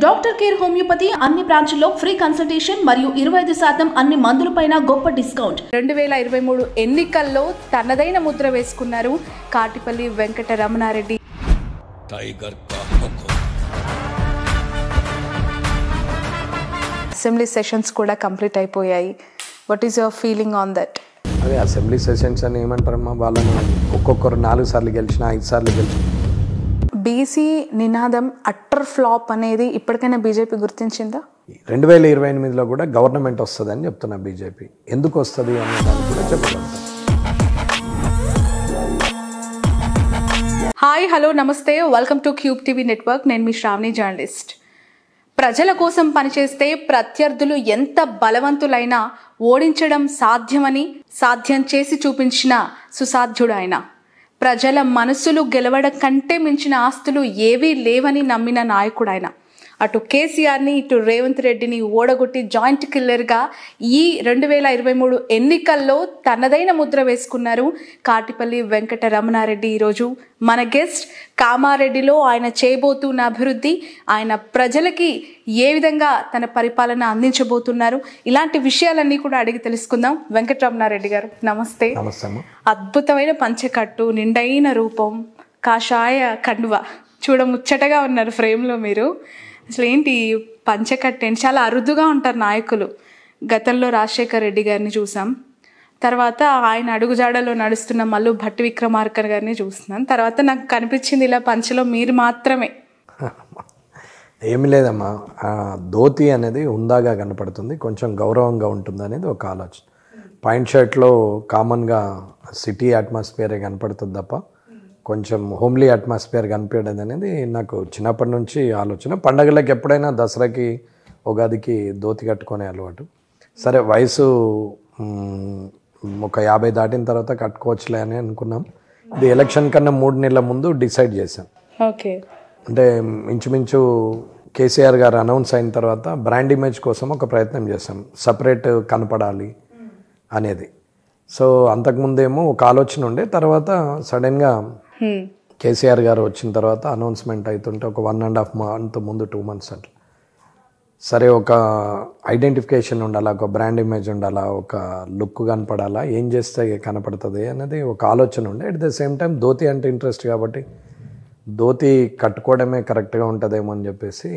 Doctor care homeopathy అన్ని బ్రాంచ్ల్లో free consultation మరియు 25% అన్ని మందులపైన గొప్ప డిస్కౌంట్. 2023 ఎన్నికల్లో తనదైన ముద్ర వేసుకున్నారు కాటిపల్లి వెంకట రమణారెడ్డి. అసెంబ్లీ సెషన్స్ కూడా కంప్లీట్ అయిపోయాయి. What is your feeling on that? అదే అసెంబ్లీ సెషన్స్ అని ఏమంటారమ్మా, వాళ్ళని ఒక్కొక్కరు 4 సార్లు గెలిచిన 5 సార్లు గెలిచిన. బీసీ నినాదం అట్టర్ ఫ్లాప్ అనేది ఇప్పటికైనా బీజేపీ గుర్తించిందా? 2028లో కూడా గవర్నమెంట్ వస్తుందని చెప్తున్నా బీజేపీ. ఎందుకు వస్తుంది అనే దాన్ని కూడా చెప్పగలుగుతాం. హాయ్, హలో, నమస్తే, welcome to cube TV network. నేను మీ శ్రావణి, జర్నలిస్ట్. ప్రజల కోసం పనిచేస్తే ప్రత్యర్థులు ఎంత బలవంతులైనా ఓడించడం సాధ్యమని సాధ్యం చేసి చూపించిన సుసాధ్యుడు ఆయన. ప్రజల మనసులు గెలవడం కంటే మించిన ఆస్తులు ఏవీ లేవని నమ్మిన నాయకుడు ఆయన. అటు కేసీఆర్ని ఇటు రేవంత్ రెడ్డిని ఓడగొట్టి జాయింట్ కిల్లర్గా ఈ 2023 ఎన్నికల్లో తనదైన ముద్ర వేసుకున్నారు కాటిపల్లి వెంకట రమణారెడ్డి. ఈరోజు మన గెస్ట్. కామారెడ్డిలో ఆయన చేయబోతున్న అభివృద్ధి, ఆయన ప్రజలకి ఏ విధంగా తన పరిపాలన అందించబోతున్నారు, ఇలాంటి విషయాలన్నీ కూడా అడిగి తెలుసుకుందాం. వెంకట రమణారెడ్డి గారు, నమస్తే. అద్భుతమైన పంచెకట్టు, నిండైన రూపం, కాషాయ కండువ, చూడముచ్చటగా ఉన్నారు ఫ్రేమ్లో మీరు. అసలు ఏంటి పంచకట్టు? ఏంటి, చాలా అరుదుగా ఉంటారు నాయకులు. గతంలో రాజశేఖర్ రెడ్డి గారిని చూసాం, తర్వాత ఆయన అడుగుజాడలో నడుస్తున్న మల్లు భట్టి విక్రమార్క గారిని చూస్తున్నాను, తర్వాత నాకు కనిపించింది ఇలా పంచలో మీరు మాత్రమే. ఏమి లేదమ్మా, ధోతి అనేది ఉందాగా కనపడుతుంది, కొంచెం గౌరవంగా ఉంటుంది అనేది ఒక ఆలోచన. పాయింట్ షర్ట్లో కామన్గా సిటీ అట్మాస్ఫియరే కనపడుతుంది తప్ప కొంచెం హోమ్లీ అట్మాస్ఫియర్ కనిపించడం అనేది నాకు చిన్నప్పటి నుంచి ఆలోచన. పండగలకి ఎప్పుడైనా దసరాకి, ఉగాదికి ధోతి కట్టుకునే అలవాటు. సరే, వయసు ఒక 50 దాటిన తర్వాత కట్టుకోవచ్చులే అని అనుకున్నాం. ఇది ఎలక్షన్ కన్నా 3 నెలల ముందు డిసైడ్ చేశాం. ఓకే, అంటే ఇంచుమించు కేసీఆర్ గారు అనౌన్స్ అయిన తర్వాత బ్రాండ్ ఇమేజ్ కోసం ఒక ప్రయత్నం చేశాం, సపరేట్ కనపడాలి అనేది. సో అంతకుముందేమో ఒక ఆలోచన ఉండే, తర్వాత సడన్గా కేసీఆర్ గారు వచ్చిన తర్వాత అనౌన్స్మెంట్ అవుతుంటే ఒక 1.5 month ముందు 2 months అట్లా, సరే ఒక ఐడెంటిఫికేషన్ ఉండాలా, ఒక బ్రాండ్ ఇమేజ్ ఉండాలా, ఒక లుక్ కనపడాలా, ఏం చేస్తే కనపడుతుంది అనేది ఒక ఆలోచన ఉండే. At the same time dhoti అంటే ఇంట్రెస్ట్ కాబట్టి ధోతి కట్టుకోవడమే కరెక్ట్గా ఉంటుందేమో అని చెప్పేసి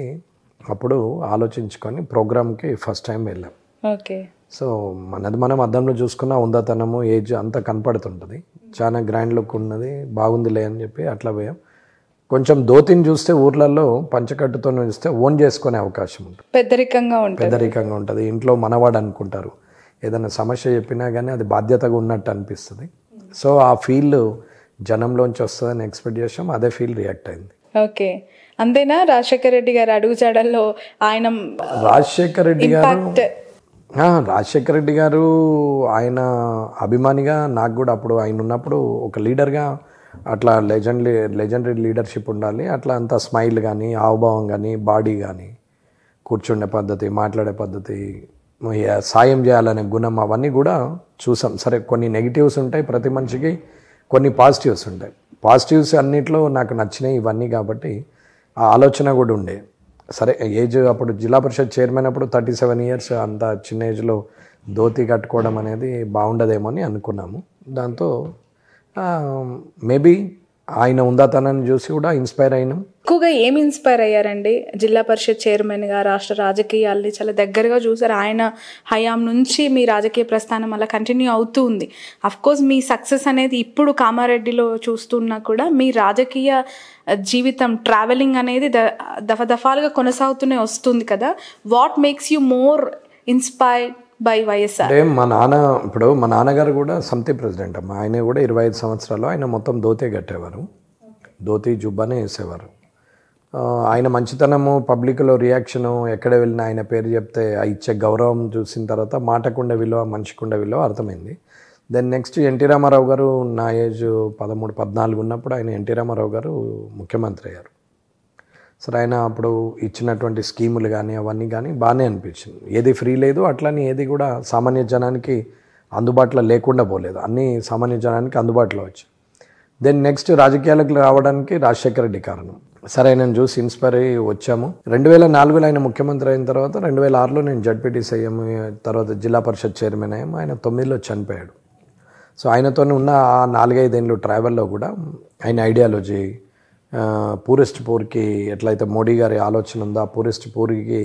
అప్పుడు ఆలోచించుకొని ప్రోగ్రామ్కి ఫస్ట్ టైం వెళ్ళాం. ఓకే. సో మనది మనం అద్దంలో చూసుకున్న ఉందతనము, ఏజ్ అంతా కనపడుతుంటుంది, చాలా గ్రాండ్ లుక్ ఉన్నది, బాగుందిలే అని చెప్పి అట్లా పోయాం. కొంచెం ధోతిని చూస్తే ఊర్లలో పంచకట్టుతో చూస్తే ఓన్ చేసుకునే అవకాశం ఉంటుంది, పెద్దరికంగా ఉంటుంది. ఇంట్లో మనవాడు అనుకుంటారు, ఏదైనా సమస్య చెప్పినా కానీ అది బాధ్యతగా ఉన్నట్టు అనిపిస్తుంది. సో ఆ ఫీల్ జనంలోంచి వస్తుందని ఎక్స్పెక్ట్ చేసాం, అదే ఫీల్ రియాక్ట్ అయింది. ఓకే, అంతేనా? రాజశేఖర్ రెడ్డి గారు అడుగుజాడల్లో ఆయన, రాజశేఖర్ రెడ్డి గారు ఆయన అభిమానిగా, నాకు కూడా అప్పుడు ఆయన ఉన్నప్పుడు ఒక లీడర్గా అట్లా లెజెండరీ లీడర్షిప్ ఉండాలి. అట్లా అంత స్మైల్ కానీ, హావభావం కానీ, బాడీ కానీ, కూర్చుండే పద్ధతి, మాట్లాడే పద్ధతి, సాయం చేయాలనే గుణం, అవన్నీ కూడా చూసాం. సరే, కొన్ని నెగిటివ్స్ ఉంటాయి ప్రతి మనిషికి, కొన్ని పాజిటివ్స్ ఉంటాయి. పాజిటివ్స్ అన్నిట్లో నాకు నచ్చినాయి ఇవన్నీ కాబట్టి ఆ ఆలోచన కూడా ఉండే. సరే, ఏజ్ అప్పుడు జిల్లా పరిషత్ చైర్మన్ అప్పుడు 37 years, అంత చిన్న ఏజ్లో ధోతి కట్టుకోవడం అనేది బాగుండదేమో అని అనుకున్నాము. దాంతో మేబీ ఆయన ఉందాతనాన్ని చూసి కూడా ఇన్స్పైర్ అయినాం. ఎక్కువగా ఏమి ఇన్స్పైర్ అయ్యారండి? జిల్లా పరిషత్ చైర్మన్గా రాష్ట్ర రాజకీయాల్ని చాలా దగ్గరగా చూసారు. ఆయన హయాం నుంచి మీ రాజకీయ ప్రస్థానం అలా కంటిన్యూ అవుతూ ఉంది. అఫ్కోర్స్ మీ సక్సెస్ అనేది ఇప్పుడు కామారెడ్డిలో చూస్తున్నా కూడా మీ రాజకీయ జీవితం, ట్రావెలింగ్ అనేది దఫాలుగా కొనసాగుతూనే వస్తుంది కదా. What makes you more inspired by YSR? అంటే మా నాన్నగారు కూడా సమితి ప్రెసిడెంట్ అమ్మ. ఆయన కూడా 25 సంవత్సరాలు ఆయన మొత్తం ధోతే కట్టేవారు, ధోతి జుబ్బానే వేసేవారు. ఆయన మంచితనము, పబ్లిక్లో రియాక్షను, ఎక్కడ వెళ్ళినా ఆయన పేరు చెప్తే ఇచ్చే గౌరవం చూసిన తర్వాత మాటకుండే విలువ, మనిషికుండే విలువ అర్థమైంది. దెన్ నెక్స్ట్ ఎన్టీ రామారావు గారు, నా ఏజ్ 13, 14 ఉన్నప్పుడు ఆయన ఎన్టీ రామారావు గారు ముఖ్యమంత్రి అయ్యారు. సరే, ఆయన అప్పుడు ఇచ్చినటువంటి స్కీములు కానీ అవన్నీ కానీ బాగానే అనిపించింది. ఏది ఫ్రీ లేదు, అట్లని ఏది కూడా సామాన్య జనానికి అందుబాటులో లేకుండా పోలేదు, అన్నీ సామాన్య జనానికి అందుబాటులో వచ్చాయి. దెన్ నెక్స్ట్ రాజకీయాలకు రావడానికి రాజశేఖర రెడ్డి కారణం. సరే ఆయన చూసి ఇన్స్పైర్ అయ్యి వచ్చాము. 2004లో ఆయన ముఖ్యమంత్రి అయిన తర్వాత 2006లో నేను జడ్పీటీసీ అయ్యాము. తర్వాత జిల్లా పరిషత్ చైర్మన్ అయ్యాము. ఆయన 9లో చనిపోయాడు. సో ఆయనతో ఉన్న ఆ 4-5 ఏళ్ళు ట్రావెల్లో కూడా ఆయన ఐడియాలజీ, పూరెస్ట్ పూర్కి ఎట్లయితే మోడీ గారి ఆలోచన ఉందో ఆ పూరెస్ట్ పూర్కి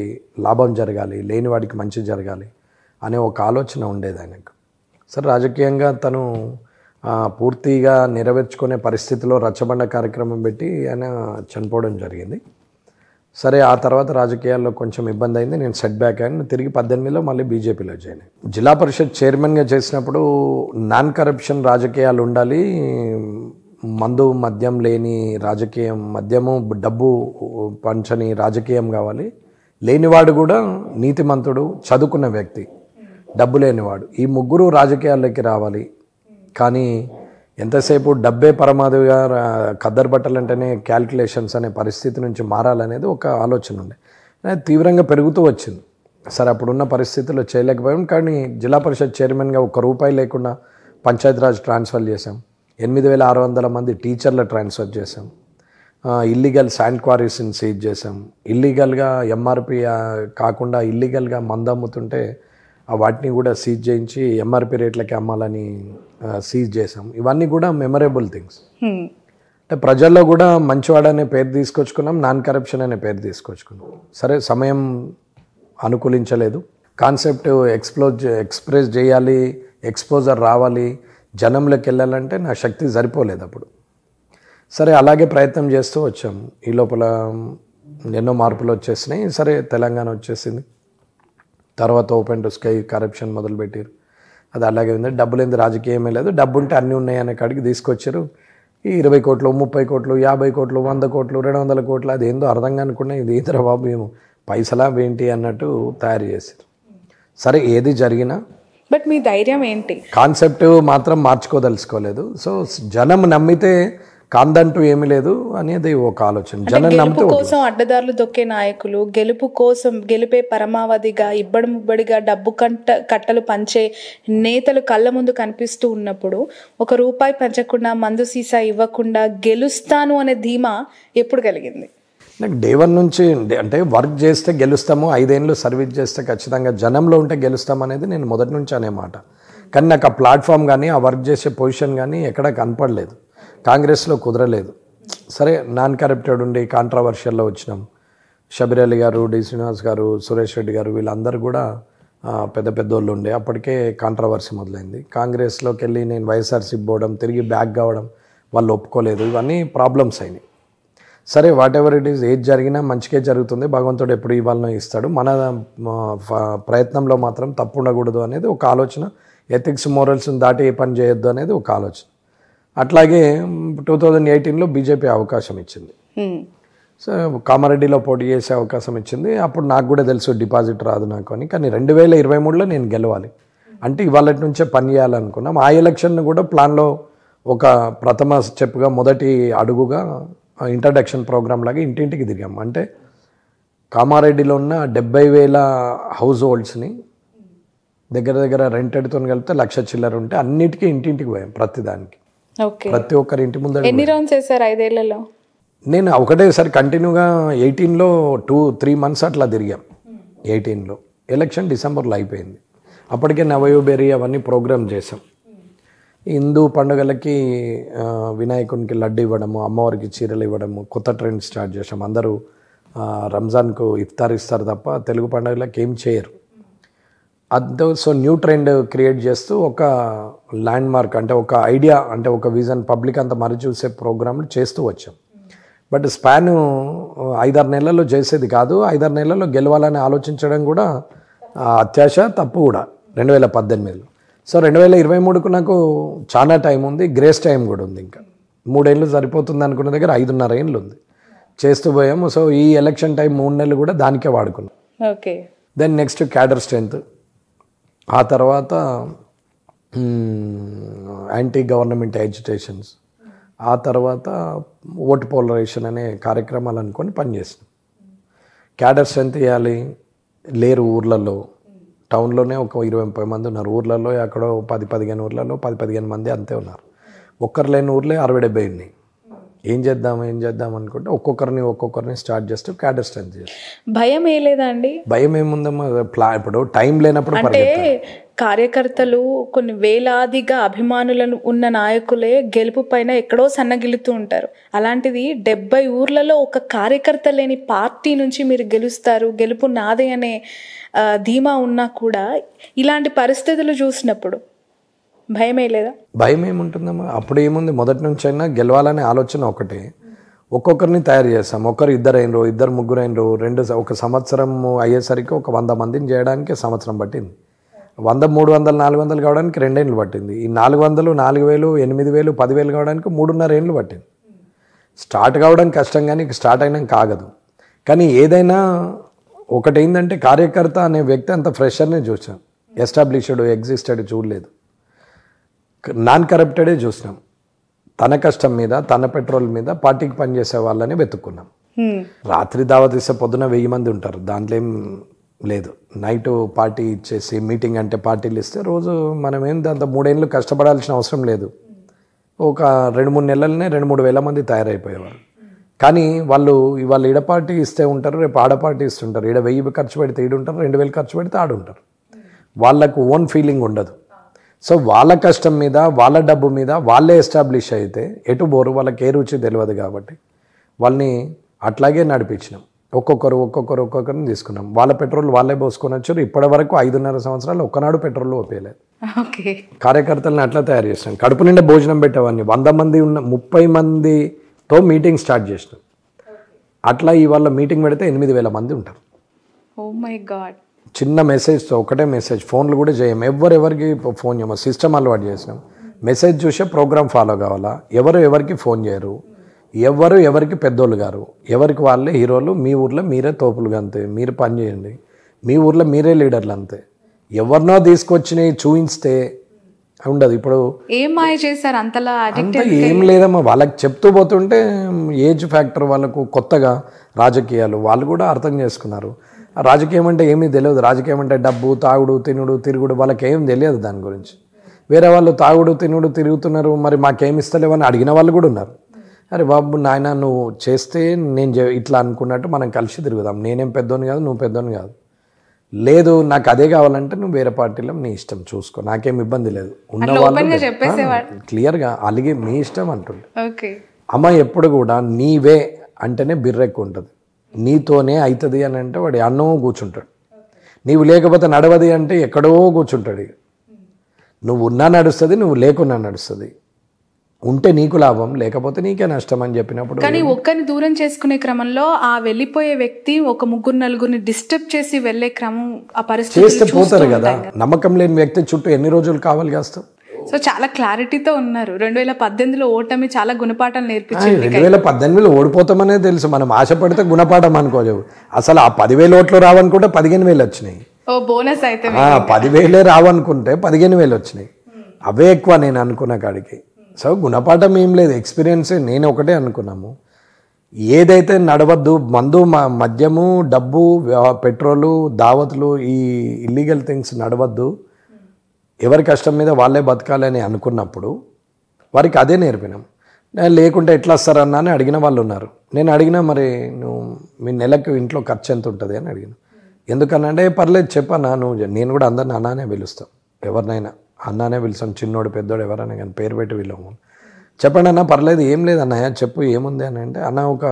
లాభం జరగాలి, లేనివాడికి మంచి జరగాలి అనే ఒక ఆలోచన ఉండేది ఆయనకు. సరే రాజకీయంగా తను పూర్తిగా నెరవేర్చుకునే పరిస్థితిలో రచ్చబండ కార్యక్రమం పెట్టి ఆయన చనిపోవడం జరిగింది. సరే ఆ తర్వాత రాజకీయాల్లో కొంచెం ఇబ్బంది అయింది. నేను సెట్ బ్యాక్ అయ్యాను. తిరిగి 18లో మళ్ళీ బీజేపీలో జాయిన్ అయ్యాను. జిల్లా పరిషత్ చైర్మన్గా చేసినప్పుడు నాన్ కరప్షన్ రాజకీయాలు ఉండాలి, మందు మద్యం లేని రాజకీయం, మద్యము డబ్బు పంచని రాజకీయం కావాలి, లేనివాడు కూడా నీతిమంతుడు, చదువుకున్న వ్యక్తి, డబ్బు లేనివాడు, ఈ ముగ్గురు రాజకీయాల్లోకి రావాలి. కానీ ఎంతసేపు డబ్బే పరమాదిగా ఖద్దరు బట్టలంటేనే క్యాల్కులేషన్స్ అనే పరిస్థితి నుంచి మారాలనేది ఒక ఆలోచన ఉండే. తీవ్రంగా పెరుగుతూ వచ్చింది. సరే అప్పుడున్న పరిస్థితుల్లో చేయలేకపోయాం. కానీ జిల్లా పరిషత్ చైర్మన్గా ₹1 లేకుండా పంచాయతీరాజ్ ట్రాన్స్ఫర్ చేశాం. 8,600 మంది టీచర్లు ట్రాన్స్ఫర్ చేశాం. ఇల్లీగల్ శాండ్ క్వారీస్ని సీజ్ చేశాం. ఇల్లీగల్గా ఎంఆర్పి కాకుండా ఇల్లీగల్గా మందు అమ్ముతుంటే వాటిని కూడా సీజ్ చేయించి ఎంఆర్పి రేట్లకి అమ్మాలని సీజ్ చేసాం. ఇవన్నీ కూడా మెమరబుల్ థింగ్స్. అంటే ప్రజల్లో కూడా మంచివాడనే పేరు తీసుకొచ్చుకున్నాం, నాన్ కరప్షన్ అనే పేరు తీసుకొచ్చుకున్నాం. సరే సమయం అనుకూలించలేదు. కాన్సెప్ట్ ఎక్స్ప్రెస్ చేయాలి, ఎక్స్పోజర్ రావాలి, జనంలోకి వెళ్ళాలంటే నా శక్తి సరిపోలేదు అప్పుడు. సరే అలాగే ప్రయత్నం చేస్తూ వచ్చాం. ఈ లోపల ఎన్నో మార్పులు వచ్చేసినాయి. సరే తెలంగాణ వచ్చేసింది. తర్వాత ఓపెన్ టు స్కై కరప్షన్ మొదలుపెట్టారు. అది అలాగే ఉంది. డబ్బు లేని రాజకీయమే లేదు, డబ్బు ఉంటే అన్నీ ఉన్నాయి అనే కాడికి తీసుకొచ్చారు. ఈ 20 కోట్లు, 30 కోట్లు, 50 కోట్లు, 100 కోట్లు, 200 కోట్లు, అది ఏందో అర్థం కానుకున్నా ఇది ఇతర బాబు ఏమో పైసలా ఏంటి అన్నట్టు తయారు చేశారు. సరే ఏది జరిగినా బట్ మీ ధైర్యం ఏంటి? కాన్సెప్ట్ మాత్రం మార్చుకోదలుచుకోలేదు. సో జనం నమ్మితే కాందంటూ ఏమీ లేదు అనేది ఒక ఆలోచన. జనం నమ్మితే కోసం అడ్డదారులు దొక్కే నాయకులు, గెలుపు కోసం గెలిపే పరమావధిగా ఇబ్బడి ముబ్బడిగా డబ్బు కట్టలు పంచే నేతలు కళ్ళ ముందు కనిపిస్తూ ఉన్నప్పుడు ₹1 పంచకుండా, మందు సీసా ఇవ్వకుండా గెలుస్తాను అనే ధీమా ఎప్పుడు కలిగింది? నాకు డే 1 నుంచి అంటే వర్క్ చేస్తే గెలుస్తాము, 5 ఏళ్ళు సర్వీస్ చేస్తే ఖచ్చితంగా జనంలో ఉంటే గెలుస్తాం అనేది నేను మొదటి నుంచి అనేమాట. కానీ నాకు ఆ ప్లాట్ఫామ్ కానీ ఆ వర్క్ చేసే పొజిషన్ కానీ ఎక్కడ కనపడలేదు. కాంగ్రెస్లో కుదరలేదు. సరే నాన్ కరప్టెడ్ ఉండి కాంట్రవర్షియల్లో వచ్చినాం. షబీర్ అలీ గారు, డి శ్రీనివాస్ గారు, సురేష్ రెడ్డి గారు వీళ్ళందరూ కూడా పెద్ద పెద్దోళ్ళు ఉండే. అప్పటికే కాంట్రవర్సీ మొదలైంది. కాంగ్రెస్లోకి వెళ్ళి నేను వైఎస్ఆర్సీపీ పోవడం, తిరిగి బ్యాక్ కావడం, వాళ్ళు ఒప్పుకోలేదు. ఇవన్నీ ప్రాబ్లమ్స్ అయినాయి. సరే వాట్ ఎవర్ ఇట్ ఈస్, ఏది జరిగినా మంచిగా జరుగుతుంది, భగవంతుడు ఎప్పుడు ఇవ్వాలనో ఇస్తాడు, మన ప్రయత్నంలో మాత్రం తప్పు ఉండకూడదు అనేది ఒక ఆలోచన. ఎథిక్స్ మోరల్స్ని దాటి ఏ పని చేయొద్దు అనేది ఒక ఆలోచన. అట్లాగే 2018లో బీజేపీ అవకాశం ఇచ్చింది. సో కామారెడ్డిలో పోటీ చేసే అవకాశం ఇచ్చింది. అప్పుడు నాకు కూడా తెలుసు డిపాజిట్ రాదు నాకు అని. కానీ 2023లో నేను గెలవాలి అంటే ఇవాళ నుంచే పని చేయాలనుకున్నాం. ఆ ఎలక్షన్ కూడా ప్లాన్లో ఒక ప్రథమ స్టెప్గా, మొదటి అడుగుగా ఇంట్రడక్షన్ ప్రోగ్రామ్ లాగా ఇంటింటికి తిరిగాం. అంటే కామారెడ్డిలో ఉన్న 70,000 హౌస్ హోల్డ్స్ని దగ్గర రెంటెడ్తో కలిపితే 1,00,000 చిల్లర ఉంటే అన్నిటికీ ఇంటింటికి పోయాం. ప్రతిదానికి, ప్రతి ఒక్కరి ఇంటి ముందు. ఎన్ని రౌండ్స్ చేశారు 5 ఏళ్లలో? నేను ఒకటేసారి కంటిన్యూగా 18లో 2-3 months అట్లా తిరిగాం. 18లో ఎలక్షన్ డిసెంబర్లో అయిపోయింది. అప్పటికే నవయోబేరి అవన్నీ ప్రోగ్రామ్ చేసాం. హిందూ పండుగలకి వినాయకునికి లడ్డు ఇవ్వడము, అమ్మవారికి చీరలు ఇవ్వడము, కొత్త ట్రెండ్ స్టార్ట్ చేసాం. అందరూ రంజాన్కు ఇఫ్తార్ ఇస్తారు తప్ప తెలుగు పండుగలకు ఏం చేయరు. సో న్యూ ట్రెండ్ క్రియేట్ చేస్తూ ఒక ల్యాండ్ మార్క్ అంటే ఒక ఐడియా అంటే ఒక విజన్ పబ్లిక్ అంతా మరి చూసే ప్రోగ్రాంలు చేస్తూ వచ్చాం. బట్ స్పాన్ 5-6 నెలల్లో చేసేది కాదు. 5-6 నెలల్లో గెలవాలని ఆలోచించడం కూడా అత్యాశ, తప్పు కూడా 2018లో. సో 2023కు నాకు చాలా టైం ఉంది, గ్రేస్ టైం కూడా ఉంది. ఇంకా 3 ఏళ్ళు సరిపోతుంది అనుకున్న దగ్గర 5.5 ఏళ్ళు ఉంది చేస్తూ పోయాము. సో ఈ ఎలక్షన్ టైం 3 నెలలు కూడా దానికే వాడుకున్నాం. Okay. Then next cadre strength, ఆ తర్వాత యాంటీ గవర్నమెంట్ ఎజిటేషన్స్, ఆ తర్వాత ఓటు పోలరైజేషన్ అనే కార్యక్రమాలు అనుకొని పనిచేస్తాం. క్యాడర్ స్ట్రెంత్ ఇవ్వాలి, లేరు ఊర్లలో. టౌన్లోనే ఒక 20-30 మంది ఉన్నారు. ఊర్లలో ఎక్కడో 10-15 ఊర్లలో 10-15 మంది అంతే ఉన్నారు. ఒక్కరు లేని ఊర్లే 60-70 ఉన్నాయి. ఏం చేద్దాం అనుకుంటే ఒక్కొక్కరిని స్టార్ట్ చేస్తూ క్యాడర్ స్ట్రెంత్ చేస్తాం. భయం ఏ లేదా అండి? భయం ఏముందమ్మా, ఇప్పుడు టైం లేనప్పుడు అంటే కార్యకర్తలు కొన్ని వేలాదిగా అభిమానులను ఉన్న నాయకులే గెలుపు పైన ఎక్కడో సన్నగిలుతూ ఉంటారు. అలాంటిది 70 ఊర్లలో ఒక కార్యకర్త లేని పార్టీ నుంచి మీరు గెలుస్తారు, గెలుపు నాదే అనే ధీమా ఉన్నా కూడా ఇలాంటి పరిస్థితులు చూసినప్పుడు భయమే లేదా? భయం ఏముంటుందమ్మా, అప్పుడు ఏముంది, మొదటి నుంచి అయినా గెలవాలనే ఆలోచన ఒకటే. ఒక్కొక్కరిని తయారు చేస్తాం, ఇద్దరు ముగ్గురు అయినరు, ఒక సంవత్సరం అయ్యేసరికి ఒక 100 మందిని చేయడానికి సంవత్సరం పట్టింది. 100, 300, 400 కావడానికి 2 ఏళ్ళు పట్టింది. ఈ 400, 4000, 8000, 10,000 కావడానికి 3.5 ఏళ్ళు పట్టింది. స్టార్ట్ కావడం కష్టం, కానీ స్టార్ట్ అయినాక కాగదు. కానీ ఏదైనా ఒకటి ఏంటంటే, కార్యకర్త అనే వ్యక్తి అంత ఫ్రెషర్నే చూసాం, ఎస్టాబ్లిష్డ్ ఎగ్జిస్టెడ్ చూడలేదు. నాన్ కరప్టెడే చూసినాం. తన కష్టం మీద, తన పెట్రోల్ మీద పార్టీకి పనిచేసే వాళ్ళని వెతుక్కున్నాం. రాత్రి దావత్ ఇస్తే పొద్దున 1000 మంది ఉంటారు, దాంట్లో ఏం లేదు. నైట్ పార్టీ ఇచ్చేసి మీటింగ్ అంటే పార్టీలు ఇస్తే రోజు మనం ఏం దాంతో 3 ఏళ్ళు కష్టపడాల్సిన అవసరం లేదు. ఒక 2-3 నెలలనే 2-3 వేల మంది తయారైపోయేవారు. కానీ వాళ్ళు ఇవాళ ఈడ పార్టీ ఇస్తే ఉంటారు, రేపు ఆడ పార్టీ ఇస్తుంటారు. ఈడ 1000 ఖర్చు పెడితే ఈడుంటారు, 2000 ఖర్చు పెడితే ఆడుంటారు. వాళ్ళకు ఓన్ ఫీలింగ్ ఉండదు. సో వాళ్ళ కష్టం మీద, వాళ్ళ డబ్బు మీద వాళ్ళే ఎస్టాబ్లిష్ అయితే ఎటు బోరు, వాళ్ళకి ఏ రుచి తెలియదు. కాబట్టి వాళ్ళని అట్లాగే నడిపించినాం. ఒక్కొక్కరిని తీసుకున్నాం. వాళ్ళ పెట్రోల్ వాళ్ళే పోసుకొని వచ్చారు. ఇప్పటి వరకు 5.5 సంవత్సరాలు ఒక్కనాడు పెట్రోల్ ఓపేయలేదు. కార్యకర్తలను అట్లా తయారు చేసినాం. కడుపు నిండా భోజనం పెట్టేవాడిని. 100 మంది ఉన్న 30 మందితో మీటింగ్ స్టార్ట్ చేసినాం. అట్లా ఇవాళ మీటింగ్ పెడితే 8,000 మంది ఉంటారు. Oh my God. చిన్న మెసేజ్తో, ఒకటే మెసేజ్, ఫోన్లు కూడా చేయం, ఎవరికి ఫోన్ చేయము. సిస్టమ్ అలవాటు చేసినాం. మెసేజ్ చూసే ప్రోగ్రామ్ ఫాలో కావాలా. ఎవరికి ఫోన్ చేయరు, ఎవరికి పెద్దోళ్ళు గారు, ఎవరికి వాళ్ళే హీరోలు. మీ ఊర్లో మీరే తోపులుగా అంతే, మీరు పని చేయండి. మీ ఊర్లో మీరే లీడర్లు అంతే. ఎవరినో తీసుకొచ్చి చూయిస్తే ఉండదు. ఇప్పుడు ఏం మాయ చేశారు అంతలా? అంత ఏం లేదమ్మా, వాళ్ళకి చెప్తూ పోతుంటే ఏజ్ ఫ్యాక్టర్, వాళ్ళకు కొత్తగా రాజకీయాలు వాళ్ళు కూడా అర్థం చేసుకున్నారు. రాజకీయం అంటే ఏమీ తెలియదు. రాజకీయం అంటే డబ్బు, తాగుడు, తినుడు, తిరుగుడు, వాళ్ళకి ఏం తెలియదు దాని గురించి. వేరే వాళ్ళు తాగుడు, తినుడు, తిరుగుతున్నారు, మరి మాకేమి ఇస్తలేవని అడిగిన వాళ్ళు కూడా ఉన్నారు. అరే బాబు నాయన, నువ్వు చేస్తే నేను ఇట్లా అనుకున్నట్టు మనం కలిసి తిరుగుదాం. నేనేం పెద్దోని కాదు, నువ్వు పెద్దోని కాదు. లేదు నాకు అదే కావాలంటే నువ్వు వేరే పార్టీలో నీ ఇష్టం చూసుకో, నాకేం ఇబ్బంది లేదు. ఉన్నవాళ్ళు క్లియర్గా అలిగి మీ ఇష్టం అంటుండే. అమ్మ ఎప్పుడు కూడా నీవే అంటేనే బిర్రెక్కు ఉంటుంది. నీతోనే అవుతుంది అని అంటే వాడు అన్నో కూర్చుంటాడు. నీవు లేకపోతే నడవది అంటే ఎక్కడో కూర్చుంటాడు. నువ్వు ఉన్నా నడుస్తుంది, నువ్వు లేకున్నా నడుస్తుంది. ఉంటే నీకు లాభం, లేకపోతే నీకే నష్టం అని చెప్పినప్పుడు. కానీ ఒక్కరిని దూరం చేసుకునే క్రమంలో ఆ వెళ్ళిపోయే వ్యక్తి ఒక 3-4 డిస్టర్బ్ చేసి వెళ్ళే క్రమం, ఆ పరిస్థితి చేస్తే పోతారు కదా. నమ్మకం లేని వ్యక్తి చుట్టూ ఎన్ని రోజులు కావాలి కాస్తాం. సో చాలా క్లారిటీతో ఉన్నారు. 2018లో ఓటమి చాలా గుణపాఠం నేర్పించింది. 2018లో ఓడిపోతామనే తెలుసు. మనం ఆశపడితే గుణపాఠం అనుకోలేవు. అసలు ఆ 10,000 ఓట్లు రావనుకుంటే 15,000 వచ్చినాయి. బోనస్ అయితే 10,000 రావనుకుంటే 15,000 వచ్చినాయి. అవే ఎక్కువ నేను అనుకున్న కాడికి. సో గుణపాఠం ఏం లేదు, ఎక్స్పీరియన్సే. నేను ఒకటే అనుకున్నాము, ఏదైతే నడవద్దు, మందు, మద్యము, డబ్బు, పెట్రోలు, దావతులు, ఈ ఇల్లీగల్ థింగ్స్ నడవద్దు, ఎవరి కష్టం మీద వాళ్ళే బతకాలని అనుకున్నప్పుడు వారికి అదే నేర్పినాం. లేకుంటే ఎట్లా వస్తారన్నా అని అడిగిన వాళ్ళు ఉన్నారు. నేను అడిగినా, మరి నువ్వు మీ నెలకు ఇంట్లో ఖర్చు ఎంత ఉంటుంది అని అడిగిన. ఎందుకనంటే పర్లేదు చెప్పన్నా, నేను కూడా అందరిని అన్నానే పిలుస్తాను. ఎవరినైనా అన్నానే పిలుస్తాం, చిన్నోడు పెద్దోడు ఎవరైనా కానీ పేరు పెట్టి వీళ్ళము. చెప్పండి అన్న, పర్లేదు, ఏం లేదు అన్నయ్య చెప్పు ఏముంది అని అంటే, అన్న ఒక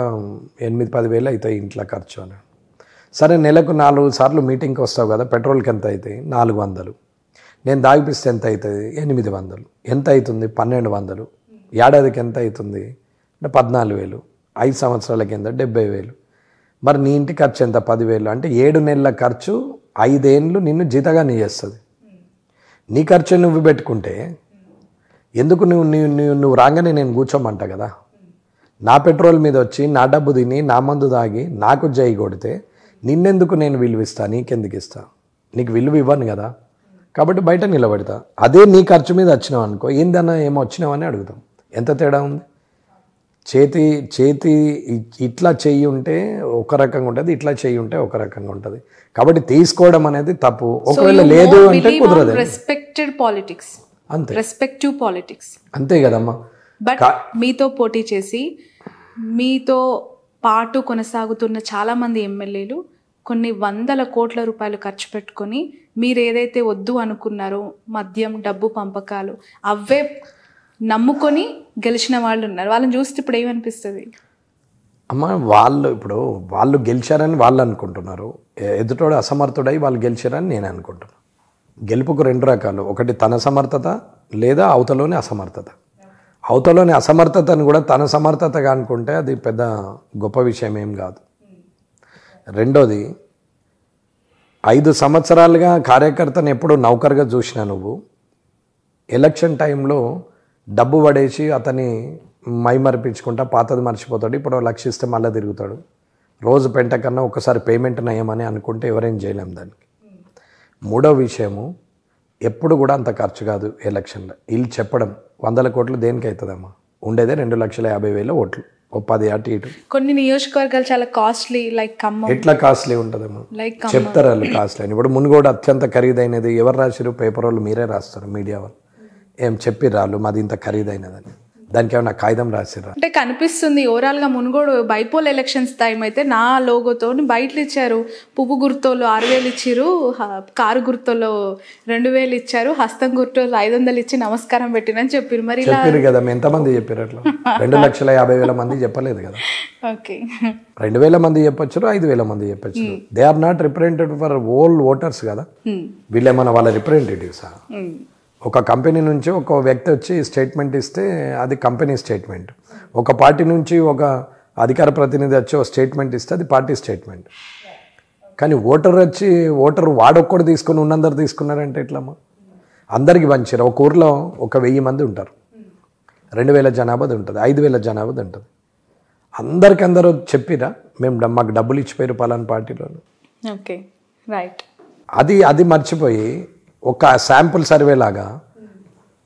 8-10 వేలు అవుతాయి ఇంట్లో ఖర్చు అని. సరే, నెలకు 4 సార్లు మీటింగ్కి వస్తావు కదా, పెట్రోల్కి ఎంత అవుతాయి? 400. నేను దాగిపిస్తే ఎంత అవుతుంది? 800. ఎంత అవుతుంది? 1200. ఏడాదికి ఎంత అవుతుంది అంటే 14,000. 5 సంవత్సరాలకి ఎంత? 70,000. మరి నీ ఇంటి ఖర్చు ఎంత? 10,000. అంటే 7 నెలల ఖర్చు 5 ఏళ్ళు నిన్ను జీతగానే చేస్తుంది. నీ ఖర్చు నువ్వు పెట్టుకుంటే ఎందుకు నువ్వు రాగానే నేను కూర్చోమంటా కదా. నా పెట్రోల్ మీద వచ్చి నా డబ్బు తిని నా మందు తాగి నాకు జై కొడితే నిన్నెందుకు నేను విలువ ఇస్తా? నీకెందుకు ఇస్తా? నీకు విలువ ఇవ్వను కదా. కాబట్టి బయట నిలబెడతా. అదే నీ ఖర్చు మీద వచ్చినావు అనుకో, ఏందన్నా ఏమో వచ్చినావని అడుగుతాం. ఎంత తేడా ఉంది? చేతి ఇట్లా చెయ్యి ఉంటే ఒక రకంగా ఉంటుంది, ఇట్లా చెయ్యి ఉంటే ఒక రకంగా ఉంటుంది. కాబట్టి తీసుకోవడం అనేది తప్పు. ఒకవేళ లేదు అంటే కుదరదు. రెస్పెక్టెడ్ పాలిటిక్స్, అంతే, రెస్పెక్టివ్ పాలిటిక్స్, అంతే కదమ్మా. బట్ మీతో పోటీ చేసి మీతో పాటు కొనసాగుతున్న చాలామంది ఎమ్మెల్యేలు కొన్ని వందల కోట్ల రూపాయలు ఖర్చు పెట్టుకొని మీరు ఏదైతే వద్దు అనుకున్నారో మద్యం, డబ్బు పంపకాలు అవే నమ్ముకొని గెలిచిన వాళ్ళు ఉన్నారు. వాళ్ళని చూస్తే ఇప్పుడు ఏమనిపిస్తుంది? అమ్మ, వాళ్ళు గెలిచారని వాళ్ళు అనుకుంటున్నారు. ఎదుటోడు అసమర్థుడై వాళ్ళు గెలిచారని నేను అనుకుంటున్నాను. గెలుపుకు రెండు రకాలు, ఒకటి తన సమర్థత లేదా అవతలోని అసమర్థత. అవతలోని అసమర్థతను కూడా తన సమర్థతగా అనుకుంటే అది పెద్ద గొప్ప విషయం ఏం కాదు. రెండోది, 5 సంవత్సరాలుగా కార్యకర్తను ఎప్పుడు నౌకర్గా చూసినా నువ్వు ఎలక్షన్ టైంలో డబ్బు పడేసి అతని మైమరిపించుకుంటా పాతది మర్చిపోతాడు. ఇప్పుడు లక్షిస్తే మళ్ళీ తిరుగుతాడు. రోజు పెంట కన్నా ఒకసారి పేమెంట్ నయమని అనుకుంటే ఎవరేం చేయలేం దానికి. మూడో విషయము, ఎప్పుడు కూడా అంత ఖర్చు కాదు ఎలక్షన్లో. వీళ్ళు చెప్పడం 100 కోట్లు దేనికి అవుతుందమ్మా? ఉండేదే 2,50,000 ఓట్లు, ఓ 10 అటు ఇటు. కొన్ని నియోజకవర్గాలు చాలా కాస్ట్లీ, లైక్ ఖమ్మం. ఎట్లా కాస్ట్లీ ఉంటుందమ్మా? చెప్తారు వాళ్ళు కాస్ట్లీ అని. ఇప్పుడు మునుగోడు అత్యంత ఖరీదైనది. ఎవరు రాసిరు? పేపర్ వాళ్ళు, మీరే రాస్తారు, మీడియా వాళ్ళు. ఏం చెప్పిర్రు మాది ఇంత ఖరీదైనదని? దానికి ఏమన్నా కాగితం రాసిర్రా? అంటే కనిపిస్తుంది ఓవరాల్గా మునుగోడు బైపోల్ ఎలక్షన్స్ టైం అయితే నా లోగోతో బయటలు ఇచ్చారు. పువ్వు గుర్తోళ్ళు 6,000 ఇచ్చారు, కారు గుర్తోళ్ళు 2,000 ఇచ్చారు, హస్తం గుర్తోళ్ళు 500 ఇచ్చి నమస్కారం పెట్టినని చెప్పారు. మరి చెప్పారు కదా, ఎంతమంది చెప్పారు అట్లా? 2,50,000 మంది చెప్పలేదు కదా. ఓకే, 2,000 మంది చెప్పొచ్చు, 5,000 మంది చెప్పొచ్చు. They are not representative for all voters కదా. వీళ్ళేమన్నా వాళ్ళ రిప్రజెంటేటివ్సా? ఒక కంపెనీ నుంచి ఒక వ్యక్తి వచ్చి స్టేట్మెంట్ ఇస్తే అది కంపెనీ స్టేట్మెంట్. ఒక పార్టీ నుంచి ఒక అధికార ప్రతినిధి వచ్చి ఒక స్టేట్మెంట్ ఇస్తే అది పార్టీ స్టేట్మెంట్. కానీ ఓటర్ వాడొక్కడు తీసుకుని ఉన్నందరు తీసుకున్నారంటే ఎట్లమ్మా? అందరికి పంచారు. ఒక ఊర్లో ఒక 1000 మంది ఉంటారు, 2,000 జనాభాది ఉంటుంది, 5,000 జనాభాది ఉంటుంది. అందరు చెప్పిరా మాకు డబ్బులు ఇచ్చిపోయారు పలానా పార్టీలో? Okay, right. అది మర్చిపోయి ఒక శాంపుల్ సర్వే లాగా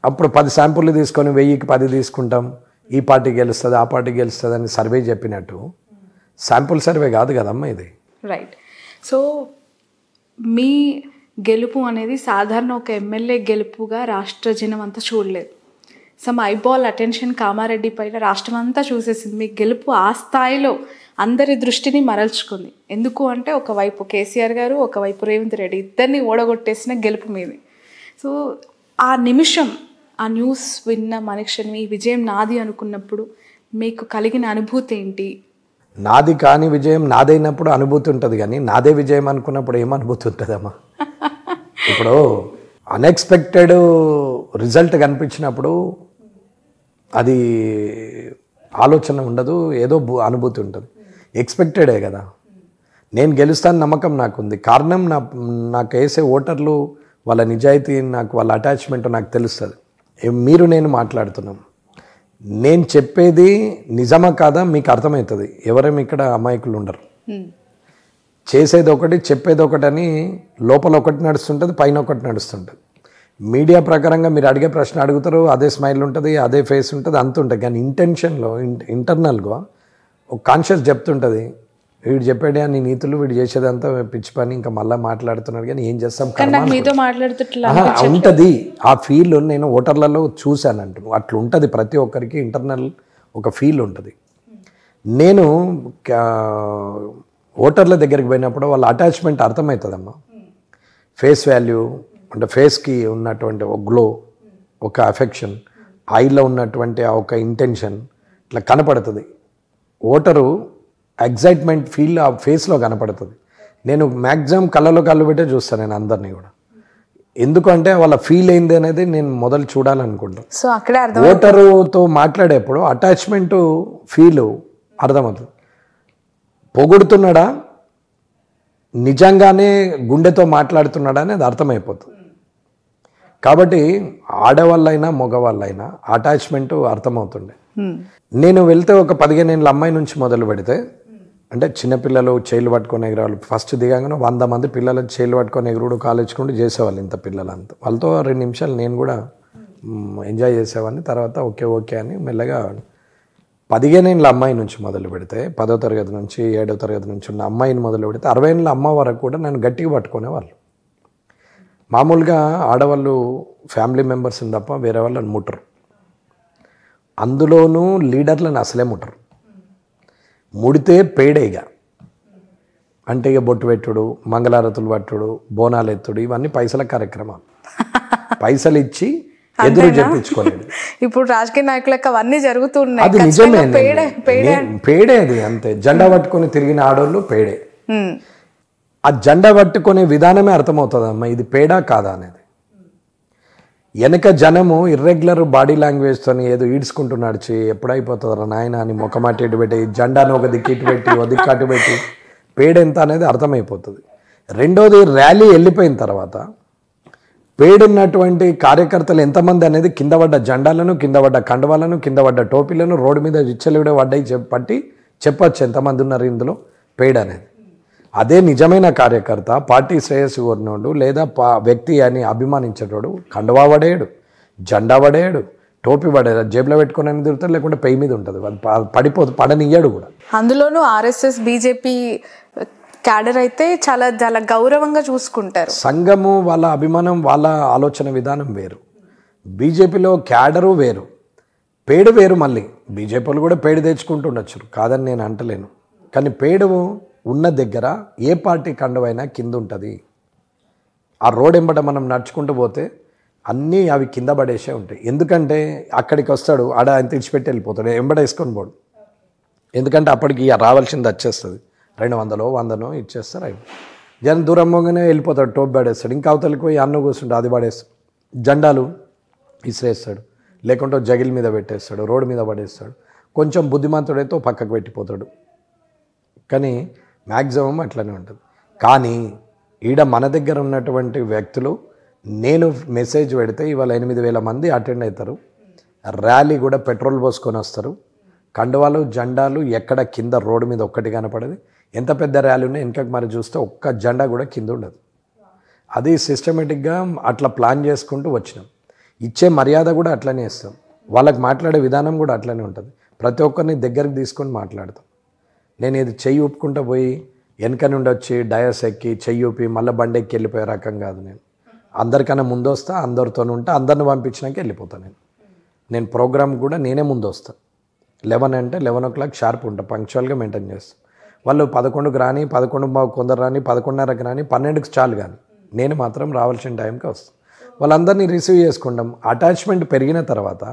అప్పుడు 10 శాంపుల్ తీసుకొని 1000కి 10 తీసుకుంటాం, ఈ పార్టీ గెలుస్తుంది ఆ పార్టీ గెలుస్తుంది అని సర్వే చెప్పినట్టు శాంపుల్ సర్వే కాదు కదమ్మా ఇది. రైట్. సో మీ గెలుపు అనేది సాధారణ ఒక ఎమ్మెల్యే గెలుపుగా రాష్ట్ర జనం అంతా చూడలేదు. సమ్ ఐబాల్ అటెన్షన్ కామారెడ్డి పైన రాష్ట్రం అంతా చూసేసింది. మీ గెలుపు ఆ స్థాయిలో అందరి దృష్టిని మరల్చుకుంది. ఎందుకు అంటే ఒకవైపు కేసీఆర్ గారు, ఒకవైపు రేవంత్ రెడ్డి, ఇద్దరిని ఓడగొట్టేసిన గెలుపు మీది. సో ఆ నిమిషం, ఆ న్యూస్ విన్న మనిషిని ఈ విజయం నాది అనుకున్నప్పుడు మీకు కలిగిన అనుభూతి ఏంటి? నాది కాని విజయం నాదైనప్పుడు అనుభూతి ఉంటుంది, కానీ నాదే విజయం అనుకున్నప్పుడు ఏం అనుభూతి ఉంటుందమ్మా? ఇప్పుడు అన్ఎక్స్పెక్టెడ్ రిజల్ట్ కనిపించినప్పుడు అది ఆలోచన ఉండదు, ఏదో అనుభూతి ఉంటుంది. ఎక్స్పెక్టెడే కదా. నేను గెలుస్తాను నమ్మకం నాకుంది. కారణం నాకు వేసే ఓటర్లు, వాళ్ళ నిజాయితీ, నాకు వాళ్ళ అటాచ్మెంట్ నాకు తెలుస్తుంది. మీరు నేను మాట్లాడుతున్నాం, నేను చెప్పేది నిజమా కాదా మీకు అర్థమవుతుంది. ఎవరేమి ఇక్కడ అమాయకులు ఉండరు. చేసేది ఒకటి, చెప్పేది ఒకటి అని లోపల ఒకటి నడుస్తుంటుంది, పైన ఒకటి నడుస్తుంటుంది. మీడియా ప్రకారంగా మీరు అడిగే ప్రశ్న అడుగుతారు, అదే స్మైల్ ఉంటుంది, అదే ఫేస్ ఉంటుంది, అంత ఉంటుంది. కానీ ఇంటెన్షన్లో ఇంటర్నల్గా ఒక కాన్షియస్ చెప్తుంటుంది, వీడు చెప్పాడే అని నీతులు, వీడు చేసేదంతా పిచ్చి పని, ఇంకా మళ్ళీ మాట్లాడుతున్నాడు కానీ ఏం చేస్తాం ఉంటుంది. ఆ ఫీల్ నేను ఓటర్లలో చూశానంటు. అట్లా ఉంటుంది ప్రతి ఒక్కరికి ఇంటర్నల్ ఒక ఫీల్ ఉంటుంది. నేను ఓటర్ల దగ్గరికి పోయినప్పుడు వాళ్ళ అటాచ్మెంట్ అర్థమవుతుందమ్మా. ఫేస్ వాల్యూ అంటే ఫేస్కి ఉన్నటువంటి ఒక గ్లో, ఒక అఫెక్షన్, ఐలో ఉన్నటువంటి ఒక ఇంటెన్షన్ ఇట్లా కనపడుతుంది. ఓటరు ఎగ్జైట్మెంట్ ఫీల్ ఆ ఫేస్లో కనపడుతుంది. నేను మ్యాక్సిమం కళ్ళలో కళ్ళు పెట్టే చూస్తాను నేను అందరినీ కూడా. ఎందుకంటే వాళ్ళ ఫీల్ అయింది అనేది నేను మొదలు చూడాలనుకుంటాను. సో అక్కడ ఓటరుతో మాట్లాడేప్పుడు అటాచ్మెంట్ ఫీల్ అర్థమవుతుంది. పొగుడుతున్నాడా, నిజంగానే గుండెతో మాట్లాడుతున్నాడా అనేది అర్థమైపోతుంది. కాబట్టి ఆడవాళ్ళైనా మగవాళ్ళైనా అటాచ్మెంట్ అర్థమవుతుండే. నేను వెళ్తే ఒక 15 ఏళ్ళ అమ్మాయి నుంచి మొదలు పెడితే, అంటే చిన్నపిల్లలు చేయిలు పట్టుకొని ఎగరేవాళ్ళు. ఫస్ట్ దిగాగానే 100 మంది పిల్లలు చేయిలు పట్టుకొని ఎగురుడు కాలేజ్కుంటూ చేసేవాళ్ళు. ఇంత పిల్లలంతా వాళ్ళతో 2 నిమిషాలు నేను కూడా ఎంజాయ్ చేసేవాడిని. తర్వాత ఓకే అని మెల్లగా 15 ఏళ్ళ అమ్మాయి నుంచి మొదలు పెడితే, 10వ తరగతి నుంచి 7వ తరగతి నుంచి ఉన్న అమ్మాయిని మొదలు పెడితే 60 ఏళ్ళ అమ్మ వరకు కూడా నన్ను గట్టిగా పట్టుకునేవాళ్ళు. మామూలుగా ఆడవాళ్ళు ఫ్యామిలీ మెంబర్స్ని తప్ప వేరే వాళ్ళని ముట్టరు. అందులోనూ లీడర్లను అసలే ముట్టరు. ముడితే పేడేగా, అంటే ఇక బొట్టు పెట్టుడు, మంగళారతులు పట్టుడు, బోనాలు ఎత్తుడు, ఇవన్నీ పైసల కార్యక్రమాలు. పైసలు ఇచ్చి ఎదురు చెప్పించుకోలేదు. ఇప్పుడు రాజకీయ నాయకులకు అవన్నీ జరుగుతున్నాయి. అది నిజమే, పేడే అది అంతే. జెండా పట్టుకొని తిరిగిన ఆడోళ్ళు పేడే. ఆ జెండా పట్టుకునే విధానమే అర్థమవుతుంది అమ్మ ఇది పేడా కాదా అనేది. వెనక జనము ఇర్రెగ్యులర్ బాడీ లాంగ్వేజ్తో ఏదో ఈడ్చుకుంటూ నడిచి ఎప్పుడైపోతుందో నాయన అని మొక్కమాటి ఇటు పెట్టి, జెండాను ఒక దిక్కు ఇటు పెట్టి ఒక దిక్కు అటు పెట్టి పేడెంత అనేది అర్థమైపోతుంది. రెండోది, ర్యాలీ వెళ్ళిపోయిన తర్వాత పేడున్నటువంటి కార్యకర్తలు ఎంతమంది అనేది కింద పడ్డ జెండాలను, కింద పడ్డ కండువాలను, కింద పడ్డ టోపీలను, రోడ్డు మీద విచ్చలవిడ పడ్డాయి పట్టి చెప్పచ్చు ఎంతమంది ఉన్నారు ఇందులో పేడ అనేది. అదే నిజమైన కార్యకర్త, పార్టీ శ్రేయస్సు కోరినోడు లేదా వ్యక్తి అని అభిమానించేటోడు కండువా పడేయడు, జెండా పడేయడు, టోపీ పడేయడు, జేబులో పెట్టుకుని తిరుగుతాడు, లేకుంటే పెయి మీద ఉంటుంది, పడనియ్యాడు కూడా. అందులోనూ ఆర్ఎస్ఎస్ బీజేపీ క్యాడర్ అయితే చాలా చాలా గౌరవంగా చూసుకుంటారు. సంఘము వాళ్ళ అభిమానం, వాళ్ళ ఆలోచన విధానం వేరు. బీజేపీలో క్యాడరు వేరు, పేడు వేరు. మళ్ళీ బీజేపీలు కూడా పేడు తెచ్చుకుంటుండొచ్చు, కాదని నేను అంటలేను. కానీ పేడు ఉన్న దగ్గర ఏ పార్టీ కండువైనా కింద ఉంటుంది. ఆ రోడ్ ఎంబట మనం నడుచుకుంటూ పోతే అన్నీ అవి కింద పడేసే ఉంటాయి. ఎందుకంటే అక్కడికి వస్తాడు, ఆడ ఆయన తెచ్చిపెట్టి వెళ్ళిపోతాడు, ఎంబట వేసుకొని పోడు. ఎందుకంటే అప్పటికి రావాల్సింది వచ్చేస్తుంది, 200 100 ఇచ్చేస్తారు. అవి జనం దూరం పోగానే వెళ్ళిపోతాడు, టోప్ పడేస్తాడు. ఇంకా అవతలకి పోయి అన్నం కూర్చుంటాడు, అది పడేస్తాడు. జెండాలు ఇసిరేస్తాడు, లేకుంటే జగిల్ మీద పెట్టేస్తాడు, రోడ్డు మీద పడేస్తాడు. కొంచెం బుద్ధిమంతుడైతే పక్కకు పెట్టిపోతాడు. కానీ మ్యాక్సిమం అట్లనే ఉంటుంది. కానీ ఈడ మన దగ్గర ఉన్నటువంటి వ్యక్తులు, నేను మెసేజ్ పెడితే ఇవాళ 8,000 మంది అటెండ్ అవుతారు. ర్యాలీ కూడా పెట్రోల్ పోసుకొని వస్తారు. కండువాలు, జెండాలు ఎక్కడ కింద రోడ్డు మీద ఒక్కటి కనపడదు. ఎంత పెద్ద ర్యాలీ ఉన్నా వెనకకు మరి చూస్తే ఒక్క జెండా కూడా కింద ఉండదు. అది సిస్టమేటిక్గా అట్లా ప్లాన్ చేసుకుంటూ వచ్చినాం. ఇచ్చే మర్యాద కూడా అట్లనే ఇస్తాం. వాళ్ళకి మాట్లాడే విధానం కూడా అట్లనే ఉంటుంది. ప్రతి ఒక్కరిని దగ్గరికి తీసుకొని మాట్లాడతాం. నేను ఇది చెయ్యి ఊపుకుంటూ పోయి వెనక నుండి వచ్చి డయస్ ఎక్కి చెయ్యి ఊపి మళ్ళీ బండి ఎక్కి వెళ్ళిపోయే రకం కాదు. నేను అందరికన్నా ముందు వస్తా, అందరితో ఉంటా, అందరిని పంపించినాక వెళ్ళిపోతాను. నేను ప్రోగ్రామ్ కూడా నేనే ముందు వస్తాను. 11 అంటే 11 o'clock షార్ప్ ఉంటా, పంక్చువల్గా మెయింటైన్ చేస్తాను. వాళ్ళు 11కి రాని, 11 కొందరు రాని, 11:30కి రాని, 12కి చాలు. కానీ నేను మాత్రం రావాల్సిన టైంకి వస్తాను. వాళ్ళందరినీ రిసీవ్ చేసుకుంటాం. అటాచ్మెంట్ పెరిగిన తర్వాత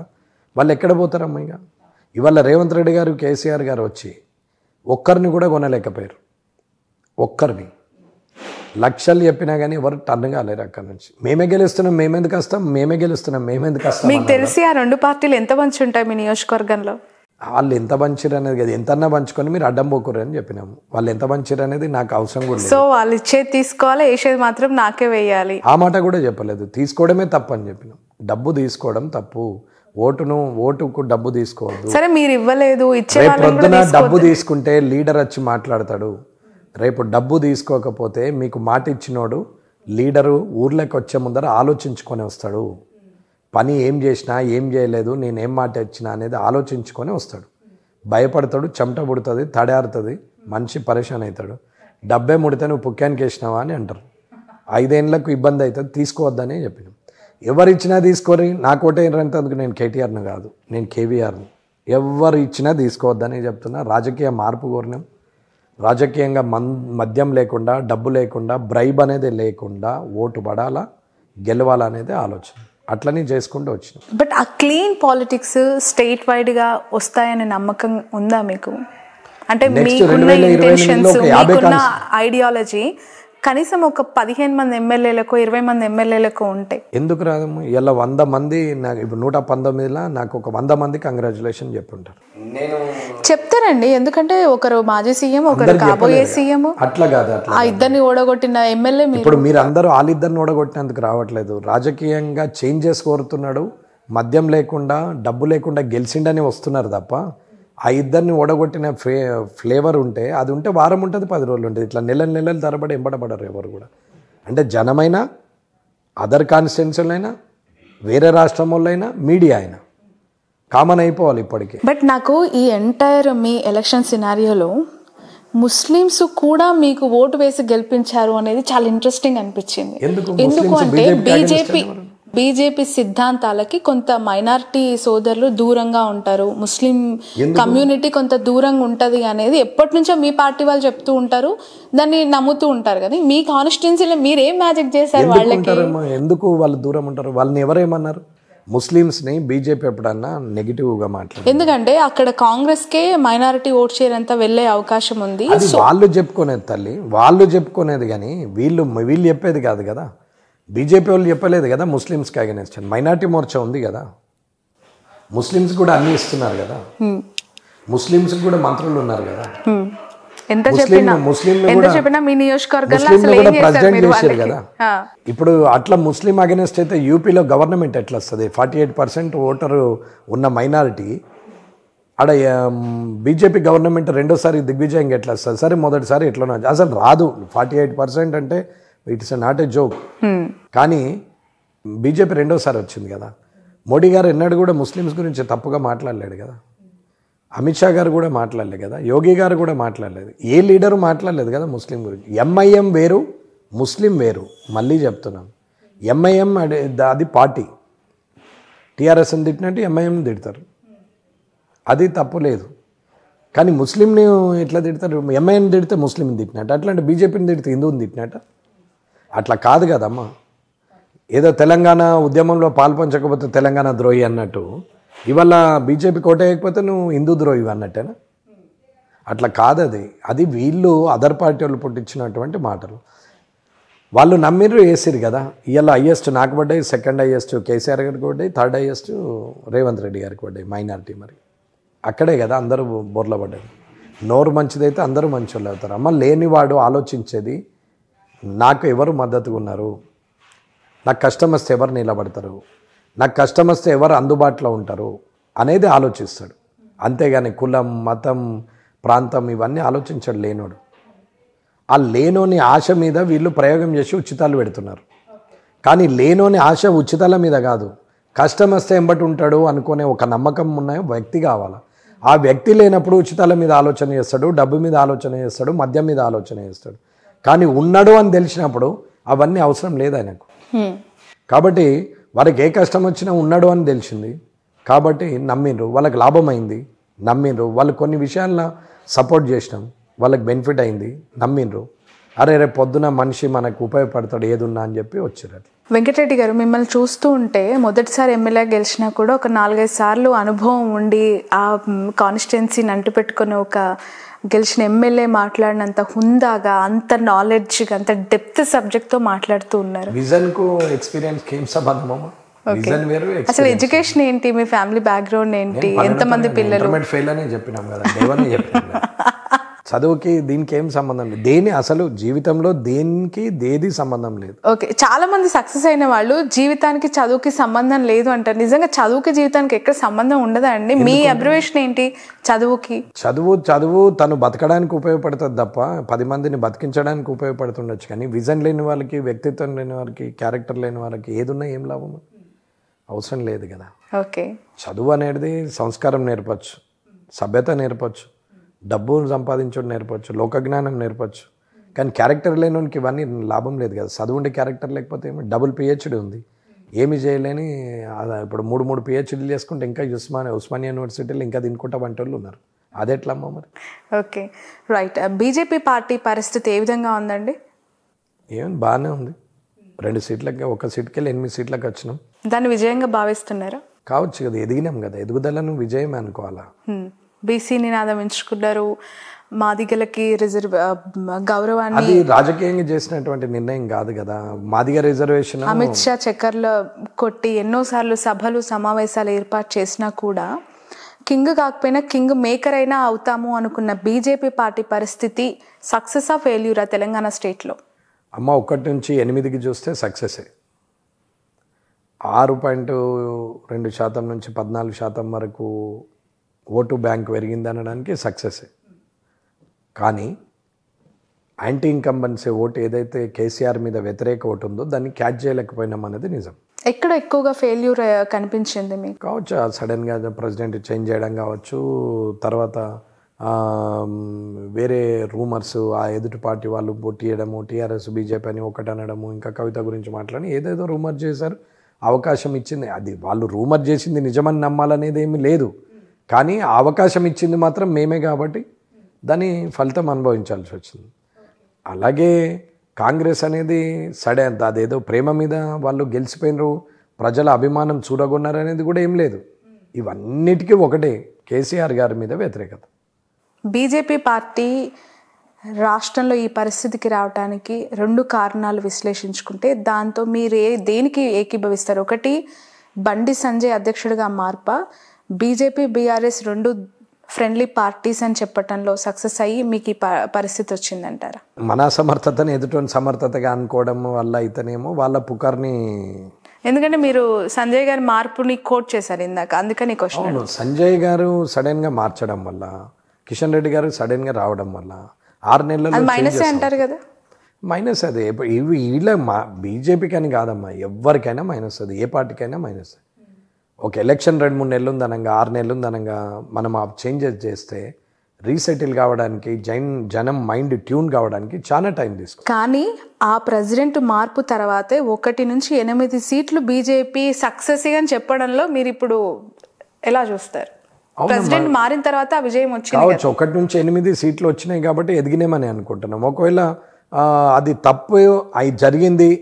వాళ్ళు ఎక్కడ పోతారమ్మా? ఇవాళ రేవంత్ రెడ్డి గారు, కేసీఆర్ గారు వచ్చి ఒక్కరిని కూడా కొనలేకపోయారు. ఒక్కరిని లక్షలు చెప్పినా కానీ ఎవరు టర్న్ కాలేరు అక్కడి నుంచి. మేమే గెలుస్తున్నాం, మేమెందుకు వస్తాం, మేమే గెలుస్తున్నాం, మేమెందుకు వస్తాం. మీకు తెలిసి ఆ రెండు పార్టీలు ఎంత పంచి ఉంటాయి మీ నియోజకవర్గంలో? వాళ్ళు ఎంత పంచిరు అనేది కదా, ఎంతన్నా పంచుకొని మీరు అడ్డం పోకూరు అని చెప్పినాము. వాళ్ళు ఎంత పంచిరు అనేది నాకు అవసరం కూడా లేదు. సో వాళ్ళు ఇచ్చేది తీసుకోవాలి, వేసేది మాత్రం నాకే వేయాలి, ఆ మాట కూడా చెప్పలేదు. తీసుకోవడమే తప్పు అని చెప్పినాం. డబ్బు తీసుకోవడం తప్పు. ఓటుకు డబ్బు తీసుకోవద్దు. సరే మీరు ఇవ్వలేదు, ఇచ్చే పొద్దున డబ్బు తీసుకుంటే లీడర్ వచ్చి మాట్లాడతాడు. రేపు డబ్బు తీసుకోకపోతే మీకు మాట ఇచ్చినోడు లీడరు ఊర్లోకి వచ్చే ముందర ఆలోచించుకొని వస్తాడు. పని ఏం చేసినా, ఏం చేయలేదు, నేనేం మాట ఇచ్చినా అనేది ఆలోచించుకొని వస్తాడు. భయపడతాడు, చెమట పుడుతుంది, తడారుతుంది, మనిషి పరేషాన్ అవుతాడు. డబ్బే ముడితే నువ్వు పుక్కానికి వేసినావా అని అంటారు. 5 ఏళ్ళకు ఇబ్బంది అవుతుంది, తీసుకోవద్దని చెప్పినాం. ఎవరు ఇచ్చినా తీసుకోరి. నాకు ఓటేందుకు నేను కేటీఆర్ను కాదు, నేను కేవీఆర్ని. ఎవరు ఇచ్చినా తీసుకోవద్దని చెప్తున్నా. రాజకీయ మార్పు కోరినాం. రాజకీయంగా మద్యం లేకుండా, డబ్బు లేకుండా, బ్రైబ్ అనేది లేకుండా ఓటు పడాలా, గెలవాలా అనేది ఆలోచన. అట్లనే చేసుకుంటూ వచ్చినాం. బట్ ఆ క్లీన్ పాలిటిక్స్ స్టేట్ వైడ్గా వస్తాయనే నమ్మకం ఉందా మీకు? అంటే మీకున్న ఇంటెన్షన్స్, మీకున్న ఐడియాలజీ కనీసం ఒక 15 మంది ఎమ్మెల్యేలకు, 20 మంది ఎమ్మెల్యేలకు ఉంటే ఎందుకు రాదమ్మా? ఇలా 100 మంది, నాకు ఇప్పుడు 119లో నాకు ఒక 100 మంది కంగ్రాచులేషన్ చెప్పుంటారు. నేను చెప్తారండి, ఎందుకంటే ఒకరు మాజీ సీఎం, ఒకరు కాబోయే సీఎం. అట్లా కాదు, అట్లా ఆ ఇద్దరిని ఓడగొట్టిన ఎమ్మెల్యే. ఇప్పుడు మీరు అందరూ వాళ్ళిద్దరిని ఓడగొట్టినందుకు రావట్లేదు. రాజకీయంగా చేంజెస్ కోరుతున్నాడు. మద్యం లేకుండా, డబ్బు లేకుండా గెలిచిండని వస్తున్నారు తప్ప ఆ ఇద్దరిని ఓడగొట్టిన ఫ్లేవర్ ఉంటే, అది ఉంటే వారం ఉంటుంది, 10 రోజులు ఉంటుంది. ఇట్లా నెలలు తరబడి ఎంబడబడరు ఎవరు కూడా. అంటే జనమైనా, అదర్ కాన్స్టిట్యున్సీలైనా, వేరే రాష్ట్రం వాళ్ళైనా, మీడియా అయినా కామన్ అయిపోవాలి ఇప్పటికీ. బట్ నాకు ఈ ఎంటైర్ మీ ఎలక్షన్ సినారియోలో ముస్లిమ్స్ కూడా మీకు ఓటు వేసి గెలిపించారు అనేది చాలా ఇంట్రెస్టింగ్ అనిపించింది. ఎందుకు అంటే బీజేపీ సిద్ధాంతాలకి కొంత మైనారిటీ సోదరులు దూరంగా ఉంటారు, ముస్లిం కమ్యూనిటీ కొంత దూరంగా ఉంటుంది అనేది ఎప్పటి నుంచో మీ పార్టీ వాళ్ళు చెప్తూ ఉంటారు, దాన్ని నమ్ముతూ ఉంటారు. కానీ మీ కాన్స్టిట్యున్సీలో మీరు ఏం మ్యాజిక్ చేశారు వాళ్ళకి? ఎందుకు వాళ్ళు దూరం ఉంటారు? వాళ్ళని ఎవరేమన్నారు? ముస్లిమ్స్ని బీజేపీ ఎప్పుడన్నా నెగిటివ్గా మాట్లాడారు. ఎందుకంటే అక్కడ కాంగ్రెస్కే మైనారిటీ ఓట్ షేర్ అంతా వెళ్ళే అవకాశం ఉంది. అది వాళ్ళు చెప్పుకునేది తల్లి, వాళ్ళు చెప్పుకునేది. కానీ వీళ్ళు చెప్పేది కాదు కదా. బీజేపీ వాళ్ళు చెప్పలేదు కదా ముస్లిమ్స్కి అగెనిస్ట్. మైనారిటీ మోర్చా ఉంది కదా, ముస్లిమ్స్ కూడా అన్ని ఇస్తున్నారు కదా, ముస్లిమ్స్ కూడా మంత్రులు ఉన్నారు కదా. ఎంత చెప్పినా మీ నియోజకవర్గంలో ప్రెసిడెంట్ చేశారు కదా. ఇప్పుడు అట్లా ముస్లిం అగెనిస్ట్ అయితే యూపీలో గవర్నమెంట్ ఎట్లా వస్తుంది? 48% ఓటరు ఉన్న మైనారిటీ ఆడ బీజేపీ గవర్నమెంట్ రెండోసారి దిగ్విజయంగా ఎట్లా వస్తుంది? సరే మొదటిసారి ఎట్లా అసలు రాదు. 48% అంటే ఇట్స్ నాట్ ఏ జోక్. కానీ బీజేపీ రెండోసారి వచ్చింది కదా. మోడీ గారు ఎన్నడూ కూడా ముస్లిమ్స్ గురించి తప్పుగా మాట్లాడలేడు కదా. అమిత్ షా గారు కూడా మాట్లాడలేదు కదా. యోగి గారు కూడా మాట్లాడలేదు. ఏ లీడరు మాట్లాడలేదు కదా ముస్లిం గురించి. ఎంఐఎం వేరు, ముస్లిం వేరు. మళ్ళీ చెప్తున్నాను, ఎంఐఎం అది పార్టీ. టీఆర్ఎస్ని తిట్టినట్టు ఎంఐఎంని తిడతారు, అది తప్పు లేదు. కానీ ముస్లింని ఎట్లా తిడతారు? ఎంఐఎంని తిడితే ముస్లింని తిట్టినట్టు, అట్లాంటి బీజేపీని తిడితే హిందువుని తిట్టినట్ట. అట్లా కాదు కదమ్మా. ఏదో తెలంగాణ ఉద్యమంలో పాల్పంచకపోతే తెలంగాణ ద్రోహి అన్నట్టు ఇవాళ బీజేపీ కోటేయకపోతే నువ్వు హిందూ ద్రోహి అన్నట్టేనా? అట్లా కాదు. అది వీళ్ళు అదర్ పార్టీ వాళ్ళు పుట్టించినటువంటి మాటలు. వాళ్ళు నమ్మిర్రు, వేసిరు కదా. ఇవాళ హైయెస్ట్ నాకు పడ్డాయి, సెకండ్ హైయెస్ట్ కేసీఆర్ గారికి పడ్డాయి, థర్డ్ హైయెస్ట్ రేవంత్ రెడ్డి గారికి పడ్డాయి మైనారిటీ. మరి అక్కడే కదా అందరూ బోర్ల పడ్డాయి. నోరు మంచిదైతే అందరూ మంచి వాళ్ళు అవుతారు. అమ్మ లేనివాడు ఆలోచించేది నాకు ఎవరు మద్దతుగా ఉన్నారు, నాకు కష్టం వస్తే ఎవరు నిలబడతారు, నాకు కష్టం వస్తే ఎవరు అందుబాటులో ఉంటారు అనేది ఆలోచిస్తాడు. అంతేగాని కులం, మతం, ప్రాంతం ఇవన్నీ ఆలోచించాడు లేనోడు. ఆ లేనోని ఆశ మీద వీళ్ళు ప్రయోగం చేసి ఉచితాలు పెడుతున్నారు. కానీ లేనోని ఆశ ఉచితాల మీద కాదు, కష్టం వస్తే ఎంబటి ఉంటాడు అనుకునే ఒక నమ్మకం ఉన్న వ్యక్తి కావాలి. ఆ వ్యక్తి లేనప్పుడు ఉచితాల మీద ఆలోచన చేస్తాడు, డబ్బు మీద ఆలోచన చేస్తాడు, మద్యం మీద ఆలోచన చేస్తాడు. కానీ ఉన్నాడు అని తెలిసినప్పుడు అవన్నీ అవసరం లేదు ఆయనకు. కాబట్టి వారికి ఏ కష్టం వచ్చినా ఉన్నాడు అని తెలిసింది కాబట్టి నమ్మిండ్రు, వాళ్ళకి లాభమైంది, నమ్మిండ్రు. వాళ్ళు కొన్ని విషయాల్లో సపోర్ట్ చేసినాం, వాళ్ళకి బెనిఫిట్ అయింది, నమ్మిండ్రు. అరే రేపు పొద్దున మనిషి మనకు ఉపయోగపడతాడు ఏదున్నా అని చెప్పి వచ్చారు. వెంకటరెడ్డి గారు, మిమ్మల్ని చూస్తూ ఉంటే మొదటిసారి ఎమ్మెల్యే గెలిచినా కూడా ఒక 4-5 సార్లు అనుభవం ఉండి ఆ కాన్స్టిట్యున్సీని అంటు పెట్టుకుని ఒక గెలిచిన ఎమ్మెల్యే మాట్లాడినంత హుందాగా, అంత నాలెడ్జ్గా, అంత డెప్త్ సబ్జెక్ట్తో మాట్లాడుతూ ఉన్నారు. విజన్కు ఎక్స్పీరియన్స్కి ఏం సంబంధం? అసలు ఎడ్యుకేషన్ ఏంటి, మీ ఫ్యామిలీ బ్యాక్గ్రౌండ్ ఏంటి, ఎంతమంది పిల్లలు? ఫెయిల్ అనే చెప్పినాం కదా, చదువుకి దీనికి ఏం సంబంధం లేదు. దేని అసలు జీవితంలో దేనికి దేది సంబంధం లేదు. ఓకే, చాలా మంది సక్సెస్ అయిన వాళ్ళు జీవితానికి చదువుకి సంబంధం లేదు అంటారు. నిజంగా చదువుకి జీవితానికి ఎక్కడ సంబంధం ఉండదా అండి? మీ అబ్జర్వేషన్ ఏంటి చదువుకి? చదువు తను బతకడానికి ఉపయోగపడుతుంది తప్ప 10 మందిని బతికించడానికి ఉపయోగపడుతుండొచ్చు. కానీ విజన్ లేని వాళ్ళకి, వ్యక్తిత్వం లేని వాళ్ళకి, క్యారెక్టర్ లేని వాళ్ళకి ఏదున్నా ఏం లాభం? అవసరం లేదు కదా. ఓకే, చదువు అనేది సంస్కారం నేర్పచ్చు, సభ్యత నేర్పచ్చు, డబ్బు సంపాదించడం నేర్పచ్చు, లోకజ్ఞానం నేర్పచ్చు. కానీ క్యారెక్టర్ లేనికి ఇవన్నీ లాభం లేదు కదా. చదువు ఉండే క్యారెక్టర్ లేకపోతే ఏమి? డబుల్ పిహెచ్డి ఉంది, ఏమి చేయలేని ఇప్పుడు 3 పిహెచ్డీలు చేసుకుంటే ఇంకా ఉస్మానియా యూనివర్సిటీలో ఇంకా తినుకుంటా వంటోళ్ళు ఉన్నారు. అదే ఎట్లమ్మా మరి? Okay, right. బీజేపీ పార్టీ పరిస్థితి ఏ విధంగా ఉందండి? ఏమని బాగానే ఉంది. 2 సీట్లకి, 1 సీట్కి వెళ్ళి 8 సీట్లకు వచ్చినాం. దాన్ని విజయంగా భావిస్తున్నారా? కావచ్చు కదా, ఎదిగినాం కదా. ఎదుగుదలను విజయమే అనుకోవాలా. బీసీ నినాదం ఎంచుకున్నారు, మాదిగలకి రిజర్వ్ గౌరవాన్ని. అది రాజకీయంగా చేసినటువంటి నిర్ణయం కాదు కదా. మాదిగ రిజర్వేషన్ అమిత్ షా చక్కర్లో కొట్టి ఎన్నోసార్లు సభలు సమావేశాలు ఏర్పాటు చేసినా కూడా కింగ్ కాకపోయినా కింగ్ మేకర్ అయినా అవుతాము అనుకున్న బీజేపీ పార్టీ పరిస్థితి సక్సెస్ ఆఫ్ ఫెయిల్యూరా తెలంగాణ స్టేట్లో? అమ్మ 1 నుంచి 8కి చూస్తే సక్సెసే. 6.2% నుంచి 14% వరకు ఓటు బ్యాంక్ పెరిగింది అనడానికి సక్సెసే. కానీ యాంటీ ఇన్కంబెన్సీ ఓటు ఏదైతే కేసీఆర్ మీద వ్యతిరేక ఓటు ఉందో దాన్ని క్యాచ్ చేయలేకపోయినాం అనేది నిజం. ఎక్కడ ఎక్కువగా ఫెయిల్యూర్ కనిపించింది మీకు? కావచ్చు సడన్గా ప్రెసిడెంట్ చేంజ్ చేయడం కావచ్చు, తర్వాత వేరే రూమర్స్, ఆ ఎదుటి పార్టీ వాళ్ళు పోటీ చేయడము, టీఆర్ఎస్ బీజేపీ అని ఒకటి అనడము, ఇంకా కవిత గురించి మాట్లాడి ఏదేదో రూమర్ చేశారు. అవకాశం ఇచ్చింది, అది వాళ్ళు రూమర్ చేసింది నిజమని నమ్మాలనేది ఏమీ లేదు, కానీ ఆ అవకాశం ఇచ్చింది మాత్రం మేమే కాబట్టి దాని ఫలితం అనుభవించాల్సి వచ్చింది. అలాగే కాంగ్రెస్ అనేది అదేదో ప్రేమ మీద వాళ్ళు గెలిచిపోయినరు, ప్రజల అభిమానం చూరగొన్నారు అనేది కూడా ఏం లేదు. ఇవన్నిటికీ ఒకటే, కేసీఆర్ గారి మీద వ్యతిరేకత. బీజేపీ పార్టీ రాష్ట్రంలో ఈ పరిస్థితికి రావడానికి 2 కారణాలు విశ్లేషించుకుంటే దాంతో మీరు దేనికి ఏకీభవిస్తారు? ఒకటి, బండి సంజయ్ అధ్యక్షుడిగా మార్ప, బీజేపీ బీఆర్ఎస్ 2 ఫ్రెండ్లీ పార్టీస్ అని చెప్పటంలో సక్సెస్ అయ్యి మీకు ఈ పరిస్థితి వచ్చిందంటారా? మన సమర్థతని ఎదుటి సమర్థతగా అనుకోవడం వల్ల అయితేనేమో వాళ్ళ పుకార్ని, ఎందుకంటే మీరు సంజయ్ గారి మార్పుని కోట్ చేశారు ఇందాక, అందుకని క్వశ్చన్. సంజయ్ గారు సడన్గా మార్చడం వల్ల, కిషన్ రెడ్డి గారు సడన్గా రావడం వల్ల 6 నెలల్లో మైనస్ అంటారు కదా. మైనస్ అదే వీళ్ళ బీజేపీకి అని కాదమ్మా, ఎవరికైనా మైనస్, అది ఏ పార్టీకైనా మైనస్. ఒక ఎలక్షన్ 2-3 నెలలు ఉందనంగా, 6 నెలలు ఉందనంగా మనం ఆ చేంజెస్ చేస్తే రీసెటిల్ కావడానికి, జనం మైండ్ ట్యూన్ కావడానికి చాలా టైం తీసుకుంది. కానీ ఆ ప్రెసిడెంట్ మార్పు తర్వాతే 1 నుంచి 8 సీట్లు బీజేపీ సక్సెస్ అని చెప్పడంలో మీరు ఇప్పుడు ఎలా చూస్తారు? ప్రెసిడెంట్ మారిన తర్వాత ఆ విజయం వచ్చింది కావచ్చు, 1 నుంచి 8 సీట్లు వచ్చినాయి కాబట్టి ఎదిగినామని అనుకుంటున్నాం. ఒకవేళ అది తప్పు అయి జరిగింది,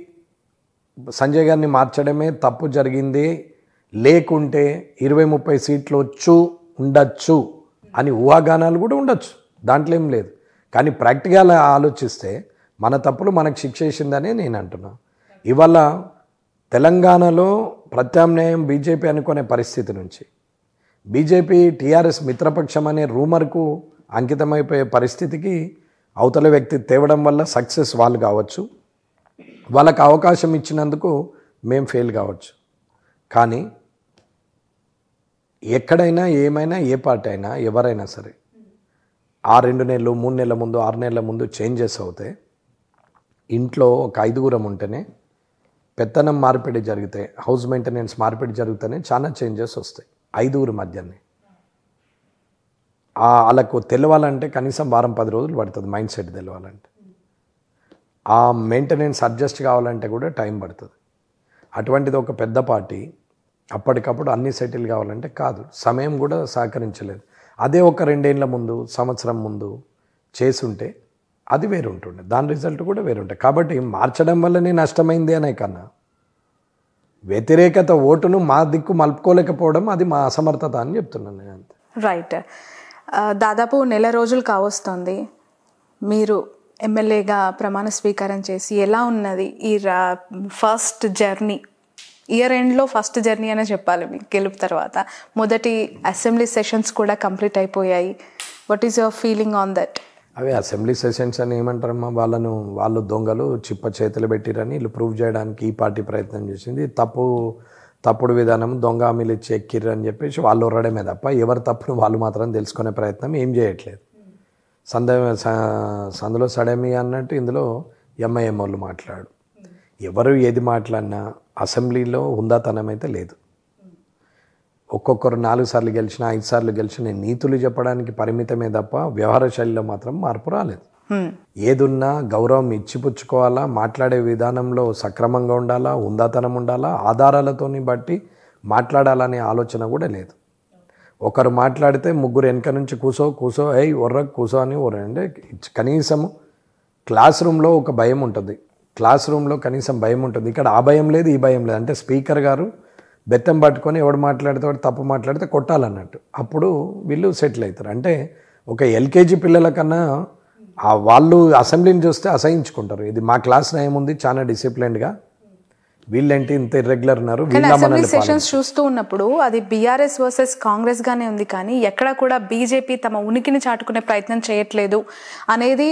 సంజయ్ గారిని మార్చడమే తప్పు జరిగింది, లేకుంటే 20-30 సీట్లు ఉండొచ్చు అని ఊహాగానాలు కూడా ఉండొచ్చు, దాంట్లో ఏం లేదు. కానీ ప్రాక్టికల్ ఆలోచిస్తే మన తప్పులు మనకు శిక్ష వేసిందనే నేను అంటున్నా. ఇవాళ తెలంగాణలో ప్రత్యామ్నాయం బీజేపీ అనుకునే పరిస్థితి నుంచి బీజేపీ టీఆర్ఎస్ మిత్రపక్షం అనే రూమర్కు అంకితమైపోయే పరిస్థితికి అవతల వ్యక్తి తేవడం వల్ల సక్సెస్ వాళ్ళు కావచ్చు, వాళ్ళకు అవకాశం ఇచ్చినందుకు మేము ఫెయిల్ కావచ్చు. కానీ ఎక్కడైనా ఏమైనా, ఏ పార్టీ అయినా, ఎవరైనా సరే ఆ 2 నెలలు 3 నెలల ముందు, 6 నెలల ముందు చేంజెస్ అవుతాయి. ఇంట్లో ఒక 5గురం ఉంటేనే పెత్తనం మార్పిడి జరిగితే, హౌస్ మెయింటెనెన్స్ మార్పిడి జరిగితేనే చాలా చేంజెస్ వస్తాయి. 5గురి మధ్యనే వాళ్ళకు తెలవాలంటే కనీసం 1-10 రోజులు పడుతుంది, మైండ్ సెట్ తెలవాలంటే. ఆ మెయింటెనెన్స్ అడ్జస్ట్ కావాలంటే కూడా టైం పడుతుంది. అటువంటిది ఒక పెద్ద పార్టీ అప్పటికప్పుడు అన్నీ సెటిల్ కావాలంటే కాదు, సమయం కూడా సహకరించలేదు. అదే ఒక 2 ఏళ్ల ముందు, సంవత్సరం ముందు చేసుంటే అది వేరుంటుండే, దాని రిజల్ట్ కూడా వేరుంటాయి. కాబట్టి మార్చడం వల్లనే నష్టమైంది అనే కన్నా వ్యతిరేకత ఓటును మా దిక్కు మలుపుకోలేకపోవడం అది మా అసమర్థత అని చెప్తున్నాను నేను, అంతే. రైట్. దాదాపు 1 నెల రోజులు కావస్తుంది మీరు ఎమ్మెల్యేగా ప్రమాణ స్వీకారం చేసి. ఎలా ఉన్నది ఈ ఫస్ట్ జర్నీ? ఇయర్ ఎండ్లో ఫస్ట్ జర్నీ అనే చెప్పాలి మీకు గెలుపు తర్వాత. మొదటి అసెంబ్లీ సెషన్స్ కూడా కంప్లీట్ అయిపోయాయి. What is your feeling on that? అవి అసెంబ్లీ సెషన్స్ అని ఏమంటారమ్మా, వాళ్ళు దొంగలు చిప్ప చేతులు పెట్టిరని వీళ్ళు ప్రూవ్ చేయడానికి ఈ పార్టీ ప్రయత్నం చేసింది. తప్పుడు విధానం, దొంగ హామీలు ఇచ్చి ఎక్కిర్రు అని చెప్పేసి వాళ్ళు ఉర్రడమే తప్ప ఎవరు తప్పును వాళ్ళు మాత్రం తెలుసుకునే ప్రయత్నం ఏం చేయట్లేదు. సందులో సడమి అన్నట్టు ఇందులో ఎంఐఎం వాళ్ళు మాట్లాడు, ఎవరు ఏది మాట్లాడినా అసెంబ్లీలో హుందాతనం అయితే లేదు. ఒక్కొక్కరు 4 సార్లు గెలిచినా, 5 సార్లు గెలిచిన నీతులు చెప్పడానికి పరిమితమే తప్ప వ్యవహార శైలిలో మాత్రం మార్పు రాలేదు. ఏదున్నా గౌరవం ఇచ్చిపుచ్చుకోవాలా, మాట్లాడే విధానంలో సక్రమంగా ఉండాలా, హుందాతనం ఉండాలా, ఆధారాలతోని బట్టి మాట్లాడాలనే ఆలోచన కూడా లేదు. ఒకరు మాట్లాడితే 3 వెనక నుంచి కూసో ఒర్రకు కూసో అని అంటే కనీసము క్లాస్ రూమ్లో ఒక భయం ఉంటుంది, క్లాస్ రూమ్లో కనీసం భయం ఉంటుంది. ఇక్కడ ఆ భయం లేదు, ఈ భయం లేదు. అంటే స్పీకర్ గారు బెత్తం పట్టుకొని ఎవడు మాట్లాడితే వాడు తప్పు మాట్లాడితే కొట్టాలన్నట్టు, అప్పుడు వీళ్ళు సెటిల్ అవుతారు. అంటే ఒక ఎల్కేజీ పిల్లల కన్నా వాళ్ళు అసెంబ్లీని చూస్తే అసహించుకుంటారు. ఇది మా క్లాస్ ఏముంది, చాలా డిసిప్లిన్డ్గా, వీళ్ళేంటి ఇంత ఇర్రెగ్యులర్ ఉన్నారు. అసెంబ్లీ సెషన్స్ చూస్తూ ఉన్నప్పుడు అది బీఆర్ఎస్ వర్సెస్ కాంగ్రెస్ గానే ఉంది, కానీ ఎక్కడ కూడా బీజేపీ తమ ఉనికిని చాటుకునే ప్రయత్నం చేయట్లేదు అనేది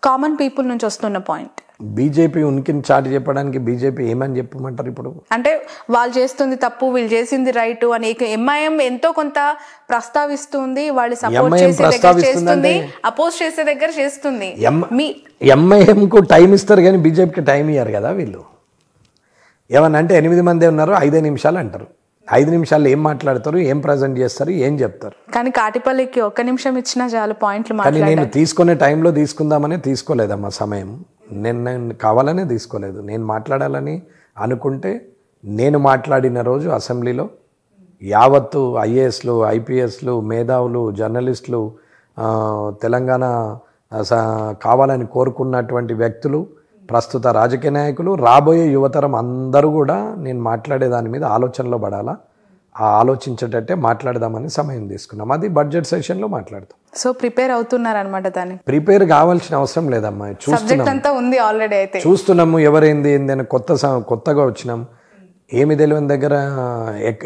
కామన్ పీపుల్ నుంచి వస్తున్న పాయింట్. బీజేపీ ఉనికిని చాటి చెప్పడానికి బీజేపీ ఏమని చెప్పమంటారు? ఇప్పుడు అంటే వాళ్ళు చేస్తుంది తప్పు, వీళ్ళు చేసింది రైట్ అని ఎంఐఎం ఎంతో కొంత ప్రస్తావిస్తుంది, వాళ్ళు సపోర్ట్ చేసే దగ్గర చేస్తుంది, అపోజ్ చేసే దగ్గర చేస్తుంది. ఎంఐఎం కు టైం ఇస్తారు కానీ బీజేపీకి టైం ఇయ్యారు కదా వీళ్ళు. ఏమన్నా అంటే 8 మంది ఉన్నారు, 5 నిమిషాలు అంటారు. 5 నిమిషాలు ఏం మాట్లాడతారు, ఏం ప్రజెంట్ చేస్తారు, ఏం చెప్తారు? కానీ కాటిపల్లికి 1 నిమిషం ఇచ్చినా చాలు పాయింట్లు. కానీ నేను తీసుకునే టైంలో తీసుకుందామని తీసుకోలేదమ్మా సమయం, నేను కావాలనే తీసుకోలేదు. నేను మాట్లాడాలని అనుకుంటే నేను మాట్లాడిన రోజు అసెంబ్లీలో యావత్తు ఐఏఎస్లు, ఐపీఎస్లు, మేధావులు, జర్నలిస్టులు, తెలంగాణ కావాలని కోరుకున్నటువంటి వ్యక్తులు, ప్రస్తుత రాజకీయ నాయకులు, రాబోయే యువతరం అందరూ కూడా నేను మాట్లాడే దాని మీద ఆలోచనలో పడాలా, ఆ ఆలోచించేటట్టే మాట్లాడదామని సమయం తీసుకున్నాం. అది బడ్జెట్ సెషన్లో మాట్లాడతాం. సో ప్రిపేర్ అవుతున్నారనమాట. దాన్ని ప్రిపేర్ కావాల్సిన అవసరం లేదమ్మా. సబ్జెక్ట్ అంతా ఉంది ఆల్రెడీ. అయితే చూస్తున్నాము ఎవరైంది ఏందని కొత్తగా వచ్చినాం. ఏమి తెలియని దగ్గర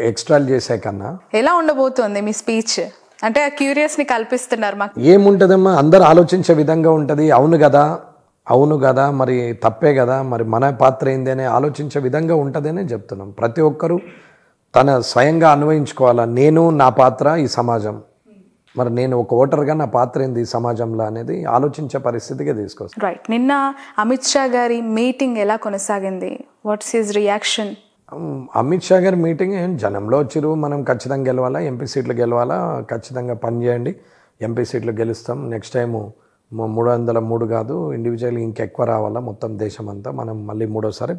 ఎక్స్ట్రాల్ చేసే కన్నా ఎలా ఉండబోతుంది మీ స్పీచ్? అంటే ఆ క్యూరియస్ ని కల్పిస్తున్నారు మాకు. ఏముంటదమ్మా, అందరు ఆలోచించే విధంగా ఉంటుంది. అవును కదా మరి తప్పే కదా, మరి మన పాత్ర ఏంది అని ఆలోచించే విధంగా ఉంటుందనే చెప్తున్నాం. ప్రతి ఒక్కరూ తన స్వయంగా అన్వయించుకోవాలా. నేను నా పాత్ర ఈ సమాజం, మరి నేను ఒక ఓటర్గా నా పాత్ర ఏంది ఈ సమాజంలో అనేది ఆలోచించే పరిస్థితికి తీసుకొస్తాను. రైట్. నిన్న అమిత్ షా గారి మీటింగ్ ఎలా కొనసాగింది? What's his reaction? Amit Shah గారి మీటింగ్ జనంలో వచ్చిరు. మనం ఖచ్చితంగా గెలవాలా, ఎంపీ సీట్లు గెలవాలా, ఖచ్చితంగా పనిచేయండి, ఎంపీ సీట్లు గెలుస్తాం, నెక్స్ట్ టైము 303 కాదు ఇండివిజువల్ ఇంకెక్కువ రావాలా మొత్తం దేశం అంతా, మనం మళ్ళీ మూడోసారి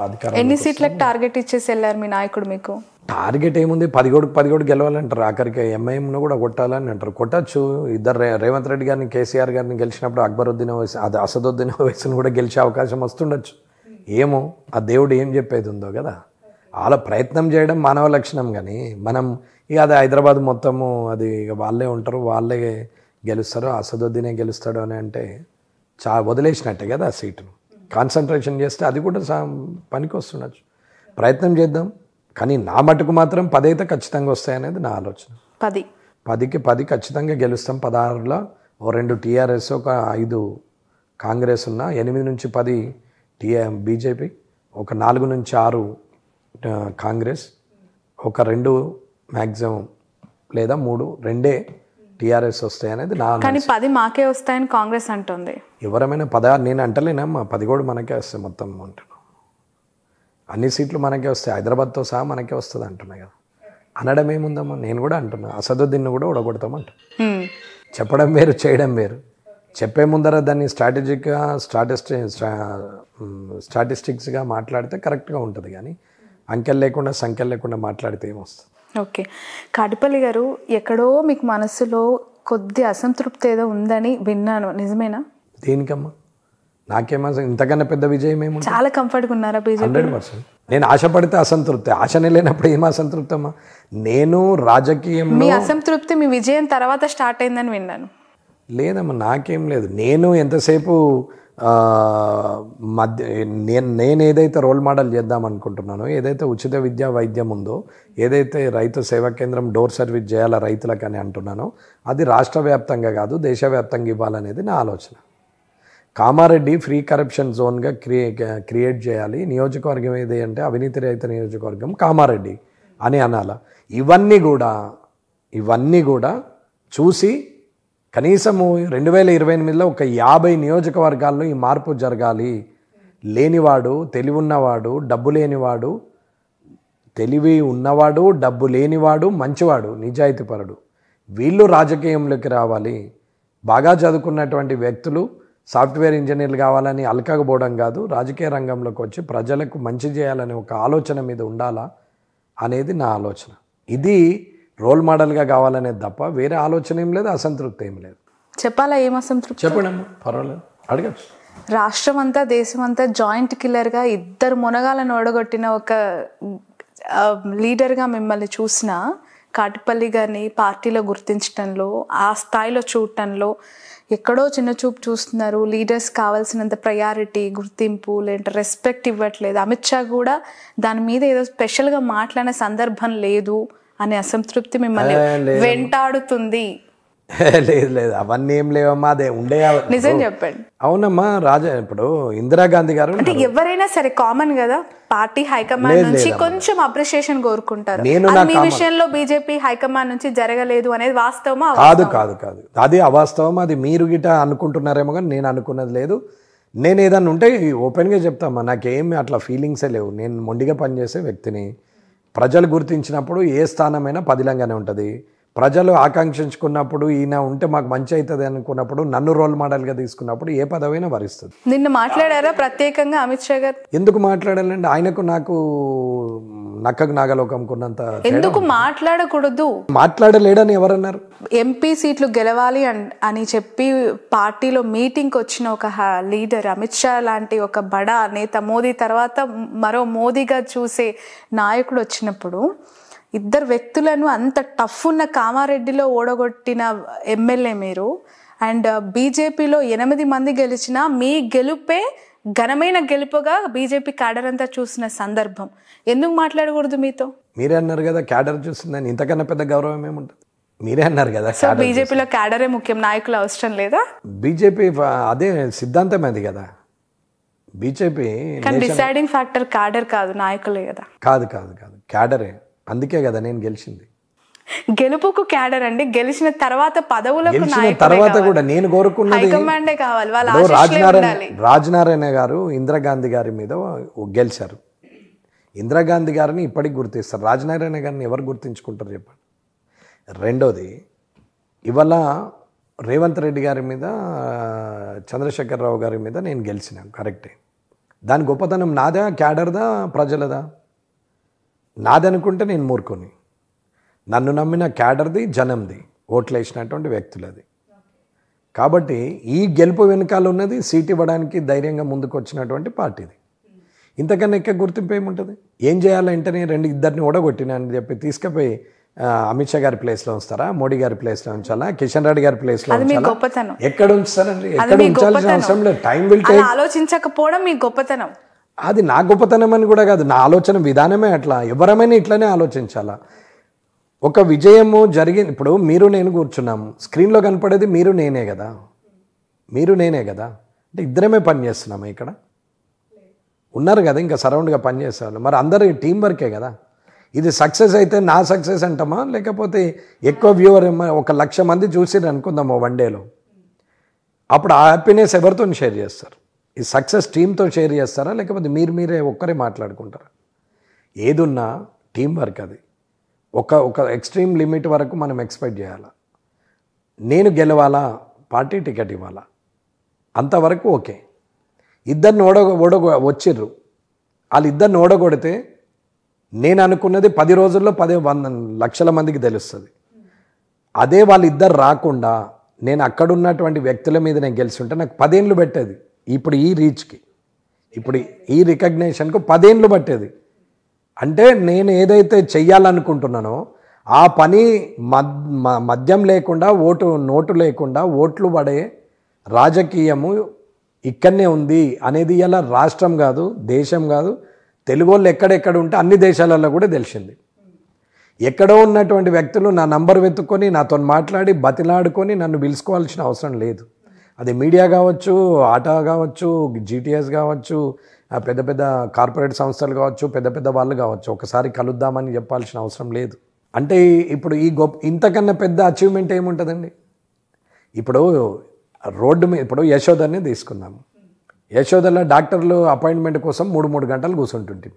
అధికారం. ఎన్ని సీట్లకు టార్గెట్ ఇచ్చేసి వెళ్ళారు మీ నాయకుడు? మీకు టార్గెట్ ఏముంది, 10 గెలవాలంటారు. ఆఖరికి ఎంఐఎంను కూడా కొట్టాలని అంటారు. కొట్టచ్చు. ఇద్దరు రేవంత్ రెడ్డి గారిని, కేసీఆర్ గారిని గెలిచినప్పుడు అక్బరుద్దీన్ ఓవైసీ, అది అసదుద్దీన్ ఓవైసీని కూడా గెలిచే అవకాశం వస్తుండొచ్చు. ఏమో ఆ దేవుడు ఏం చెప్పేది ఉందో కదా. అలా ప్రయత్నం చేయడం మానవ లక్షణం. కానీ మనం ఇక అది హైదరాబాద్ మొత్తము అది వాళ్ళే ఉంటారు, వాళ్ళే గెలుస్తారు, అసదుద్దీనే గెలుస్తాడు అని అంటే వదిలేసినట్టే కదా ఆ సీటును. కాన్సన్ట్రేషన్ చేస్తే అది కూడా పనికి వస్తుండొచ్చు. ప్రయత్నం చేద్దాం. కానీ నా మటుకు మాత్రం 10 అయితే ఖచ్చితంగా వస్తాయనేది నా ఆలోచన. 10కి 10 ఖచ్చితంగా గెలుస్తాం. 16లో 2 టీఆర్ఎస్, ఒక 5 కాంగ్రెస్ ఉన్న, 8 నుంచి 10 బీజేపీ, ఒక 4 నుంచి 6 కాంగ్రెస్, ఒక 2 మ్యాక్సిమం లేదా 3 టీఆర్ఎస్ వస్తాయి అనేది నా. కానీ 10 మాకే వస్తాయని కాంగ్రెస్ అంటుంది. ఎవరమైనా 10 నేను అంటలేనమ్మా, 10 కూడా మనకే వస్తాయి మొత్తం అంటున్నాను. అన్ని సీట్లు మనకే వస్తాయి, హైదరాబాద్తో సహా మనకే వస్తుంది అంటున్నా కదా. అనడం ఏముందమ్మా, నేను కూడా అంటున్నా అసదుద్దీన్ కూడా ఓడగొడతామంట. చెప్పడం వేరు, చేయడం వేరు. చెప్పే ముందర దాన్ని స్టాటిస్టిక్స్గా మాట్లాడితే కరెక్ట్గా ఉంటుంది. కానీ అంకెలు లేకుండా సంఖ్యలు లేకుండా మాట్లాడితే ఏమొస్తుంది? ఓకే. కాటిపల్లి గారు, ఎక్కడో మీకు మనసులో కొద్ది అసంతృప్తి ఏదో ఉందని విన్నాను, నిజమేనా? దేనికమ్మా? నాకేమో ఇంతకన్నా పెద్ద విజయం ఏమో. చాలా కంఫర్ట్గా ఉన్నారా బీజేపీ? 100%. నేను ఆశపడితే అసంతృప్తి, ఆశనే లేనప్పుడు ఏం అసంతృప్తి అమ్మా? నేను రాజకీయంలో మీ అసంతృప్తి మీ విజయం తర్వాత స్టార్ట్ అయిందని విన్నాను. లేదమ్మా, నాకేం లేదు. నేను ఎంతసేపు నేను ఏదైతే రోల్ మోడల్ చేద్దాం అనుకుంటున్నానో, ఏదైతే ఉచిత విద్యా వైద్యం ఉందో, ఏదైతే రైతు సేవా కేంద్రం డోర్ సర్వీస్ చేయాలా రైతులకని అంటున్నానో, అది రాష్ట్ర వ్యాప్తంగా కాదు దేశవ్యాప్తంగా ఇవ్వాలనేది నా ఆలోచన. కామారెడ్డి ఫ్రీ కరప్షన్ జోన్గా క్రియేట్ చేయాలి. నియోజకవర్గం ఏది అంటే అవినీతి రహిత నియోజకవర్గం కామారెడ్డి అని అనాల. ఇవన్నీ కూడా చూసి కనీసము 2028లో ఒక 50 నియోజకవర్గాల్లో ఈ మార్పు జరగాలి. లేనివాడు, తెలివి ఉన్నవాడు, డబ్బు లేనివాడు, తెలివి ఉన్నవాడు, డబ్బు లేనివాడు, మంచివాడు, నిజాయితీపరుడు, వీళ్ళు రాజకీయంలోకి రావాలి. బాగా చదువుకున్నటువంటి వ్యక్తులు సాఫ్ట్వేర్ ఇంజనీర్లు కావాలని అలకకపోవడం కాదు, రాజకీయ రంగంలోకి వచ్చి ప్రజలకు మంచి చేయాలనే ఒక ఆలోచన మీద ఉండాలా అనేది నా ఆలోచన. ఇది రోల్ మోడల్గా కావాలనేది తప్ప వేరే ఆలోచన ఏం లేదు, అసంతృప్తి ఏం లేదు. చెప్పాలా ఏం అసంతృప్తి? చెప్పండి, పర్వాలేదు, అడగచ్చు. రాష్ట్రం అంతా దేశం అంతా జాయింట్ కిల్లర్గా 2 మునగాలను ఓడగొట్టిన ఒక లీడర్గా మిమ్మల్ని చూసిన కాటిపల్లి గారిని పార్టీలో గుర్తించడంలో, ఆ స్థాయిలో చూడటంలో ఎక్కడో చిన్న చూపు చూస్తున్నారు. లీడర్స్ కావాల్సినంత ప్రయారిటీ, గుర్తింపు లేదంటే రెస్పెక్ట్ ఇవ్వట్లేదు. అమిత్ షా కూడా దాని మీద ఏదో స్పెషల్గా మాట్లాడిన సందర్భం లేదు అనే అసంతృప్తి మిమ్మల్ని వెంటాడుతుంది. లేదు, అవన్నీ ఏం లేవమ్మా, అదే ఉండే. నిజం చెప్పండి. అవునమ్మా, ఇప్పుడు ఇందిరాగాంధీ గారు అంటే ఎవరైనా సరే కామన్ కదా, పార్టీ హైకమాండ్ నుంచి కొంచెం అప్రిషియేషన్ కోరుకుంటారు. మీ విషయంలో బీజేపీ హైకమాండ్ నుంచి జరగలేదు అనేది వాస్తవమా? కాదు, అది అవాస్తవం. అది మీరు గిట అనుకుంటున్నారేమో, కానీ నేను అనుకున్నది లేదు. నేను ఏదన్నా ఉంటే ఓపెన్గా చెప్తామా, నాకేమి అట్లా ఫీలింగ్సే లేవు. నేను మొండిగా పనిచేసే వ్యక్తిని. ప్రజలు గుర్తించినప్పుడు ఏ స్థానమైనా పదిలంగానే ఉంటుంది. ప్రజలు ఆకాంక్షించుకున్నప్పుడు ఈయన ఉంటే మాకు మంచి అవుతుంది అనుకున్నప్పుడు నన్ను రోల్ మోడల్గా తీసుకున్నప్పుడు ఏ పదవైనా వరిస్తుంది. నిన్న మాట్లాడారా ప్రత్యేకంగా అమిత్ షా గారు? ఎందుకు మాట్లాడాలండి? ఆయనకు నాకు నక్కకు నాగలోకం కొన్నంత. ఎందుకు మాట్లాడకూడదు? మాట్లాడలేడని ఎవరన్నారు? ఎంపీ సీట్లు గెలవాలి అని చెప్పి పార్టీలో మీటింగ్కి వచ్చిన ఒక లీడర్ అమిత్ షా లాంటి ఒక బడా నేత, మోదీ తర్వాత మరో మోదీగా చూసే నాయకుడు వచ్చినప్పుడు ఇద్దరు వ్యక్తులను అంత టఫ్ ఉన్న కామారెడ్డిలో ఓడగొట్టిన ఎమ్మెల్యే మీరు, అండ్ బీజేపీలో 8 మంది గెలిచినా మీ గెలుపే ఘనమైన గెలుపుగా బీజేపీ క్యాడర్ అంతా చూసిన సందర్భం. ఎందుకు మాట్లాడకూడదు మీతో? మీరే అన్నారు కదా క్యాడర్ చూస్తుందని, ఇంతకన్నా పెద్ద గౌరవం ఏముంటుంది? మీరే అన్నారు కదా. సో బీజేపీలో క్యాడరే ముఖ్యం, నాయకులు అవసరం లేదా? బీజేపీ అదే సిద్ధాంతం అది కదా. బీజేపీ డిసైడింగ్ ఫ్యాక్టర్ క్యాడర్ కాదు, నాయకులే కదా. కాదు కాదు కాదు క్యాడరే. అందుకే కదా నేను గెలిచింది. గెలుపుకు క్యాడర్ అండి, గెలిచిన తర్వాత పదవులకు తర్వాత కూడా నేను కోరుకున్నది హైకమాండే కావాలి. రాజనారాయణ గారు ఇందిరాగాంధీ గారి మీద గెలిచారు. ఇందిరాగాంధీ గారిని ఇప్పటికి గుర్తిస్తారు. రాజనారాయణ గారిని ఎవరు గుర్తించుకుంటారు చెప్పండి? రెండోది, ఇవాళ రేవంత్ రెడ్డి గారి మీద, చంద్రశేఖరరావు గారి మీద నేను గెలిచినాను, కరెక్టే. దాని గొప్పతనం నాదా, క్యాడర్దా, ప్రజలదా? నాదనుకుంటే నేను మూర్ఖుని. నన్ను నమ్మిన క్యాడర్ది, జనంది, ఓట్లు వేసినటువంటి వ్యక్తులది. కాబట్టి ఈ గెలుపు వెనకాల ఉన్నది సీట్ ఇవ్వడానికి ధైర్యంగా ముందుకు వచ్చినటువంటి పార్టీది. ఇంతకన్నా ఎక్క గుర్తింపు ఏముంటుంది? ఏం చేయాలంటే ఇద్దరిని ఓడగొట్టినా అని చెప్పి తీసుకుపోయి అమిత్ షా గారి ప్లేస్లో ఉంచుతారా? మోడీ గారి ప్లేస్లో ఉంచాలా? కిషన్ రెడ్డి గారి ప్లేస్లో ఉంచాలా? ఎక్కడ ఉంచుతారండి? ఎక్కడ ఉంచాల్సిన అవసరం లేదు. Time will take. ఆలోచించకపోవడం మీ గొప్పతనం. అది నా గొప్పతనం అని కూడా కాదు, నా ఆలోచన విధానమే అట్లా. ఎవరమైనా ఇట్లనే ఆలోచించాలా. ఒక విజయము జరిగింది. ఇప్పుడు మీరు నేను కూర్చున్నాము, స్క్రీన్లో కనపడేది మీరు నేనే కదా. మీరు నేనే కదా. అంటే ఇద్దరమే పని చేస్తున్నాము. ఇక్కడ ఉన్నారు కదా ఇంకా సరౌండ్గా పనిచేసేవాళ్ళు. మరి అందరు టీం వర్కే కదా. ఇది సక్సెస్ అయితే నా సక్సెస్ అంటామా, లేకపోతే ఎక్కువ వ్యూవర్ 1,00,000 మంది చూసిరు అనుకుందాము వన్ డేలో, అప్పుడు ఆ హ్యాపీనెస్ ఎవరితో షేర్ చేస్తారు? ఈ సక్సెస్ టీంతో షేర్ చేస్తారా, లేకపోతే మీరే ఒక్కరే మాట్లాడుకుంటారా? ఏదున్నా టీం వర్క్. అది ఒక ఎక్స్ట్రీమ్ లిమిట్ వరకు మనం ఎక్స్పెక్ట్ చేయాలా. నేను గెలవాలా, పార్టీ టికెట్ ఇవ్వాలా, అంతవరకు ఓకే. ఇద్దరిని వచ్చిర్రు, వాళ్ళిద్దరిని ఓడగొడితే నేను అనుకున్నది 10 రోజుల్లో 10 లక్షల మందికి తెలుస్తుంది. అదే వాళ్ళిద్దరు రాకుండా నేను అక్కడున్నటువంటి వ్యక్తుల మీద నేను గెలిచుంటే నాకు 10 ఏళ్ళు పెట్టేది. ఇప్పుడు ఈ రీచ్కి, ఇప్పుడు ఈ రికగ్నేషన్కు 10 ఏళ్ళు పట్టేది. అంటే నేను ఏదైతే చెయ్యాలనుకుంటున్నానో ఆ పని మద్యం లేకుండా, నోటు లేకుండా ఓట్లు పడే రాజకీయము ఇక్కడనే ఉంది అనేది ఇలా రాష్ట్రం కాదు, దేశం కాదు, తెలుగు వాళ్ళు ఎక్కడెక్కడ ఉంటే అన్ని దేశాలలో కూడా తెలిసింది. ఎక్కడో ఉన్నటువంటి వ్యక్తులు నా నంబర్ వెతుక్కొని నాతో మాట్లాడి బతిలాడుకొని నన్ను పిలుచుకోవాల్సిన అవసరం లేదు. అది మీడియా కావచ్చు, ఆటా కావచ్చు, జీటీఎస్ కావచ్చు, పెద్ద పెద్ద కార్పొరేట్ సంస్థలు కావచ్చు, పెద్ద పెద్ద వాళ్ళు కావచ్చు, ఒకసారి కలుద్దామని చెప్పాల్సిన అవసరం లేదు. అంటే ఇప్పుడు ఇంతకన్నా పెద్ద అచీవ్మెంట్ ఏముంటుందండి? ఇప్పుడు రోడ్డు మీద ఇప్పుడు యశోదని తీసుకుందాము. యశోదలో డాక్టర్లు అపాయింట్మెంట్ కోసం 3 గంటలు కూర్చుంటుంటుంది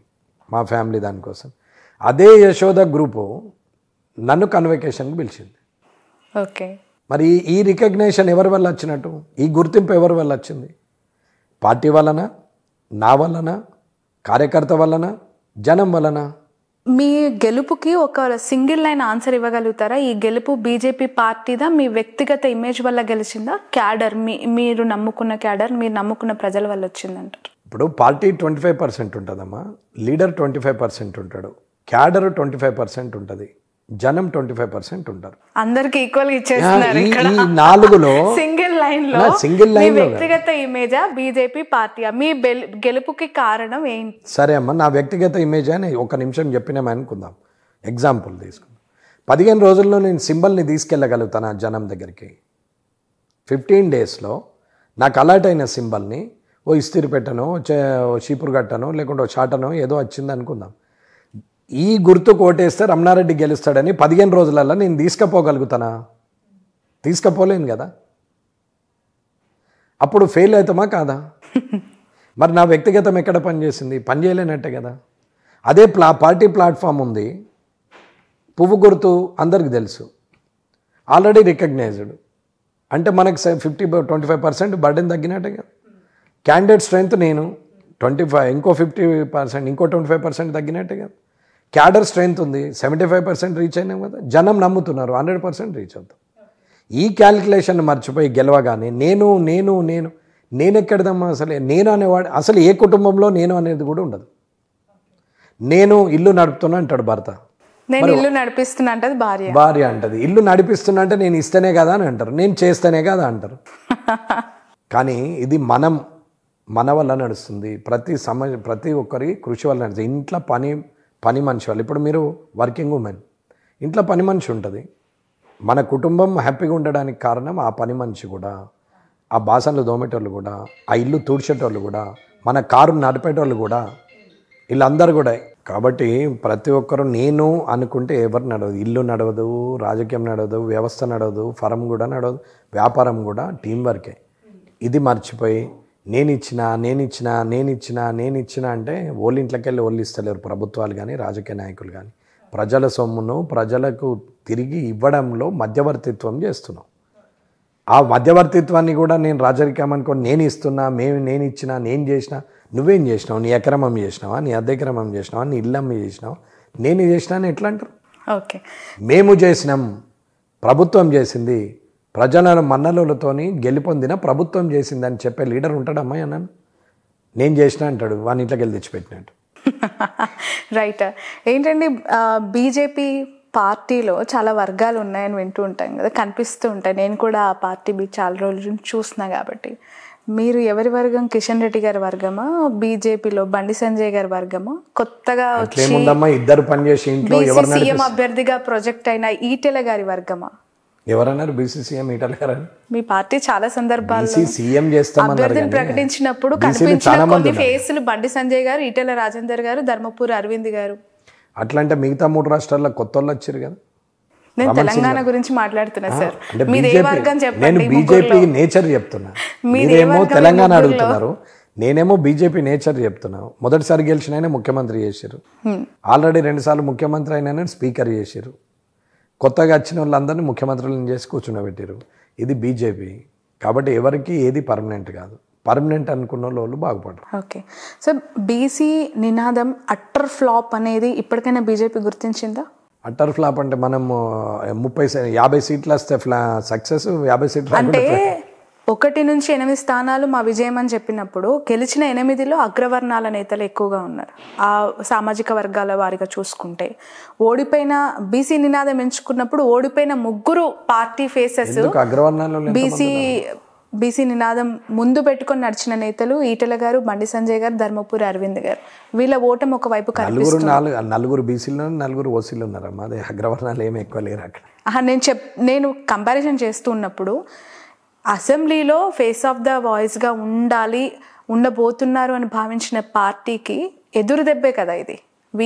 మా ఫ్యామిలీ దానికోసం. అదే యశోద గ్రూపు నన్ను కన్వకేషన్కి పిలిచింది. ఓకే, మరి ఈ రికగ్నేషన్ ఎవరి వల్ల వచ్చినట్టు? ఈ గుర్తింపు ఎవరి వల్ల వచ్చింది? పార్టీ వలన, నా వలన, కార్యకర్త వలన, జనం వలన? మీ గెలుపుకి ఒక సింగిల్ లైన్ ఆన్సర్ ఇవ్వగలుగుతారా? ఈ గెలుపు బీజేపీ పార్టీదా, మీ వ్యక్తిగత ఇమేజ్ వల్ల గెలిచిందా, క్యాడర్ మీరు నమ్ముకున్న క్యాడర్, మీరు నమ్ముకున్న ప్రజల వల్ల వచ్చిందంటారు? ఇప్పుడు పార్టీ 25% ఉంటుందమ్మా, లీడర్ 25% ఉంటాడు, క్యాడర్ 25% ఉంటుంది, జనం 25% ఉంటారు. అందరికి ఈక్వల్ ఇచ్చేస్తున్నారు. ఈ 4లో సింగిల్ లైన్ లో వ్యక్తిగత ఇమేజా, బీజేపీ పార్టీ, మీ గెలుపుకి కారణం ఏంటి? సరే అమ్మా, నా వ్యక్తిగత ఇమేజ్ అని ఒక నిమిషం చెప్పినామని అనుకుందాం. ఎగ్జాంపుల్ తీసుకుందాం. 15 రోజుల్లో నేను సింబల్ని తీసుకెళ్ళగలుగుతాను ఆ జనం దగ్గరికి. 15 డేస్లో నాకు అలర్ట్ అయిన సింబల్ని ఓ ఇస్తిరి పెట్టనో, చీపురు కట్టనో, లేకుంటే చాటనో ఏదో వచ్చింది అనుకుందాం. ఈ గుర్తు కోటేస్తే రమణారెడ్డి గెలుస్తాడని 15 రోజులలో నేను తీసుకుపోగలుగుతానా? తీసుకుపోలేను కదా. అప్పుడు ఫెయిల్ అవుతామా కాదా? మరి నా వ్యక్తిగతం ఎక్కడ పనిచేసింది? పనిచేయలేనట్టే కదా. అదే పార్టీ ప్లాట్ఫామ్ ఉంది, పువ్వు గుర్తు అందరికి తెలుసు, ఆల్రెడీ రికగ్నైజ్డ్. అంటే మనకు 25% బర్డెన్ తగ్గినట్టే కదా. క్యాండిడేట్ స్ట్రెంగ్త్ నేను 25, ఇంకో 50%, ఇంకో 25% తగ్గినట్టే కదా. క్యాడర్ స్ట్రెంగ్త్ ఉంది, 75% రీచ్ అయినాం కదా. జనం నమ్ముతున్నారు, 100% రీచ్ అవుతాం. ఈ క్యాల్కులేషన్ మర్చిపోయి గెలవగానే నేను ఎక్కడదమ్మా అసలు. నేను అనేవాడు అసలు ఏ కుటుంబంలో నేను అనేది కూడా ఉండదు. నేను ఇల్లు నడుపుతున్నా అంటాడు భర్త, నేను ఇల్లు నడిపిస్తున్నా అంటది భార్య అంటది. ఇల్లు నడిపిస్తున్నా అంటే నేను ఇస్తేనే కదా అని అంటారు, నేను చేస్తేనే కదా అంటారు. కానీ ఇది మన వల్ల నడుస్తుంది. ప్రతి ఒక్కరి కృషి వల్ల నడుస్తుంది. ఇంట్లో పని మనిషి వాళ్ళు, ఇప్పుడు మీరు వర్కింగ్ ఉమెన్, ఇంట్లో పని మనిషి ఉంటుంది. మన కుటుంబం హ్యాపీగా ఉండడానికి కారణం ఆ పని మనిషి కూడా, ఆ బాసనలు దోమేటోళ్ళు కూడా, ఆ ఇల్లు తుడిచేటోళ్ళు కూడా, మన కారు నడిపేటోళ్ళు కూడా, వీళ్ళందరూ కూడా. కాబట్టి ప్రతి ఒక్కరు నేను అనుకుంటే ఎవరు నడవదు. ఇల్లు నడవదు, రాజకీయం నడవదు, వ్యవస్థ నడవదు, ఫరం కూడా నడవదు, వ్యాపారం కూడా టీం వర్కే. ఇది మర్చిపోయి నేను ఇచ్చిన అంటే ఓళ్ళ ఇంట్లోకి వెళ్ళి ఓళ్ళు ఇస్తలేరు ప్రభుత్వాలు కానీ రాజకీయ నాయకులు కానీ. ప్రజల సొమ్మును ప్రజలకు తిరిగి ఇవ్వడంలో మధ్యవర్తిత్వం చేస్తున్నాం. ఆ మధ్యవర్తిత్వాన్ని కూడా నేను రాజకీయం అనుకోని నేను ఇస్తున్నా, నేను ఇచ్చినా, నేను చేసినా. నువ్వేం చేసినావు? నీ ఎకరమం చేసినావా, నీ అద్దెకరమం చేసినావా, నీ ఇల్లమ్మ చేసినావా, నేను చేసినా అని ఎట్లా అంటారు? ఓకే, మేము చేసినాం, ప్రభుత్వం చేసింది, ప్రజల మన్నలతోని గెలుపొందిన ప్రభుత్వం చేసింది అని చెప్పే లీడర్ ఉంటాడమ్మా అన్నాను. నేను చేసినా అంటాడు, వాని ఇంట్లోకి వెళ్ళి తెచ్చిపెట్టినట్టు. రైట్. ఏంటండి, బీజేపీ పార్టీలో చాలా వర్గాలు ఉన్నాయని వింటూ ఉంటాం కదా, కనిపిస్తూ ఉంటాయి. నేను కూడా ఆ పార్టీ చాలా రోజుల నుంచి చూస్తున్నా కాబట్టి. మీరు ఎవరి వర్గం? కిషన్ రెడ్డి గారి వర్గమా? బీజేపీలో బండి సంజయ్ గారి వర్గమా? కొత్తగా ఇద్దరు పనిచేసి ఇంట్లో సీఎం అభ్యర్థిగా ప్రొజెక్ట్ అయిన ఈటెల గారి వర్గమా? ఎవరన్నారు బీసీసీఎం ఈటెల గారు? మీ పార్టీ చాలా సందర్భాల్లో సీఎం చేస్తామని ప్రకటించినప్పుడు కనిపించిన కొన్ని ఫేసులు బండి సంజయ్ గారు, ఈటెల రాజేందర్ గారు, ధర్మపురి అరవింద్ గారు. అట్లా అంటే మిగతా 3 రాష్ట్రాల్లో కొత్త వాళ్ళు వచ్చారు కదా. నేను తెలంగాణ గురించి మాట్లాడుతున్నా సార్. నేను బీజేపీ నేచర్ చెప్తున్నా, మీరేమో తెలంగాణ అడుగుతున్నారు, నేనేమో బీజేపీ నేచర్ చెప్తున్నా. మొదటిసారి గెలిచిన ఆయన ముఖ్యమంత్రి చేశారు, ఆల్రెడీ 2 సార్లు ముఖ్యమంత్రి అయినా స్పీకర్ చేశారు. కొత్తగా వచ్చిన వాళ్ళందరినీ ముఖ్యమంత్రులను చేసి కూర్చుండబెట్టారు. ఇది బీజేపీ. కాబట్టి ఎవరికి ఏది పర్మనెంట్ కాదు. పర్మనెంట్ అనుకున్న వాళ్ళు బాగుపడరు. ఓకే, సో బీసీ నినాదం అట్టర్ ఫ్లాప్ అనేది ఇప్పటికైనా బీజేపీ గుర్తించిందా? అట్టర్ ఫ్లాప్ అంటే మనం 50 సీట్లు వస్తే సక్సెస్, 50 సీట్లు అంటే 1 నుంచి 8 స్థానాలు మా విజయం అని చెప్పినప్పుడు గెలిచిన 8లో అగ్రవర్ణాల నేతలు ఎక్కువగా ఉన్నారు. ఆ సామాజిక వర్గాల వారిగా చూసుకుంటే ఓడిపోయిన బీసీ నినాదం ఎంచుకున్నప్పుడు ఓడిపోయిన 3 పార్టీ ఫేసెస్ బీసీ నినాదం ముందు పెట్టుకొని నడిచిన నేతలు ఈటెల గారు, బండి సంజయ్ గారు, ధర్మపురి అరవింద్ గారు. వీళ్ళ ఓటమి ఒకవైపు కనిపిస్తుంది. 4 బీసీలు 4 ఓసీలు ఉన్నారమ్మా, అదే అగ్రవర్ణాలు ఏమి ఎక్కువ లేరు అక్కడ. నేను కంపారిజన్ చేస్తూ ఉన్నప్పుడు అసెంబ్లీలో ఫేస్ ఆఫ్ ద వాయిస్గా ఉండబోతున్నారు అని భావించిన పార్టీకి ఎదురు దెబ్బే కదా ఇది.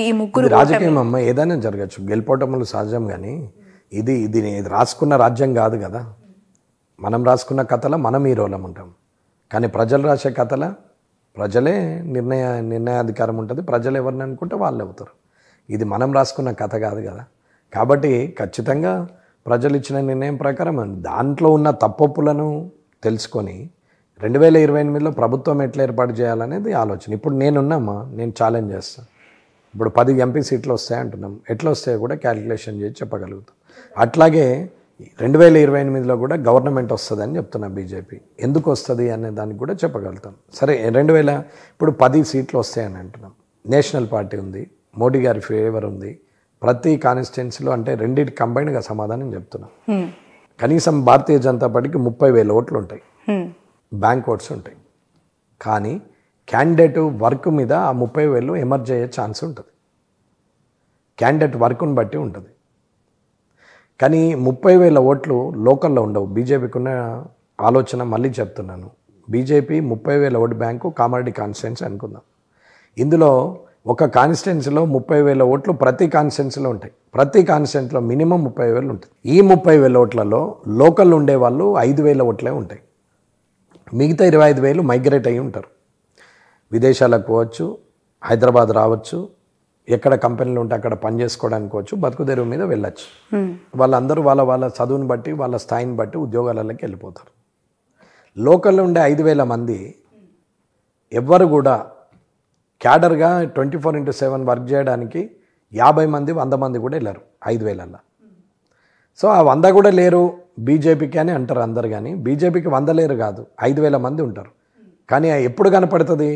ఈ 3 రాజకీయం అమ్మ, ఏదైనా జరగచ్చు, గెలుపోటములు సహజం. కానీ ఇది రాసుకున్న రాజ్యం కాదు కదా. మనం రాసుకున్న కథలో మనం హీరోలం ఉంటాం, కానీ ప్రజలు రాసే కథల ప్రజలే నిర్ణయాధికారం ఉంటుంది. ప్రజలు ఎవరిని అనుకుంటే వాళ్ళు అవుతారు. ఇది మనం రాసుకున్న కథ కాదు కదా. కాబట్టి ఖచ్చితంగా ప్రజలు ఇచ్చిన నిర్ణయం ప్రకారం దాంట్లో ఉన్న తప్పొప్పులను తెలుసుకొని 2028లో ప్రభుత్వం ఎట్లా ఏర్పాటు చేయాలనేది ఆలోచన. ఇప్పుడు నేనున్నామా, నేను ఛాలెంజ్ చేస్తాను. ఇప్పుడు 10 ఎంపీ సీట్లు వస్తాయి అంటున్నాం, ఎట్లా వస్తాయో కూడా క్యాలిక్యులేషన్ చేసి చెప్పగలుగుతాం. అట్లాగే 2028లో కూడా గవర్నమెంట్ వస్తుందని చెప్తున్నా బీజేపీ. ఎందుకు వస్తుంది అనే దానికి కూడా చెప్పగలుగుతాం. సరే, ఇప్పుడు 10 సీట్లు వస్తాయని అంటున్నాం. నేషనల్ పార్టీ ఉంది, మోడీ గారి ఫేవర్ ఉంది. ప్రతి కాన్స్టిట్యున్సీలో అంటే రెండింటి కంబైన్డ్గా సమాధానం చెప్తున్నాం. కనీసం భారతీయ జనతా పార్టీకి 30,000 ఓట్లు ఉంటాయి, బ్యాంక్ ఓట్స్ ఉంటాయి. కానీ క్యాండిడేట్ వర్క్ మీద ఆ 30,000 ఎమర్జ్ అయ్యే ఛాన్స్ ఉంటుంది. క్యాండిడేట్ వర్క్ను బట్టి ఉంటుంది. కానీ 30,000 ఓట్లు లోకల్లో ఉండవు. బీజేపీకి ఉన్న ఆలోచన మళ్ళీ చెప్తున్నాను. BJP 30,000 vote bank Kamareddy constituency అనుకుందాం. ఇందులో ఒక కాన్స్టిట్యున్సీలో 30,000 ఓట్లు ప్రతి కాన్స్టిట్యున్సీలో ఉంటాయి. ప్రతి కాన్స్టిట్యున్సీలో మినిమం 30,000 ఉంటుంది. ఈ 30,000 ఓట్లలో లోకల్ ఉండేవాళ్ళు 5,000 ఓట్లే ఉంటాయి. మిగతా 25,000 మైగ్రేట్ అయ్యి ఉంటారు. విదేశాలకు పోవచ్చు, హైదరాబాద్ రావచ్చు, ఎక్కడ కంపెనీలు ఉంటే అక్కడ పని చేసుకోవడానికి వచ్చు, బతుకుదెరువు మీద వెళ్ళచ్చు. వాళ్ళందరూ వాళ్ళ చదువుని బట్టి వాళ్ళ స్థాయిని బట్టి ఉద్యోగాలలోకి వెళ్ళిపోతారు. లోకల్లో ఉండే 5,000 మంది ఎవ్వరు కూడా క్యాడర్గా 24/7 వర్క్ చేయడానికి 50 మంది 100 మంది కూడా వెళ్ళారు 5,000. సో ఆ 100 కూడా లేరు బీజేపీకి అని అంటారు అందరు, కానీ బీజేపీకి 100 లేరు కాదు, 5,000 మంది ఉంటారు. కానీ ఎప్పుడు కనపడుతుంది?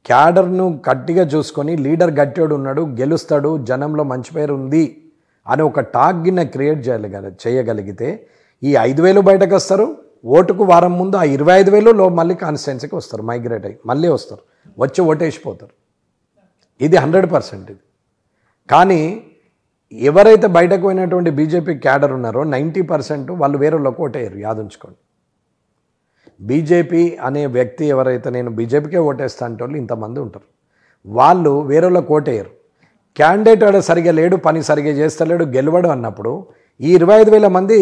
క్యాడర్ను గట్టిగా చూసుకొని లీడర్ గట్టివాడు ఉన్నాడు, గెలుస్తాడు, జనంలో మంచి పేరు ఉంది అని ఒక టాక్ గిన్న క్రియేట్ చేయగలిగితే ఈ 5,000 బయటకు వస్తారు. ఓటుకు వారం ముందు ఆ 25,000 మళ్ళీ కాన్స్టిట్యున్సీకి వస్తారు, మైగ్రేట్ అయ్యి మళ్ళీ వస్తారు, వచ్చి ఓటేసిపోతారు. ఇది 100%. ఇది కానీ ఎవరైతే బయటకు పోయినటువంటి బీజేపీ క్యాడర్ ఉన్నారో 90% వాళ్ళు వేరేలోకి ఓటేయరు. యాదుంచుకోండి. బీజేపీ అనే వ్యక్తి ఎవరైతే నేను బీజేపీకే ఓటేస్తా అంటే వాళ్ళు ఇంతమంది ఉంటారు, వాళ్ళు వేరేలోకి ఓటేయరు. క్యాండిడేట్ వాడు సరిగా లేడు, పని సరిగా చేస్తలేడు, గెలవడు అన్నప్పుడు ఈ 25,000 మంది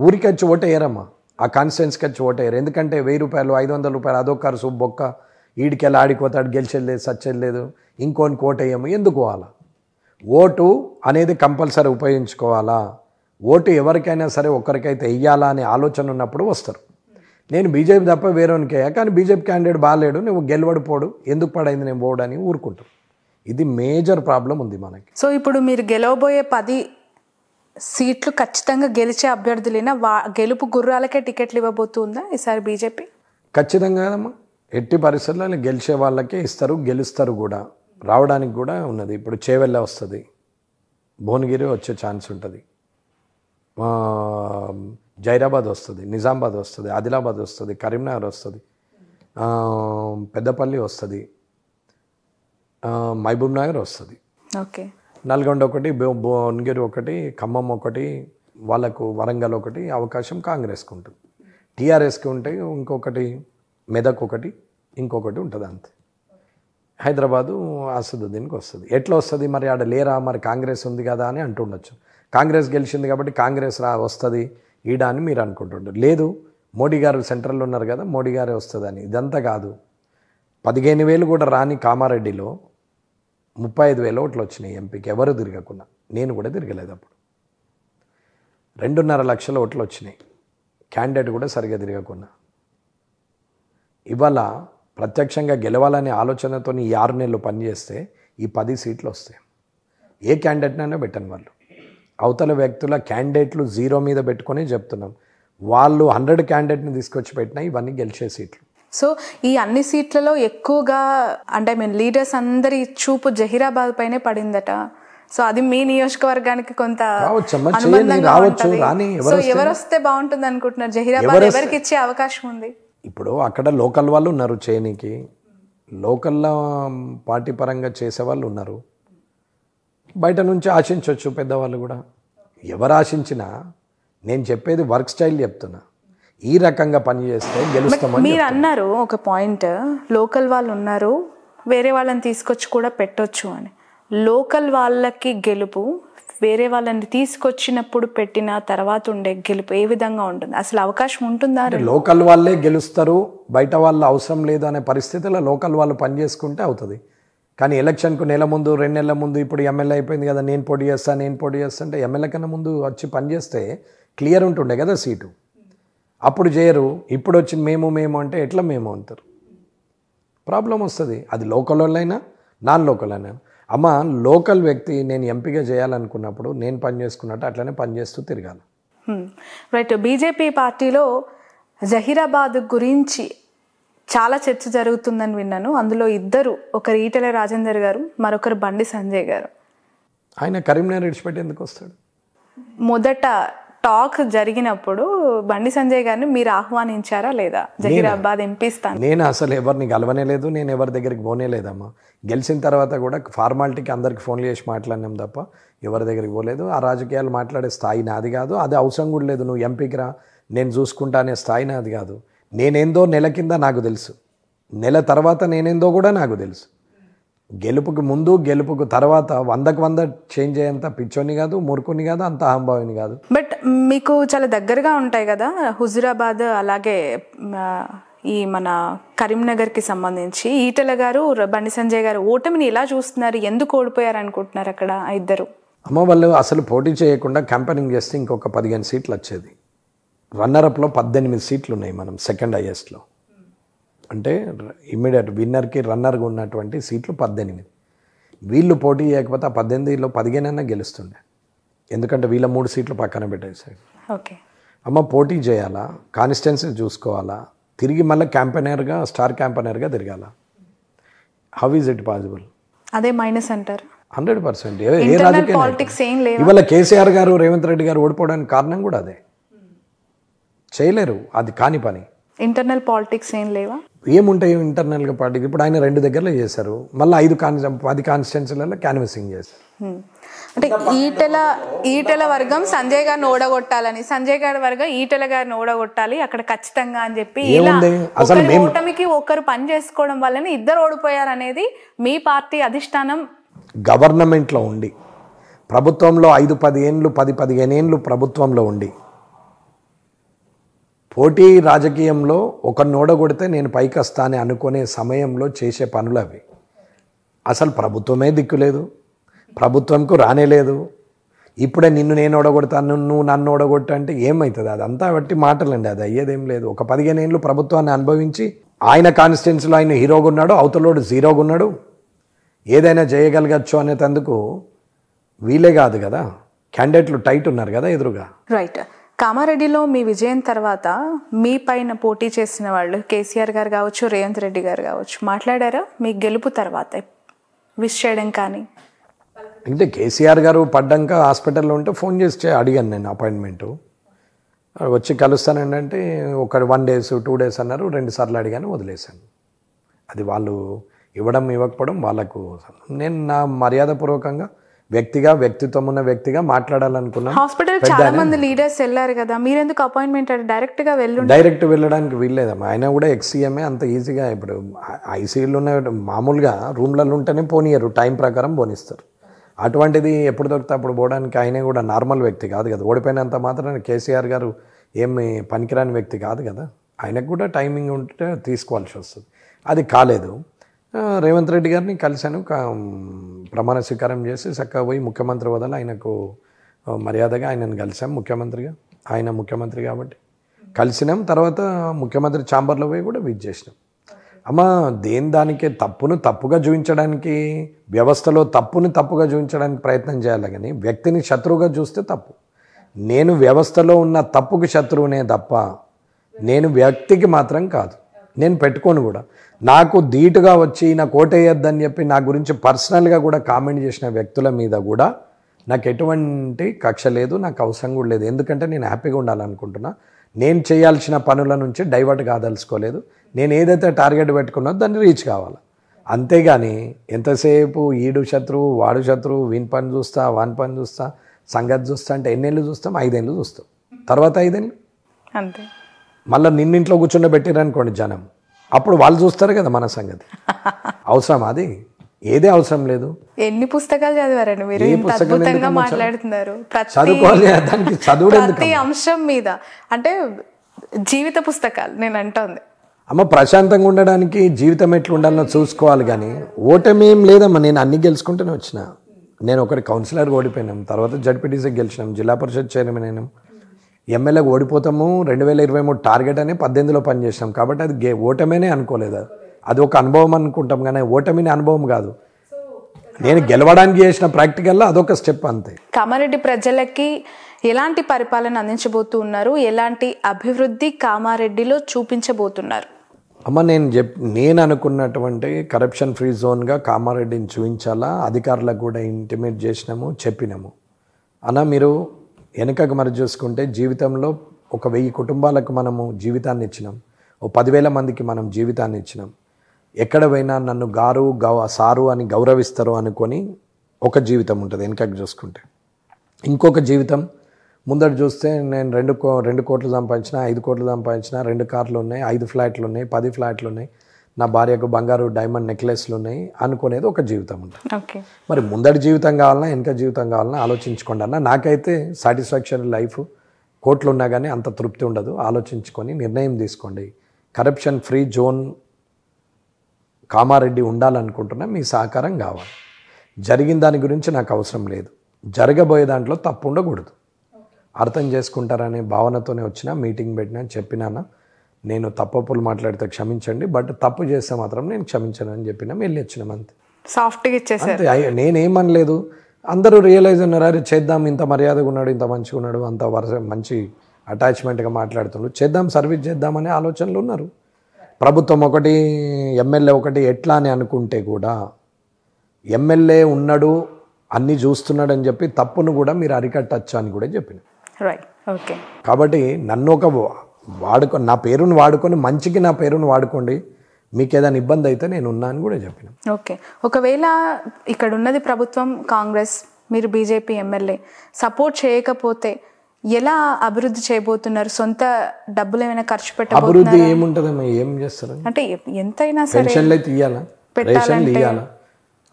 ఊరికి వచ్చి ఓటేయరమ్మా, ఆ కాన్స్టిట్యున్సీకి వచ్చి ఓటేయరు. ఎందుకంటే 1,000 రూపాయలు 500 రూపాయలు అదొక ఖర్చు బొక్క, ఈడికెళ్ళి ఆడిపోతాడు, గెలిచేది లేదు, సచ్చేది లేదు, ఇంకోనికి ఓటేయము. ఎందుకు అలా? ఓటు అనేది కంపల్సరీ ఉపయోగించుకోవాలా, ఓటు ఎవరికైనా సరే ఒక్కరికైతే వెయ్యాలా అనే ఆలోచన ఉన్నప్పుడు వస్తారు. నేను బీజేపీ తప్ప వేరేవానికి కానీ బీజేపీ క్యాండిడేట్ బాగాలేడు, నువ్వు గెలవడు పోడు, ఎందుకు పడైంది నేను పోడు అని ఊరుకుంటాం. ఇది మేజర్ ప్రాబ్లం ఉంది మనకి. సో ఇప్పుడు మీరు గెలవబోయే 10 సీట్లు ఖచ్చితంగా గెలిచే అభ్యర్థులైనా గెలుపు గుర్రాలకే టికెట్లు ఇవ్వబోతుందా ఈసారి బీజేపీ? ఖచ్చితంగా కదమ్మా, ఎట్టి పరిస్థితుల్లో గెలిచే వాళ్ళకే ఇస్తారు, గెలుస్తారు కూడా, రావడానికి కూడా ఉన్నది. ఇప్పుడు చేవెళ్ళ వస్తుంది, భువనగిరి వచ్చే ఛాన్స్ ఉంటుంది, జైరాబాద్ వస్తుంది, నిజామాబాద్ వస్తుంది, ఆదిలాబాద్ వస్తుంది, కరీంనగర్ వస్తుంది, పెద్దపల్లి వస్తుంది, మహబూబ్ నగర్ వస్తుంది, ఓకే, నల్గొండ ఒకటి, భువనగిరి ఒకటి, ఖమ్మం ఒకటి, వాళ్ళకు వరంగల్ ఒకటి అవకాశం కాంగ్రెస్కి ఉంటుంది. టీఆర్ఎస్కి ఉంటే ఇంకొకటి మెదక్ ఒకటి, ఇంకొకటి ఉంటుంది అంతే. హైదరాబాదు అసదుద్దీన్కి వస్తుంది. ఎట్లా వస్తుంది మరి? ఆడ లేరా మరి, కాంగ్రెస్ ఉంది కదా అని అంటుండొచ్చు. కాంగ్రెస్ గెలిచింది కాబట్టి కాంగ్రెస్ వస్తుంది ఈడ అని మీరు అనుకుంటుంటారు. లేదు, మోడీ గారు సెంట్రల్లో ఉన్నారు కదా, మోడీ గారే వస్తుందని. ఇదంతా కాదు. 15,000 కూడా రాని కామారెడ్డిలో 35,000 ఓట్లు వచ్చినాయి ఎంపీకి, ఎవరు తిరగకుండా. నేను కూడా తిరగలేదు అప్పుడు. 2.5 లక్షల ఓట్లు వచ్చినాయి, క్యాండిడేట్ కూడా సరిగా తిరగకుండా. ఇవాళ ప్రత్యక్షంగా గెలవాలనే ఆలోచనతో ఈ 6 నెలలు పనిచేస్తే ఈ 10 సీట్లు వస్తాయి. ఏ క్యాండిడేట్నైనా పెట్టని వాళ్ళు, అవతల వ్యక్తుల క్యాండిడేట్లు 0 మీద పెట్టుకొని చెప్తున్నాం, వాళ్ళు 100 క్యాండిడేట్ని తీసుకొచ్చి పెట్టినా ఇవన్నీ గెలిచే సీట్లు. సో ఈ అన్ని సీట్లలో ఎక్కువగా అంటే లీడర్స్ అందరి చూపు జహీరాబాద్ పైనే పడిందట. సో అది మీ నియోజకవర్గానికి కొంత రావచ్చు, రాని ఎవరు వస్తే బాగుంటుంది అనుకుంటున్నారు? జహీరాబాద్ ఎవరికి ఇచ్చే అవకాశం ఉంది? ఇప్పుడు అక్కడ లోకల్ వాళ్ళు ఉన్నారు చేయనికి, లోకల్లో పార్టీ పరంగా చేసేవాళ్ళు ఉన్నారు, బయట నుంచి ఆశించవచ్చు పెద్దవాళ్ళు కూడా. ఎవరు ఆశించినా నేను చెప్పేది వర్క్ స్టైల్ చెప్తున్నా, ఈ రకంగా పనిచేస్తే గెలుస్తామని. మీరు అన్నారు ఒక పాయింట్, లోకల్ వాళ్ళు ఉన్నారు, వేరే వాళ్ళని తీసుకొచ్చి కూడా పెట్టొచ్చు అని. లోకల్ వాళ్ళకి గెలుపు వేరే వాళ్ళని తీసుకొచ్చినప్పుడు పెట్టిన తర్వాత ఉండే గెలుపు ఏ విధంగా ఉంటుంది? అసలు అవకాశం ఉంటుందా? లోకల్ వాళ్ళే గెలుస్తారు, బయట వాళ్ళు అవసరం లేదు అనే పరిస్థితిలో లోకల్ వాళ్ళు పనిచేసుకుంటే అవుతుంది. కానీ ఎలక్షన్కు నెల ముందు 2 నెలల ముందు ఇప్పుడు ఎమ్మెల్యే అయిపోయింది కదా, నేను పోటీ చేస్తా అంటే ఎమ్మెల్యే కన్నా ముందు వచ్చి పనిచేస్తే క్లియర్ ఉంటుండే కదా సీటు. అప్పుడు చేయరు, ఇప్పుడు వచ్చి మేము అంటే ఎట్లా మేము అంటారు, ప్రాబ్లం వస్తుంది. అది లోకల్ వాళ్ళైనా నాన్ లోకల్ అయినా. అమ్మ, లోకల్ వ్యక్తి నేను ఎంపీగా చేయాలనుకున్నప్పుడు నేను పని చేసుకున్నట్టు అట్లనే పనిచేస్తూ తిరగాలి. రైట్. బీజేపీ పార్టీలో జహీరాబాద్ గురించి చాలా చర్చ జరుగుతుందని విన్నాను. అందులో ఇద్దరు, ఒకరు ఈటెల రాజేందర్ గారు, మరొకరు బండి సంజయ్ గారు. ఆయన కరీంనగర్ విడిచిపెట్టి ఎందుకు వస్తాడు? మొదట టాక్ జరిగినప్పుడు బండి సంజయ్ గారిని మీరు ఆహ్వానించారా లేదా? జహీరాబాద్ ఎంపీ స్థానం. నేను అసలు ఎవరిని కలవనే లేదు, నేను ఎవరి దగ్గరికి పోనే లేదమ్మా. గెలిచిన తర్వాత కూడా ఫార్మాలిటీకి అందరికి ఫోన్లు చేసి మాట్లాడినాం తప్ప ఎవరి దగ్గరికి పోలేదు. ఆ రాజకీయాలు మాట్లాడే స్థాయి నాది కాదు, అది అవసరం కూడా లేదు. నువ్వు ఎంపీకి రా, నేను చూసుకుంటా అనే స్థాయి నాది కాదు. నేనేందో నెల కింద నాకు తెలుసు, నెల తర్వాత నేనేందో కూడా నాకు తెలుసు. గెలుపుకు ముందు గెలుపుకు తర్వాత 100కు 100 చేంజ్ అయ్యేంత పిచ్చోని కాదు, మూర్ఖుని కాదు, అంత అహంభావిని కాదు. బట్ మీకు చాలా దగ్గరగా ఉంటాయి కదా హుజురాబాద్, అలాగే ఈ మన కరీంనగర్కి సంబంధించి ఈటెల గారు బండి సంజయ్ గారు ఓటమిని ఎలా చూస్తున్నారు, ఎందుకు ఓడిపోయారు అనుకుంటున్నారు అక్కడ ఇద్దరు? అమ్మ వాళ్ళు అసలు పోటీ చేయకుండా క్యాంపెయినింగ్ చేస్తే ఇంకొక 15 సీట్లు వచ్చేది. రన్నరప్లో 18 సీట్లు ఉన్నాయి మనం సెకండ్ హైయెస్ట్లో. అంటే ఇమ్మీడియట్ విన్నర్కి రన్నర్గా ఉన్నటువంటి సీట్లు 18. వీళ్ళు పోటీ చేయకపోతే ఆ 18లో 15 గెలుస్తుండే, ఎందుకంటే వీళ్ళ 3 సీట్లు పక్కన పెట్టేసాడు. ఓకే అమ్మ పోటీ చేయాలా, కాన్స్టిట్యున్సీ చూసుకోవాలా, తిరిగి మళ్ళీ క్యాంపెయినర్గా స్టార్ క్యాంపెయినర్గా తిరగాల. How is it possible? అదే మైనస్ అంటారు. 100%. ఏ రాజకీయ ఇవాళ కేసీఆర్ గారు రేవంత్ రెడ్డి గారు ఓడిపోవడానికి కారణం కూడా అదే. చేయలేరు, అది కాని పని. ఇంటర్నల్ పాలిటిక్స్ ఏం లేవా? ఏముంటాయి ఇంటర్నల్గా పార్టీకి? ఇప్పుడు ఆయన 2 దగ్గరలో చేశారు, మళ్ళీ 10 కాన్స్టిట్యున్సీలలో క్యాన్వసింగ్ చేశారు. అంటే ఈటెల వర్గం సంజయ్ గారిని ఓడగొట్టాలని, సంజయ్ గారి వర్గం ఈటెల గారిని ఓడగొట్టాలి అక్కడ ఖచ్చితంగా అని చెప్పి ఓటమికి ఒకరు పని చేసుకోవడం వల్లనే ఇద్దరు ఓడిపోయారు అనేది మీ పార్టీ అధిష్టానం. గవర్నమెంట్లో ఉండి ప్రభుత్వంలో 5-10 ఏళ్ళు 10-15 ఏళ్ళు ప్రభుత్వంలో ఉండి పోటీ రాజకీయంలో ఒకరిని ఓడగొడితే నేను పైకి వస్తానని అనుకునే సమయంలో చేసే పనులు అవి. అసలు ప్రభుత్వమే దిక్కులేదు, ప్రభుత్వంకు రానేలేదు. ఇప్పుడే నిన్ను నేను ఓడగొడతాను, నువ్వు నన్ను ఓడగొట్టు అంటే ఏమవుతుంది? అదంతా బట్టి మాటలండి, అది అయ్యేదేం లేదు. ఒక 15 ఏళ్ళు ప్రభుత్వాన్ని అనుభవించి ఆయన కాన్స్టిట్యున్సీలో ఆయన హీరోగా ఉన్నాడు, అవతలోడు జీరోగా ఉన్నాడు, ఏదైనా చేయగలగచ్చు అనేందుకు వీలే కాదు కదా. క్యాండిడేట్లు టైట్ ఉన్నారు కదా ఎదురుగా. రైట్. కామారెడ్డిలో మీ విజయం తర్వాత మీ పైన పోటీ చేసిన వాళ్ళు కేసీఆర్ గారు కావచ్చు, రేవంత్ రెడ్డి గారు కావచ్చు, మాట్లాడారా మీ గెలుపు తర్వాత విష్ చేయడం కానీ? అంటే కేసీఆర్ గారు పడ్డాక హాస్పిటల్లో ఉంటే ఫోన్ చేసి అడిగాను నేను అపాయింట్మెంటు, వచ్చి కలుస్తానండి అంటే ఒక 1 days 2 days అన్నారు. 2 సార్లు అడిగాను, వదిలేశాను. అది వాళ్ళు ఇవ్వకపోవడం వాళ్ళకు. నేను నా మర్యాదపూర్వకంగా వ్యక్తిత్వం ఉన్న వ్యక్తిగా మాట్లాడాలనుకున్నాను. హాస్పిటల్ చాలా మంది లీడర్స్ వెళ్ళారు కదా, మీరెందుకు అపాయింట్మెంట్ డైరెక్ట్ వెళ్ళడానికి వీల్లేదమ్మా. ఆయన కూడా ఎక్సీఎంఏ, అంత ఈజీగా ఇప్పుడు ఐసీయూలో ఉన్న మామూలుగా రూమ్లలో ఉంటేనే పోనీయరు, టైం ప్రకారం పోనిస్తారు. అటువంటిది ఎప్పుడు దొరికితే అప్పుడు పోవడానికి ఆయన కూడా నార్మల్ వ్యక్తి కాదు కదా. ఓడిపోయినంత మాత్రం కేసీఆర్ గారు ఏమి పనికిరాని వ్యక్తి కాదు కదా. ఆయనకు కూడా టైమింగ్ ఉంటే తీసుకోవాల్సి వస్తుంది. అది కాలేదు. రేవంత్ రెడ్డి గారిని కలిశాను, ప్రమాణ స్వీకారం చేసి చక్కగా పోయి ముఖ్యమంత్రి వదల ఆయనకు మర్యాదగా ఆయనను కలిసాం. ముఖ్యమంత్రిగా, ఆయన ముఖ్యమంత్రి కాబట్టి కలిసినాం. తర్వాత ముఖ్యమంత్రి ఛాంబర్లో పోయి కూడా విజ్ చేసినాం. అమ్మ దానికే తప్పుగా చూపించడానికి, వ్యవస్థలో తప్పుగా చూపించడానికి ప్రయత్నం చేయాలి కానీ వ్యక్తిని శత్రువుగా చూస్తే తప్పు. నేను వ్యవస్థలో ఉన్న తప్పుకి శత్రువునే తప్ప నేను వ్యక్తికి మాత్రం కాదు. నేను పెట్టుకోను కూడా. నాకు ధీటుగా వచ్చి నాకు ఓటేయొద్దని చెప్పి నా గురించి పర్సనల్గా కూడా కామెంట్ చేసిన వ్యక్తుల మీద కూడా నాకు ఎటువంటి కక్ష లేదు, నాకు అవసరం కూడా లేదు. ఎందుకంటే నేను హ్యాపీగా ఉండాలనుకుంటున్నా. నేను చేయాల్సిన పనుల నుంచి డైవర్ట్ కాదలుచుకోలేదు. నేను ఏదైతే టార్గెట్ పెట్టుకున్నానో దాన్ని రీచ్ కావాలి. అంతేగాని ఎంతసేపు ఈడు శత్రువు వాడు శత్రువు, వీని పని చూస్తా వాని పని చూస్తా సంగతి చూస్తా అంటే ఎన్నేళ్ళు చూస్తాం? 5 ఏళ్ళు చూస్తాం. తర్వాత 5 ఏళ్ళు అంతే. మళ్ళీ నిన్నింట్లో కూర్చుండబెట్టారనుకోండి జనం, అప్పుడు వాళ్ళు చూస్తారు కదా మన సంగతి. అవసరం? అది ఏదే అవసరం లేదు. ఎన్ని పుస్తకాలు చదివారండి మీరు? అద్భుతంగా మాట్లాడుతున్నారు. చదువుకోవాలి, దానికి చదువు ప్రతి అంశం మీద, అంటే జీవిత పుస్తకాలు నేను అంటోంది. అమ్మ ప్రశాంతంగా ఉండడానికి జీవితం ఎట్లా ఉండాలో చూసుకోవాలి కానీ ఓటమి ఏం లేదమ్మా. నేను అన్ని గెలుచుకుంటూనే వచ్చిన. నేను ఒకటి కౌన్సిలర్గా ఓడిపోయినాం, తర్వాత జడ్పీటీసీకి గెలిచినాం, జిల్లా పరిషత్ చైర్మన్ అయినాం, ఎమ్మెల్యేకి ఓడిపోతాము. 2023 టార్గెట్ అని 18లో పనిచేసినాం. కాబట్టి అది ఓటమేనే అనుకోలేదు. అది ఒక అనుభవం అనుకుంటాం కానీ ఓటమిని అనుభవం కాదు. నేను గెలవడానికి చేసిన ప్రాక్టికల్లో అదొక స్టెప్ అంతే. కామారెడ్డి ప్రజలకి ఎలాంటి పరిపాలన అందించబోతున్నారు, ఎలాంటి అభివృద్ధి కామారెడ్డిలో చూపించబోతున్నారు? అమ్మ నేను అనుకున్నటువంటి కరప్షన్ ఫ్రీ జోన్గా కామారెడ్డిని చూపించాలా. అధికారులకు కూడా ఇంటిమేట్ చేసినాము, చెప్పినాము. అన్న మీరు వెనకకు మరి చూసుకుంటే జీవితంలో ఒక 1000 కుటుంబాలకు మనము జీవితాన్ని ఇచ్చినాం, ఓ 10,000 మందికి మనం జీవితాన్ని ఇచ్చినాం. ఎక్కడ పోయినా నన్ను సారు అని గౌరవిస్తారు అనుకొని ఒక జీవితం ఉంటుంది వెనకకు చూసుకుంటే. ఇంకొక జీవితం ముందట చూస్తే నేను 2 కోట్లు సంపాదించిన, 5 కోట్లు సంపాదించిన, 2 కార్లు ఉన్నాయి, 5 ఫ్లాట్లు ఉన్నాయి, 10 ఫ్లాట్లు ఉన్నాయి, నా భార్యకు బంగారు డైమండ్ నెక్లెస్లు ఉన్నాయి అనుకునేది ఒక జీవితం ఉంటుంది. మరి ముందటి జీవితం కావాలన్నా వెనక జీవితం కావాలన్నా ఆలోచించుకోండి అన్న. నాకైతే సాటిస్ఫాక్షన్ లైఫ్ కోట్లు ఉన్నా కానీ అంత తృప్తి ఉండదు. ఆలోచించుకొని నిర్ణయం తీసుకోండి. కరప్షన్ ఫ్రీ జోన్ కామారెడ్డి ఉండాలనుకుంటున్నా, మీ సహకారం కావాలి. జరిగిన దాని గురించి నాకు అవసరం లేదు, జరగబోయే దాంట్లో తప్పు ఉండకూడదు, అర్థం చేసుకుంటారనే భావనతోనే వచ్చిన, మీటింగ్ పెట్టినా, చెప్పినానా నేను తప్పులు మాట్లాడితే క్షమించండి, బట్ తప్పు చేస్తే మాత్రం నేను క్షమించను అని చెప్పినా వెళ్ళి వచ్చినాం అంతే. సాఫ్ట్గా ఇచ్చేసారు. నేనేమనలేదు, అందరూ రియలైజ్ ఉన్నారు, అరే చేద్దాం, ఇంత మర్యాదగా ఉన్నాడు, ఇంత మంచిగా ఉన్నాడు, అంత మంచి అటాచ్మెంట్గా మాట్లాడుతున్నాడు, చేద్దాం, సర్వీస్ చేద్దామనే ఆలోచనలు ఉన్నారు. ప్రభుత్వం ఒకటి, ఎమ్మెల్యే ఒకటి ఎట్లా అని అనుకుంటే కూడా, ఎమ్మెల్యే ఉన్నాడు అన్నీ చూస్తున్నాడు అని చెప్పి తప్పును కూడా మీరు అరికట్టచ్చు అని కూడా చెప్పిన. Right, okay. కాబట్టి నన్ను నా పేరును వాడుకొని మంచికి నా పేరును వాడుకోండి, మీకు ఏదైనా ఇబ్బంది అయితే నేను ఉన్నా అని కూడా చెప్పిన. ఓకే, ఒకవేళ ఇక్కడ ఉన్నది ప్రభుత్వం కాంగ్రెస్, మీరు బీజేపీ ఎమ్మెల్యే సపోర్ట్ చేయకపోతే ఎలా అభివృద్ధి చేయబోతున్నారు? సొంత డబ్బులు ఏమైనా ఖర్చు పెట్టబోతున్నారు? అభివృద్ధి ఏముంటుందమ్మా, ఏం చేస్తారు అంటే ఎంతైనా సరే పెన్షన్లు అయితే ఇవ్వాలా, రేషన్లు ఇవ్వాలా,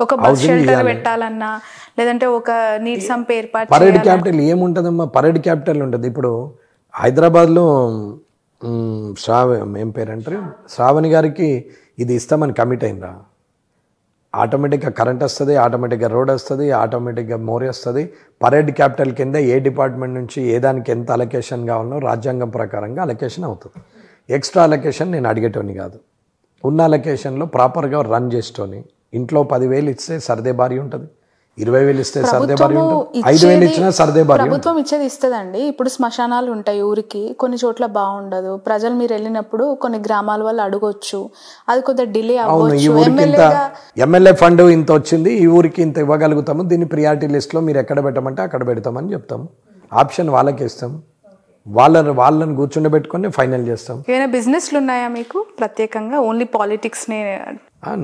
ఒక బస్ షెల్టర్ పెట్టాలన్నా, లేదంటే ఒక నీటి సంప ఏర్పాటు, పరేడ్ క్యాపిటల్ ఏముంటుందమ్మా, పరేడ్ క్యాపిటల్ ఉంటుంది. ఇప్పుడు హైదరాబాద్లో ఏం పేరంటారు, శ్రావణి గారికి ఇది ఇస్తామని కమిట్ అయినరా, ఆటోమేటిక్గా కరెంట్ వస్తుంది, ఆటోమేటిక్గా రోడ్ వస్తుంది, ఆటోమేటిక్గా మోరీ వస్తుంది. పరేడ్ క్యాపిటల్ కింద ఏ డిపార్ట్మెంట్ నుంచి ఏ దానికి ఎంత అలొకేషన్ కావాలనో రాజ్యాంగం ప్రకారంగా అలొకేషన్ అవుతుంది. ఎక్స్ట్రా అలొకేషన్ నేను అడిగేటోని కాదు, ఉన్న అలొకేషన్లో ప్రాపర్గా రన్ చేసేటోని. ఇంట్లో 10,000 ఇస్తే సర్దే భారీ ఉంటుంది, 20,000 ఇస్తే సర్దే భారీ ఉంటుంది, 5,000 ఇచ్చినా సర్దే భారీ. ప్రభుత్వం ఇచ్చేది ఇస్తుందండి. ఇప్పుడు శ్మశానాలు ఉంటాయి ఊరికి, కొన్ని చోట్ల బాగుండదు, ప్రజలు మీరు వెళ్ళినప్పుడు కొన్ని గ్రామాల వాళ్ళు అడగొచ్చు, అది కొద్దిగా డిలే అవ్వచ్చు. ఎమ్మెల్యే ఫండ్ ఇంత వచ్చింది, ఈ ఊరికి ఇంత ఇవ్వగలుగుతాము, దీన్ని ప్రియారిటీ లిస్ట్లో మీరు ఎక్కడ పెట్టమంటే అక్కడ పెడతామని చెప్తాము. ఆప్షన్ వాళ్ళకి ఇస్తాం, వాళ్ళని కూర్చుండబెట్టుకొని ఫైనల్ చేస్తాం. ఏమైనా బిజినెస్లు ఉన్నాయా మీకు ప్రత్యేకంగా? ఓన్లీ పాలిటిక్స్నే?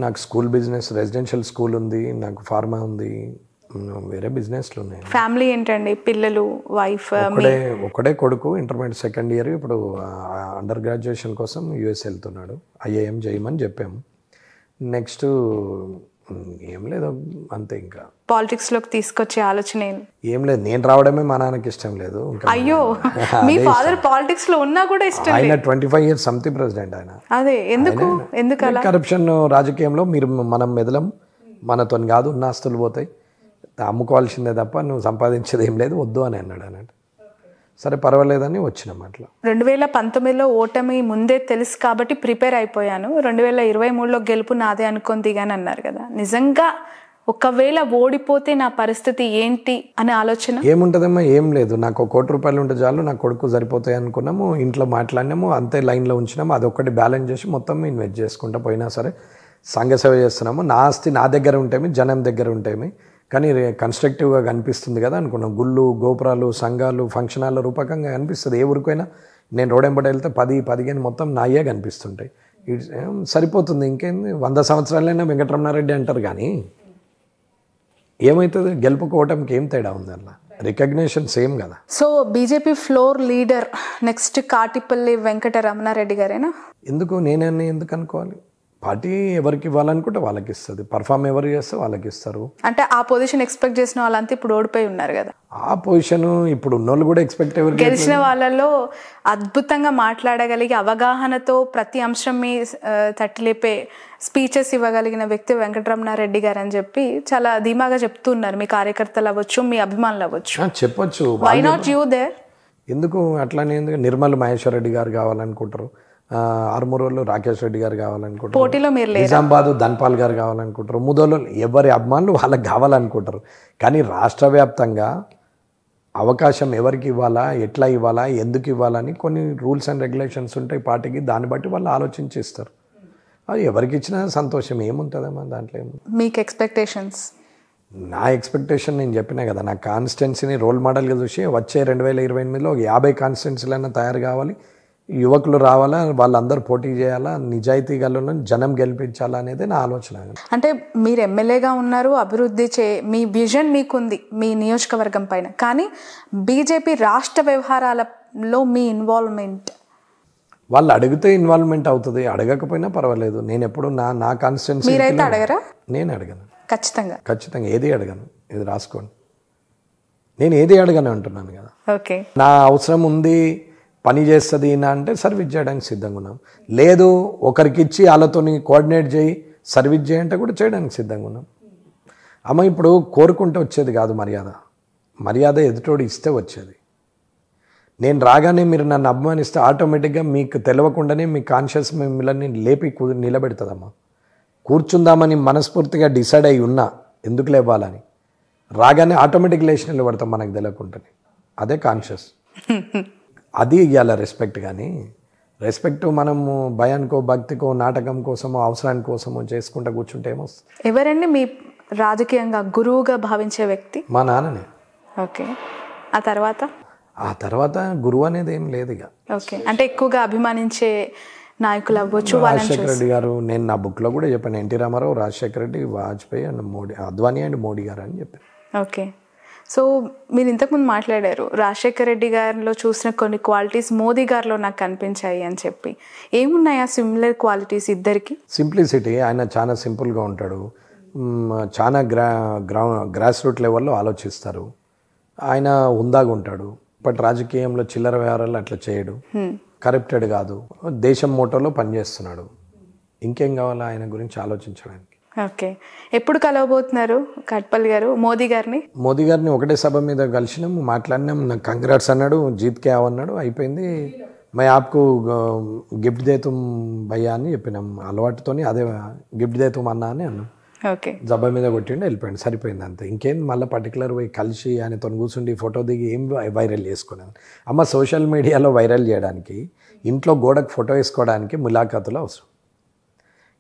నాకు స్కూల్ బిజినెస్, రెసిడెన్షియల్ స్కూల్ ఉంది, నాకు ఫార్మా ఉంది, వేరే బిజినెస్లు ఉన్నాయి. ఫ్యామిలీ ఏంటండి? పిల్లలు, వైఫ్? ఒకడే కొడుకు, ఇంటర్మీడియట్ సెకండ్ ఇయర్, ఇప్పుడు అండర్ గ్రాడ్యుయేషన్ కోసం యూఎస్ వెళ్తున్నాడు, ఐఐఎం చేయమని చెప్పాము. నెక్స్ట్ ఏం లేదు అంతే. ఇంకా పాలిటిక్స్లోకి తీసుకొచ్చే ఆలోచన ఏం లేదు, నేను రావడమే మా నాన్నకి ఇష్టం లేదు. అయ్యో, మీ ఫాదర్ పాలిటిక్స్ లో ఉన్నా కూడా ఇష్టం? ఆయన 25 years సమితి ప్రెసిడెంట్ ఆయన. అదే ఎందుకు అలా? కరప్షన్ రాజకీయంలో మనం మెదలం, మనతో కాదు, ఉన్న ఆస్తులు పోతాయి, అమ్ముకోవాల్సిందే తప్ప నువ్వు సంపాదించేది ఏం లేదు, వద్దు అని అన్నాడు అన్నట్టు. సరే పర్వాలేదని వచ్చినాం. అట్లా 2019లో ఓటమి ముందే తెలుసు కాబట్టి ప్రిపేర్ అయిపోయాను, 2023లో గెలుపు నాదే అనుకొని దిగాను అన్నారు కదా, నిజంగా ఒకవేళ ఓడిపోతే నా పరిస్థితి ఏంటి అనే ఆలోచన ఏముంటుందమ్మా? ఏం లేదు, నాకు ₹1 కోటి ఉంటే చాలు, నా కొడుకు సరిపోతాయి అనుకున్నాము, ఇంట్లో మాట్లాడినాము, అంతే లైన్లో ఉంచినాము, అదొక్కటి బ్యాలెన్స్ చేసి మొత్తం ఇన్వెస్ట్ చేసుకుంటా పోయినా సరే సంఘ సేవ చేస్తున్నాము. నా ఆస్తి నా దగ్గర ఉంటేమి, జనం దగ్గర ఉంటేమి, కానీ కన్స్ట్రక్టివ్గా కనిపిస్తుంది కదా అనుకున్నాం. గుళ్ళు, గోపురాలు, సంఘాలు, ఫంక్షన్ హాల్ రూపకంగా కనిపిస్తుంది. ఏ ఊరికైనా నేను రోడ్ వెంబడి వెళ్తే 10-15 మొత్తం నాయే కనిపిస్తుంటాయి. సరిపోతుంది, ఇంకేంది, 100 సంవత్సరాలైనా వెంకటరమణారెడ్డి అంటారు, కానీ ఏమవుతుంది, గెలుపుకు ఓటమికి ఏం తేడా ఉంది, అలా రికగ్నేషన్ సేమ్ కదా. So BJP floor leader next Katipalli Venkataramana Reddy గారేనా? ఎందుకు నేనని ఎందుకు అనుకోవాలి? పార్టీ ఎవరికి ఇవ్వాలనుకుంటే వాళ్ళకి ఇస్తుంది, పర్ఫామ్ ఎవరు చేస్తే వాళ్ళకి ఇస్తారు. అంటే ఆ పొజిషన్ ఎక్స్పెక్ట్ చేసిన వాళ్ళంతా ఇప్పుడు ఓడిపోయి ఉన్నారు కదా. ఆ పొజిషన్ ఇప్పుడు ఉన్నోళ్ళు కూడా ఎక్స్పెక్ట్ ఎవరు, గెలిచిన వాళ్ళలో అద్భుతంగా మాట్లాడగలిగే, అవగాహనతో ప్రతి అంశం మీ తట్టిలేపే స్పీచెస్ ఇవ్వగలిగిన వ్యక్తి వెంకటరమణారెడ్డి గారు అని చెప్పి చాలా ధీమాగా చెప్తున్నారు. మీ కార్యకర్తలు అవ్వచ్చు, మీ అభిమానులు అవ్వచ్చు. చెప్పొచ్చు. Why not you there? ఎందుకు అట్లానే, ఎందుకు నిర్మల్ మహేశ్వర్ రెడ్డి గారు కావాలనుకుంటారు, ఆర్మూరులో రాకేష్ రెడ్డి గారు కావాలనుకుంటారు, పోటీలో మీరు నిజామాబాద్ ధన్పాల్ గారు కావాలనుకుంటారు, ముదోలో ఎవరి అభిమానులు వాళ్ళకి కావాలనుకుంటారు. కానీ రాష్ట్ర వ్యాప్తంగా అవకాశం ఎవరికి ఇవ్వాలా, ఎట్లా ఇవ్వాలా, ఎందుకు ఇవ్వాలని కొన్ని రూల్స్ అండ్ రెగ్యులేషన్స్ ఉంటాయి పార్టీకి, దాన్ని బట్టి వాళ్ళు ఆలోచించి ఇస్తారు. అది ఎవరికి ఇచ్చినా సంతోషం, ఏముంటుందమ్మా దాంట్లో. మీకు ఎక్స్పెక్టేషన్స్? నా ఎక్స్పెక్టేషన్ నేను చెప్పినా కదా, నా కాన్స్టిట్యున్సీని రోల్ మోడల్గా చూసి వచ్చే 2028లో 50 కాన్స్టిట్యున్సీలైనా తయారు కావాలి, యువకులు రావాలా, వాళ్ళందరూ పోటీ చేయాలా, నిజాయితీగా జనం గెలిపించాలా అనేది నా ఆలోచన. అంటే మీరు ఎమ్మెల్యేగా ఉన్నారు, అభివృద్ధి మీ విజన్ మీకుంది మీ నియోజకవర్గం పైన, కానీ బీజేపీ రాష్ట్ర వ్యవహారాలలో మీ ఇన్వాల్వ్మెంట్? వాళ్ళు అడిగితే ఇన్వాల్వ్మెంట్ అవుతుంది, అడగకపోయినా పర్వాలేదు. నేను ఎప్పుడు నా కాన్స్టిట్యున్సీ మీరైతే అడగరా? నేను అడగను, ఖచ్చితంగా ఏది అడగను. ఇది రాసుకోండి, నేను ఏది అడగను అంటున్నాను కదా. ఓకే, నా అవసరం ఉంది, పని చేస్తుంది ఈయన అంటే సర్వీస్ చేయడానికి సిద్ధంగా ఉన్నాం. లేదు ఒకరికి ఇచ్చి వాళ్ళతోని కోఆర్డినేట్ చేయి సర్వీస్ చేయంటే కూడా చేయడానికి సిద్ధంగా ఉన్నాం. అమ్మ ఇప్పుడు కోరుకుంటే వచ్చేది కాదు మర్యాద ఎదుటోడు ఇస్తే వచ్చేది. నేను రాగానే మీరు నన్ను అభిమానిస్తే ఆటోమేటిక్గా మీకు తెలియకుండానే మీ కాన్షియస్ మిమ్మల్ని లేపి నిలబెడుతుందమ్మా. కూర్చుందామని మనస్ఫూర్తిగా డిసైడ్ అయి ఉన్నా ఎందుకు లేవాలని రాగానే ఆటోమేటిక్ లేచి నిలబడతాం మనకు తెలియకుండానే. అదే కాన్షియస్. అది ఇవ్వాలి రెస్పెక్ట్. కానీ రెస్పెక్ట్ మనము భయానికో భక్తికో నాటకం కోసమో అవసరాని కోసమో చేసుకుంటూ కూర్చుంటే ఏమొస్తుంది? ఎవరండి మీ రాజకీయంగా గురువుగా భావించే వ్యక్తి? మా నాన్ననే. ఓకే. ఆ తర్వాత గురువు అనేది ఏం లేదు ఇక. ఓకే. అంటే ఎక్కువగా అభిమానించే నాయకులు అవ్వచ్చు. రాజశేఖర రెడ్డి గారు, నేను నా బుక్లో కూడా చెప్పాను, ఎన్టీ రామారావు, రాజశేఖర రెడ్డి, వాజ్పేయి అండ్ మోడీ, అద్వానీ అండ్ మోడీ గారు అని చెప్పాను. ఓకే. సో మీరు ఇంతకుముందు మాట్లాడారు రాజశేఖర రెడ్డి గారిలో చూసిన కొన్ని క్వాలిటీస్ మోదీ గారిలో నాకు కనిపించాయి అని చెప్పి. ఏమున్నాయి ఆ సిమిలర్ క్వాలిటీస్ ఇద్దరికి? సింప్లిసిటీ. ఆయన చాలా సింపుల్గా ఉంటాడు. చాలా గ్రాస్ రూట్ లెవెల్లో ఆలోచిస్తారు. ఆయన హుందాగా ఉంటాడు. బట్ రాజకీయంలో చిల్లర వ్యవహారాలు అట్లా చేయడు. కరప్టెడ్ కాదు. దేశం మోటోలో పనిచేస్తున్నాడు. ఇంకేం కావాలా ఆయన గురించి ఆలోచించడానికి? ఓకే. ఎప్పుడు కలవబోతున్నారు కట్పల్లి గారు మోదీ గారిని? ఒకటే సభ మీద కలిసినాం, మాట్లాడినాం. నాకు కంగ్రాట్స్ అన్నాడు, జీత్ కే అన్నాడు, అయిపోయింది. మై ఆప్కు గిఫ్ట్ దేతుం భయ్యా అని చెప్పినాం. అలవాటుతోని అదే గిఫ్ట్ దేతుం అన్నా అని అన్నాం. ఓకే. జబ్బా మీద కొట్టిండి, వెళ్ళిపోయింది, సరిపోయింది అంతే. ఇంకేం మళ్ళీ పర్టికులర్ పోయి కలిసి ఆయనతో కూర్చుండి ఫోటో దిగి ఏం వైరల్ చేసుకున్నాను. అమ్మ సోషల్ మీడియాలో వైరల్ చేయడానికి, ఇంట్లో గోడకు ఫోటో వేసుకోవడానికి ములాఖాతులు అవసరం.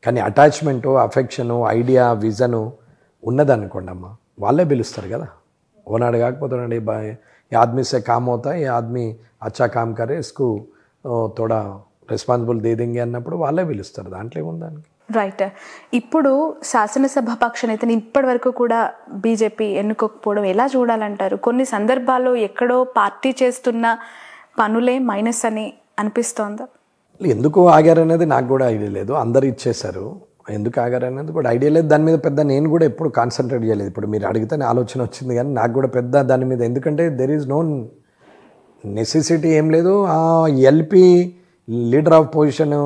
కానీ అటాచ్మెంటు, అఫెక్షను, ఐడియా, విజను ఉన్నదనుకోండి అమ్మ, వాళ్ళే పిలుస్తారు కదా. ఓనాడు కాకపోతున్నాడు ఈ ఆద్మీ సే కామ్ అవుతా, ఈ ఆద్మీ అచ్చా com Kare, Ishq Toda responsible they దేంగే అన్నప్పుడు వాళ్ళే పిలుస్తారు. దాంట్లో ఏముందానికి? రైట్. ఇప్పుడు శాసనసభ పక్ష నేతని ఇప్పటి వరకు కూడా బీజేపీ ఎన్నుకోకపోవడం ఎలా చూడాలంటారు? కొన్ని సందర్భాల్లో ఎక్కడో పార్టీ చేస్తున్న పనులే మైనస్ అని అనిపిస్తోందా? ఎందుకు ఆగారనేది నాకు కూడా ఐడియా లేదు. అందరు ఇచ్చేశారు. ఎందుకు ఆగారనేది కూడా ఐడియా లేదు. దాని మీద పెద్ద నేను కూడా ఎప్పుడు కాన్సన్ట్రేట్ చేయలేదు. ఇప్పుడు మీరు అడిగితేనే ఆలోచన వచ్చింది, కానీ నాకు కూడా పెద్ద దాని మీద, ఎందుకంటే దెర్ ఈజ్ నో నెసెసిటీ ఏం లేదు. LP leader of position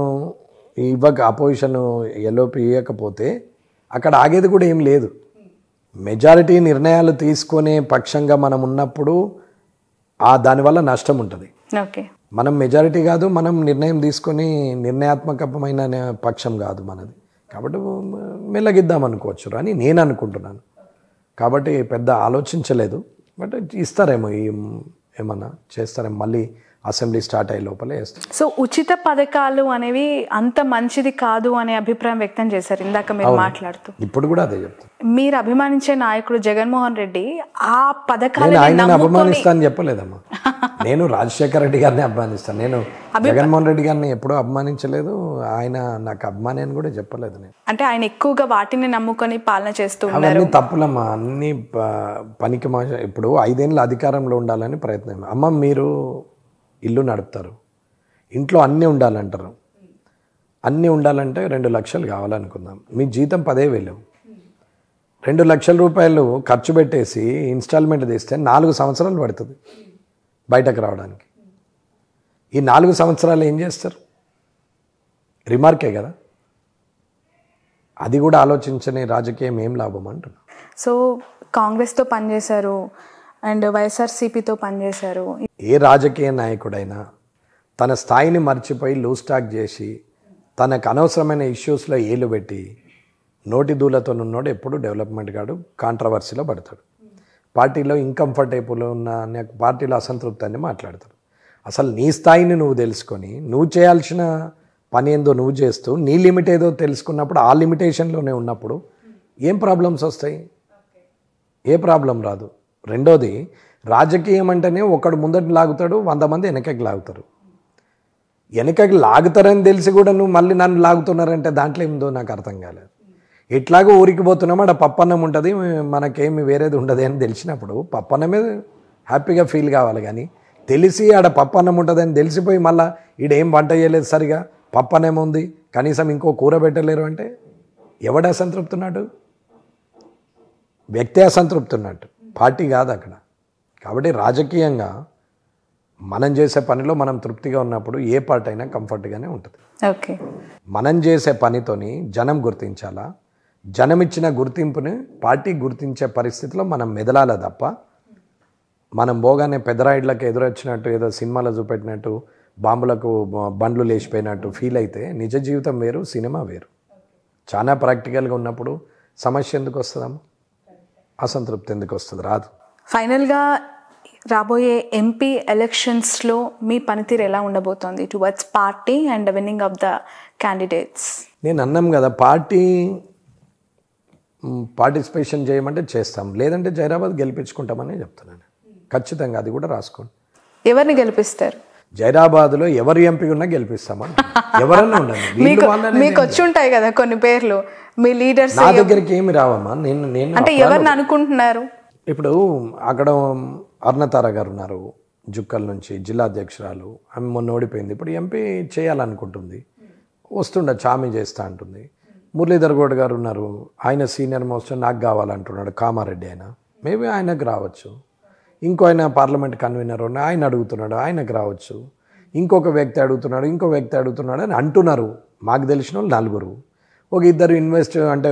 opposition LOP ఇవ్వకపోతే అక్కడ ఆగేది కూడా ఏం లేదు. మెజారిటీ నిర్ణయాలు తీసుకునే పక్షంగా మనం ఉన్నప్పుడు దానివల్ల నష్టం ఉంటుంది. ఓకే. మనం మెజారిటీ కాదు, మనం నిర్ణయం తీసుకొని నిర్ణయాత్మకమైన పక్షం కాదు మనది. కాబట్టి మెల్లగిద్దాం అనుకోవచ్చు అని నేను అనుకుంటున్నాను. కాబట్టి పెద్ద ఆలోచించలేదు. బట్ ఇస్తారేమో, ఏమన్నా చేస్తారేమో, మళ్ళీ అసెంబ్లీ స్టార్ట్ అయ్యే లోపలే వేస్తారు. సో ఉచిత పథకాలు అనేవి అంత మంచిది కాదు అనే అభిప్రాయం వ్యక్తం చేశారు ఇందాక మీరు మాట్లాడుతూ. ఇప్పుడు కూడా అదే చెప్తాను. మీరు అభిమానించే నాయకుడు జగన్మోహన్ రెడ్డి ఆ పథకాలు ఆయన అభిమానిస్తాను చెప్పలేదమ్మా. నేను రాజశేఖర రెడ్డి గారిని అభిమానిస్తాను. నేను జగన్మోహన్ రెడ్డి గారిని ఎప్పుడూ అభిమానించలేదు. ఆయన నాకు అభిమాని అని కూడా చెప్పలేదు నేను. అంటే ఆయన ఎక్కువగా వాటిని నమ్ముకొని పాలన చేస్తూ ఉన్నారు. అవన్నీ తప్పులమ్మా, అన్ని పనికి ఇప్పుడు 5 ఏళ్ళు అధికారంలో ఉండాలని ప్రయత్నం. అమ్మ మీరు ఇల్లు నడుపుతారు, ఇంట్లో అన్నీ ఉండాలంటారు. అన్నీ ఉండాలంటే 2 లక్షలు కావాలనుకుందాం. మీ జీతం 10,000. 2 లక్షల రూపాయలు ఖర్చు పెట్టేసి ఇన్స్టాల్మెంట్ తీస్తే 4 సంవత్సరాలు పడుతుంది బయటకు రావడానికి. ఈ 4 సంవత్సరాలు ఏం చేస్తారు? రిమార్కే కదా. అది కూడా ఆలోచించని రాజకీయం ఏం లాభం అంటున్నా. సో కాంగ్రెస్తో పనిచేశారు అండ్ వైఎస్ఆర్సీపీతో పనిచేశారు. ఏ రాజకీయ నాయకుడైనా తన స్థాయిని మర్చిపోయి లూజ్ టాక్ చేసి తనకు అనవసరమైన ఇష్యూస్లో ఏలు పెట్టి నోటి దూలతో ఉన్నోడు ఎప్పుడు డెవలప్మెంట్ కాడు, కాంట్రవర్సీలో పడతాడు. పార్టీలో ఇన్కంఫర్టబుల్ ఉన్న పార్టీలో అసంతృప్తి అని మాట్లాడతాడు. అసలు నీ స్థాయిని నువ్వు తెలుసుకొని నువ్వు చేయాల్సిన పని ఏందో నువ్వు చేస్తూ నీ లిమిట్ ఏదో తెలుసుకున్నప్పుడు ఆ లిమిటేషన్లోనే ఉన్నప్పుడు ఏం ప్రాబ్లమ్స్ వస్తాయి? ఏ ప్రాబ్లం రాదు. రెండోది, రాజకీయం అంటేనే ఒకడు ముందటి లాగుతాడు, 100 మంది వెనకకి లాగుతారు. వెనకకి లాగుతారని తెలిసి కూడా నువ్వు మళ్ళీ నన్ను లాగుతున్నారంటే దాంట్లో ఏమిందో నాకు అర్థం కాలేదు. ఎట్లాగో ఊరికి పోతున్నామో ఆడ పప్పన్నం ఉంటుంది, మనకేమి వేరేది ఉండదు అని తెలిసినప్పుడు పప్పన్నమే హ్యాపీగా ఫీల్ కావాలి. కానీ తెలిసి ఆడ పప్పన్నం ఉంటుందని తెలిసిపోయి మళ్ళీ ఈడేం వంట చేయలేదు సరిగా, పప్పన్నం ఉంది, కనీసం ఇంకో కూర పెట్టలేరు అంటే ఎవడు అసంతృప్తున్నాడు? వ్యక్తి అసంతృప్తున్నట్టు, పార్టీ కాదు అక్కడ. కాబట్టి రాజకీయంగా మనం చేసే పనిలో మనం తృప్తిగా ఉన్నప్పుడు ఏ పార్ట్ అయినా కంఫర్ట్గానే ఉంటుంది. ఓకే. మనం చేసే పనితోని జనం గుర్తించాలా, జనం ఇచ్చిన గుర్తింపుని పార్టీ గుర్తించే పరిస్థితిలో మనం మెదలాల తప్ప మనం పోగానే పెద్దరాయిడ్లకు ఎదురొచ్చినట్టు ఏదో సినిమాలో చూపెట్టినట్టు బాంబులకు బండ్లు లేచిపోయినట్టు ఫీల్ అయితే నిజ జీవితం వేరు, సినిమా వేరు. చాలా ప్రాక్టికల్గా ఉన్నప్పుడు సమస్య ఎందుకు వస్తుందమ్మా, అసంతృప్తి ఎందుకు వస్తుంది? రాదు. ఫైనల్గా రాబోయే ఎంపీ ఎలక్షన్స్లో మీ పనితీరు ఎలా ఉండబోతోంది towards party and winnowing of the candidates? నేను అన్నాం కదా, పార్టిసిపేషన్ చేయమంటే చేస్తాం, లేదంటే జైరాబాద్ గెలిపించుకుంటామని చెప్తున్నాను. ఖచ్చితంగా అది కూడా రాసుకోండి. ఎవరిని గెలిపిస్తారు? జైరాబాద్లో ఎవరు ఎంపీ ఉన్నా గెలిపిస్తామని. ఎవరన్నా ఉండండి, మీకు వచ్చి ఉంటాయి కదా కొన్ని పేర్లు, మీ లీడర్స్. నా దగ్గరికి ఏమి రావమ్మా. నేను అంటే ఎవరిని అనుకుంటున్నారు? ఇప్పుడు అక్కడ అరుణతార గారు ఉన్నారు, జుక్కల్ నుంచి జిల్లా అధ్యక్షురాలు, ఆమె మొన్న ఓడిపోయింది, ఇప్పుడు ఎంపీ చేయాలనుకుంటుంది, వస్తుండొచ్చు, ఆమె చేస్తా అంటుంది. మురళీధర్ గౌడ్ గారు ఉన్నారు, ఆయన సీనియర్ మోస్ట్, నాకు కావాలంటున్నాడు, కామారెడ్డి ఆయన, మేబీ ఆయనకు రావచ్చు. ఇంకో ఆయన పార్లమెంట్ కన్వీనర్ ఉన్న ఆయన అడుగుతున్నాడు, ఆయనకు రావచ్చు. ఇంకొక వ్యక్తి అడుగుతున్నాడు అని అంటున్నారు. మాకు తెలిసిన వాళ్ళు 4, ఒక 2 ఇన్వెస్ట్ అంటే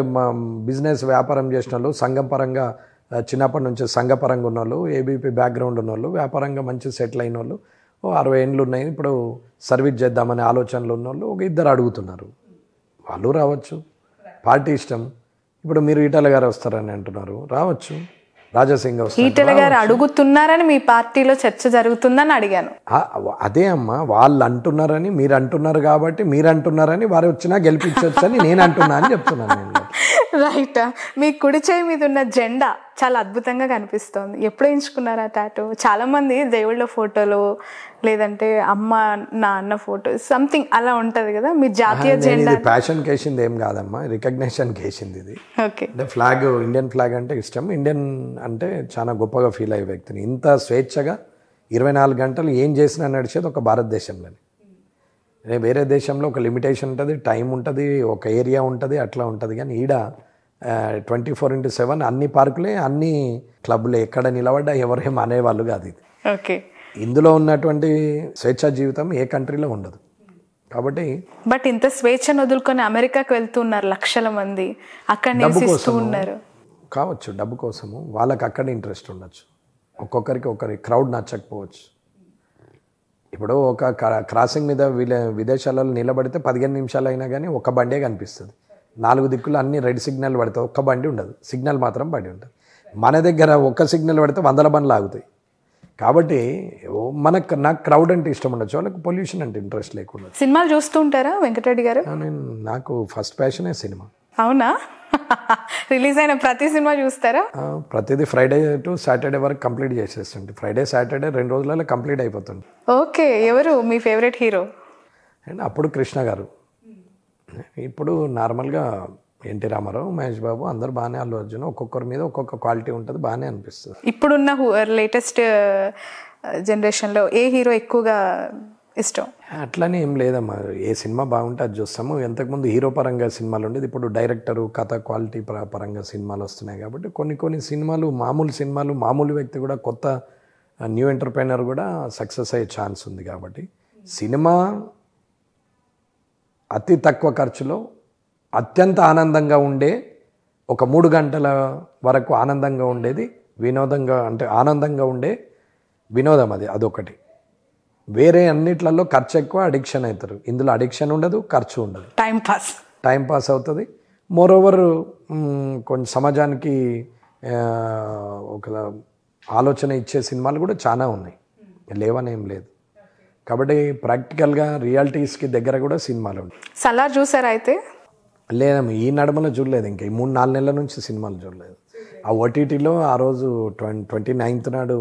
బిజినెస్ వ్యాపారం చేసిన వాళ్ళు, సంఘం పరంగా చిన్నప్పటి నుంచి సంఘపరంగా ఉన్నోళ్ళు, ఏబీపీ బ్యాక్గ్రౌండ్ ఉన్నోళ్ళు, వ్యాపారంగా మంచి సెటిల్ అయిన వాళ్ళు, 60 ఏళ్ళు ఉన్నాయి, ఇప్పుడు సర్వీస్ చేద్దామనే ఆలోచనలు ఉన్నోళ్ళు ఒక 2 అడుగుతున్నారు. వాళ్ళు రావచ్చు, పార్టీ ఇష్టం. ఇప్పుడు మీరు ఈటల గారు వస్తారని అంటున్నారు, రావచ్చు. రాజాసింగ్ ఈటల గారు అడుగుతున్నారని మీ పార్టీలో చర్చ జరుగుతుందని అడిగాను. అదే అమ్మా, వాళ్ళు అంటున్నారని మీరు అంటున్నారు కాబట్టి మీరు అంటున్నారని వారు వచ్చినా గెలిపించవచ్చు అని నేను అంటున్నా అని చెప్తున్నాను నేను. రైట్. మీ కుడి చేయి మీద ఉన్న జెండా చాలా అద్భుతంగా కనిపిస్తోంది. ఎప్పుడు ఎంచుకున్నారా టాటూ? చాలా మంది దేవుళ్ళ ఫోటోలు లేదంటే అమ్మ నాన్న ఫోటో సంథింగ్ అలా ఉంటది కదా, మీ జాతీయ జెండా. ప్యాషన్ కేసింది ఏం కాదమ్మా, రికగ్నేషన్ కేసింది ఇది. ఓకే. అంటే ఫ్లాగ్, ఇండియన్ ఫ్లాగ్ అంటే ఇష్టం, ఇండియన్ అంటే చాలా గొప్పగా ఫీల్ అయ్యే వ్యక్తిని. ఇంత స్వేచ్ఛగా 24 గంటలు ఏం చేసినా నడిచేది ఒక భారతదేశంలోనే. వేరే దేశంలో ఒక లిమిటేషన్ ఉంటుంది, టైం ఉంటుంది, ఒక ఏరియా ఉంటుంది, అట్లా ఉంటుంది. కానీ ఈడ 24/7 అన్ని పార్కులే, అన్ని క్లబ్లే, ఎక్కడ నిలబడ్డా ఎవరేం అనేవాళ్ళు కాదు. ఇది ఓకే. ఇందులో ఉన్నటువంటి స్వేచ్ఛా జీవితం ఏ కంట్రీలో ఉండదు కాబట్టి. బట్ ఇంత స్వేచ్ఛను వదులుకొని అమెరికాకు వెళ్తున్నారు లక్షల మంది, అక్కడ నివసిస్తూ ఉన్నారు. కావచ్చు, డబ్బు కోసము వాళ్ళకి అక్కడ ఇంట్రెస్ట్ ఉండొచ్చు, ఒక్కొక్కరికి ఒకరి క్రౌడ్ నచ్చకపోవచ్చు. ఇప్పుడు ఒక క్రాసింగ్ మీద విదేశాలలో నిలబడితే 15 నిమిషాలు అయినా కానీ ఒక బండే కనిపిస్తుంది. 4 దిక్కులు అన్ని రెడ్ సిగ్నల్ పడతాయి, ఒక్క బండి ఉండదు, సిగ్నల్ మాత్రం బండి ఉంటుంది. మన దగ్గర ఒక్క సిగ్నల్ పడితే 100 బండ్లు ఆగుతాయి. కాబట్టి నాకు క్రౌడ్ అంటే ఇష్టం ఉండొచ్చు, వాళ్ళకి పొల్యూషన్ అంటే ఇంట్రెస్ట్ లేకుండా. సినిమాలు చూస్తూ ఉంటారా వెంకటరెడ్డి గారు? నాకు ఫస్ట్ ప్యాషనే సినిమా. అవునా? రిలీజ్ అయిన ప్రతి సినిమా చూస్తారా? ప్రతిదీ ఫ్రైడే టు సాటర్డే వరకు కంప్లీట్ చేసేస్తుంది. ఫ్రైడే సాటర్డే 2 రోజులలో కంప్లీట్ అయిపోతుంది. ఓకే. ఎవరు మీ ఫేవరెట్ హీరో? అండ్ అప్పుడు కృష్ణ గారు, ఇప్పుడు నార్మల్గా ఎన్టీ రామారావు, మహేష్ బాబు, అందరు బాగానే, అల్లు అర్జున్, ఒక్కొక్కరి మీద ఒక్కొక్క క్వాలిటీ ఉంటుంది, బాగానే అనిపిస్తుంది. ఇప్పుడున్న లేటెస్ట్ జనరేషన్లో ఏ హీరో ఎక్కువగా ఇష్టం? అట్లనే ఏం లేదమ్మా, ఏ సినిమా బాగుంటే అది చూస్తాము. ఇంతకుముందు హీరో పరంగా సినిమాలు ఉండేది, ఇప్పుడు డైరెక్టరు, కథ, క్వాలిటీ పరంగా సినిమాలు వస్తున్నాయి. కాబట్టి కొన్ని సినిమాలు, మామూలు వ్యక్తి కూడా, కొత్త న్యూ ఎంటర్ప్రైనర్ కూడా సక్సెస్ అయ్యే ఛాన్స్ ఉంది. కాబట్టి సినిమా అతి తక్కువ ఖర్చులో అత్యంత ఆనందంగా ఉండే, ఒక 3 గంటల వరకు ఆనందంగా ఉండేది, వినోదంగా అంటే ఆనందంగా ఉండే వినోదం అదొకటి. వేరే అన్నిట్లలో ఖర్చు ఎక్కువ, అడిక్షన్ అవుతారు. ఇందులో అడిక్షన్ ఉండదు, ఖర్చు ఉండదు, టైం పాస్ అవుతుంది. మోరోవర్ కొంచెం సమాజానికి ఒక ఆలోచన ఇచ్చే సినిమాలు కూడా చాలా ఉన్నాయి, లేవనేం లేదు. కాబట్టి ప్రాక్టికల్గా రియాలిటీస్కి దగ్గర కూడా సినిమాలు ఉన్నాయి. సలార్ చూసారా అయితే? లేదమ్మా, ఈ నడమలో చూడలేదు, ఇంకా ఈ 3-4 నెలల నుంచి సినిమాలు చూడలేదు. ఆ ఓటీటీలో ఆ రోజు 29th నాడు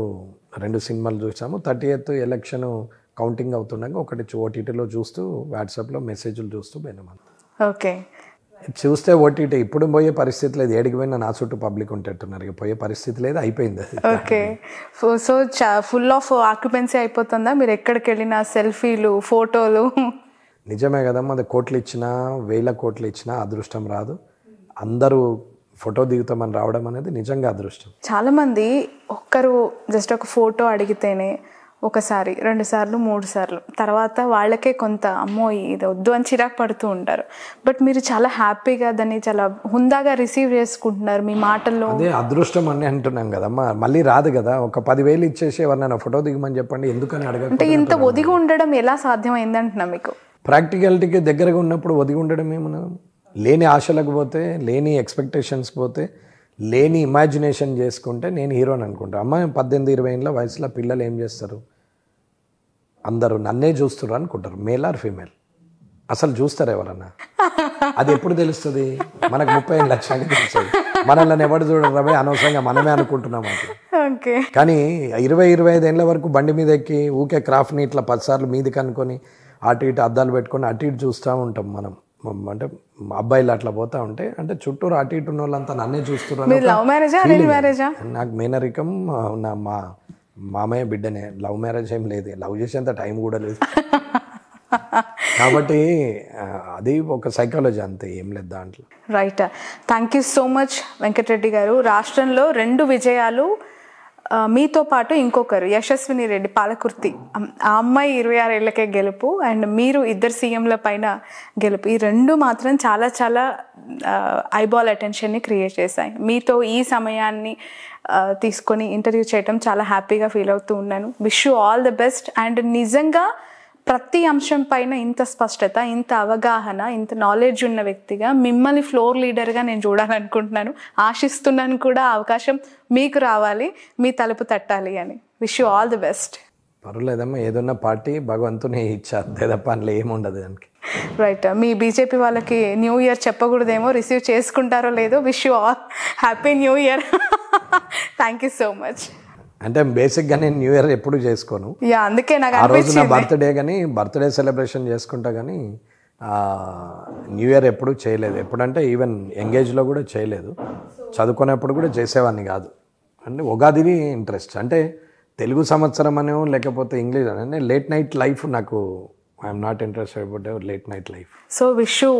2 సినిమాలు చూసాము. 30th ఎలక్షన్ కౌంటింగ్ అవుతుండగా ఒకటి ఓటీటీలో చూస్తూ, వాట్సాప్లో మెసేజ్లు చూస్తూ పోయినాం. ఓకే. చూస్తే ఓటీటీ ఇప్పుడు పోయే పరిస్థితి లేదు, ఏడికి పోయినా నా చుట్టూ పబ్లిక్ ఉంటేట్టున్నారు, ఇక పోయే పరిస్థితి లేదు, అయిపోయింది. Okay. So full of occupancy అయిపోతుందా? మీరు ఎక్కడికి వెళ్ళినా సెల్ఫీలు, ఫోటోలు. నిజమే కదమ్మా, అది కోట్లు ఇచ్చినా, 1000 కోట్లు ఇచ్చినా అదృష్టం రాదు. అందరూ ఫోటో దిగుతామని రావడం అనేది నిజంగా అదృష్టం. చాలామంది ఒక్కరు జస్ట్ ఒక ఫోటో అడిగితేనే ఒకసారి, 2 సార్లు, 3 సార్లు తర్వాత వాళ్ళకే కొంత అమ్మో ఇది వద్దు అని చిరాకు పడుతూ ఉంటారు. బట్ మీరు చాలా హ్యాపీగా దాన్ని చాలా హుందాగా రిసీవ్ చేసుకుంటున్నారు మీ మాటల్లో. అదే అదృష్టం అని అంటున్నాం కదమ్మా, మళ్ళీ రాదు కదా. ఒక 10,000 ఇచ్చేసి ఎవరినైనా ఫోటో దిగమని చెప్పండి, ఎందుకని అడగ. అంటే ఇంత ఒదిగి ఉండడం ఎలా సాధ్యమైంది అంటున్నా మీకు. ప్రాక్టికాలిటీకి దగ్గరగా ఉన్నప్పుడు ఒదిగి ఉండడం ఏమన్నా, లేని ఆశలకు పోతే, లేని ఎక్స్పెక్టేషన్స్ పోతే, లేని ఇమాజినేషన్ చేసుకుంటే నేను హీరోని అనుకుంటా. అమ్మ 18-20 ఏళ్ళ వయసులో పిల్లలు ఏం చేస్తారు, అందరూ నన్నే చూస్తారు అనుకుంటారు. మేల్ ఆర్ ఫీమేల్ అసలు చూస్తారు ఎవరన్నా? అది ఎప్పుడు తెలుస్తుంది? మనకు 30 ఏళ్ళ వచ్చాక తెలుస్తుంది. మనల్ని ఎవరు చూడరు, అనవసరంగా మనమే అనుకుంటున్నాం అట్లా. కానీ 20-25 ఏళ్ళ వరకు బండి మీద ఎక్కి ఊకే క్రాఫ్ట్ని ఇట్లా 10 సార్లు మీదకి అనుకొని అటు ఇటు అద్దాలు పెట్టుకొని అటు ఇటు చూస్తూ ఉంటాం మనం. అంటే అబ్బాయిలు అట్లా పోతా ఉంటే అంటే చుట్టూరు అటు ఇటు ఉన్న వాళ్ళంతా నన్నే చూస్తున్నారు. నాకు మేనరికం నా మామయ్య బిడ్డనే. లవ్ మ్యారేజ్ ఏం లేదు, లవ్ చేసేంత టైం కూడా లేదు. కాబట్టి అది ఒక సైకాలజీ అంతే, ఏం లేదు దాంట్లో. Right. Thank you so much Venkata Reddy garu. రాష్ట్రంలో 2 విజయాలు, మీతో పాటు ఇంకొకరు యశస్విని రెడ్డి పాలకుర్తి, ఆ అమ్మాయి 26 ఏళ్ళకే గెలుపు, అండ్ మీరు 2 సీఎంల పైన గెలుపు. ఈ 2 మాత్రం చాలా చాలా ఐబాల్ అటెన్షన్ని క్రియేట్ చేశాయి. మీతో ఈ సమయాన్ని తీసుకొని ఇంటర్వ్యూ చేయడం చాలా హ్యాపీగా ఫీల్ అవుతూ ఉన్నాను. Wish you all the best. And నిజంగా ప్రతి అంశం పైన ఇంత స్పష్టత, ఇంత అవగాహన, ఇంత నాలెడ్జ్ ఉన్న వ్యక్తిగా మిమ్మల్ని ఫ్లోర్ లీడర్గా నేను చూడాలనుకుంటున్నాను. ఆశిస్తున్నాను కూడా అవకాశం మీకు రావాలి, మీ తలుపు తట్టాలి అని. Wish you all the best. పర్వాలేదమ్మా, ఏదన్నా పార్టీ భగవంతుని ఇచ్చారు తప్ప అందులో ఏముండదు దానికి. రైట్. మీ బీజేపీ వాళ్ళకి న్యూ ఇయర్ చెప్పకూడదేమో, రిసీవ్ చేసుకుంటారో లేదో. Wish you all happy new year. Thank you so much. అంటే బేసిక్గా నేను న్యూ ఇయర్ ఎప్పుడు చేసుకోను, అందుకే నాకు ఆ రోజు నా బర్త్డే, కానీ బర్త్డే సెలబ్రేషన్ చేసుకుంటా, కానీ న్యూ ఇయర్ ఎప్పుడు చేయలేదు. ఎప్పుడంటే ఈవెన్ ఎంగేజ్లో కూడా చేయలేదు, చదువుకునేప్పుడు కూడా చేసేవాడిని కాదు. అంటే ఉగాదిని ఇంట్రెస్ట్, అంటే తెలుగు సంవత్సరం అనో లేకపోతే ఇంగ్లీష్ అనే లేట్ నైట్ లైఫ్ నాకు, I'm not interested about late night life. So wish you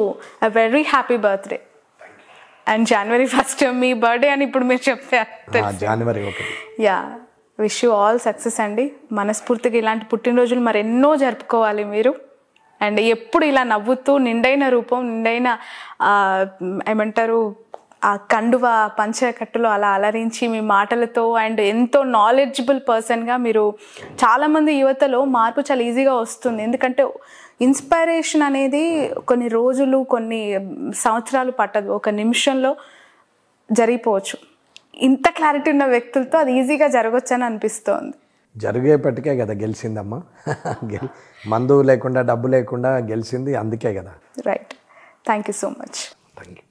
a very happy birthday. And January 1st me birthday అని ఇప్పుడు మీరు చెప్తే January 1. Yeah, wish you all success అండి. మనస్ఫూర్తిగా ఇలాంటి పుట్టినరోజులు మరెన్నో జరుపుకోవాలి మీరు. అండ్ ఎప్పుడు ఇలా నవ్వుతూ నిండైన రూపం, నిండైన ఏమంటారు ఆ కండువ పంచకట్టులో అలా అలరించి మీ మాటలతో, అండ్ ఎంతో నాలెడ్జబుల్ పర్సన్గా మీరు. చాలామంది యువతలో మార్పు చాలా ఈజీగా వస్తుంది, ఎందుకంటే ఇన్స్పైరేషన్ అనేది కొన్ని రోజులు, కొన్ని సంవత్సరాలు పట్టదు, ఒక నిమిషంలో జరిగిపోవచ్చు. ఇంత క్లారిటీ ఉన్న వ్యక్తులతో అది ఈజీగా జరగచ్చు అని అనిపిస్తోంది. జరిగేపటికే కదా గెలిచిందమ్మా. మందు లేకుండా, డబ్బు లేకుండా గెలిచింది అందుకే కదా. Right. Thank you so much. Thank you.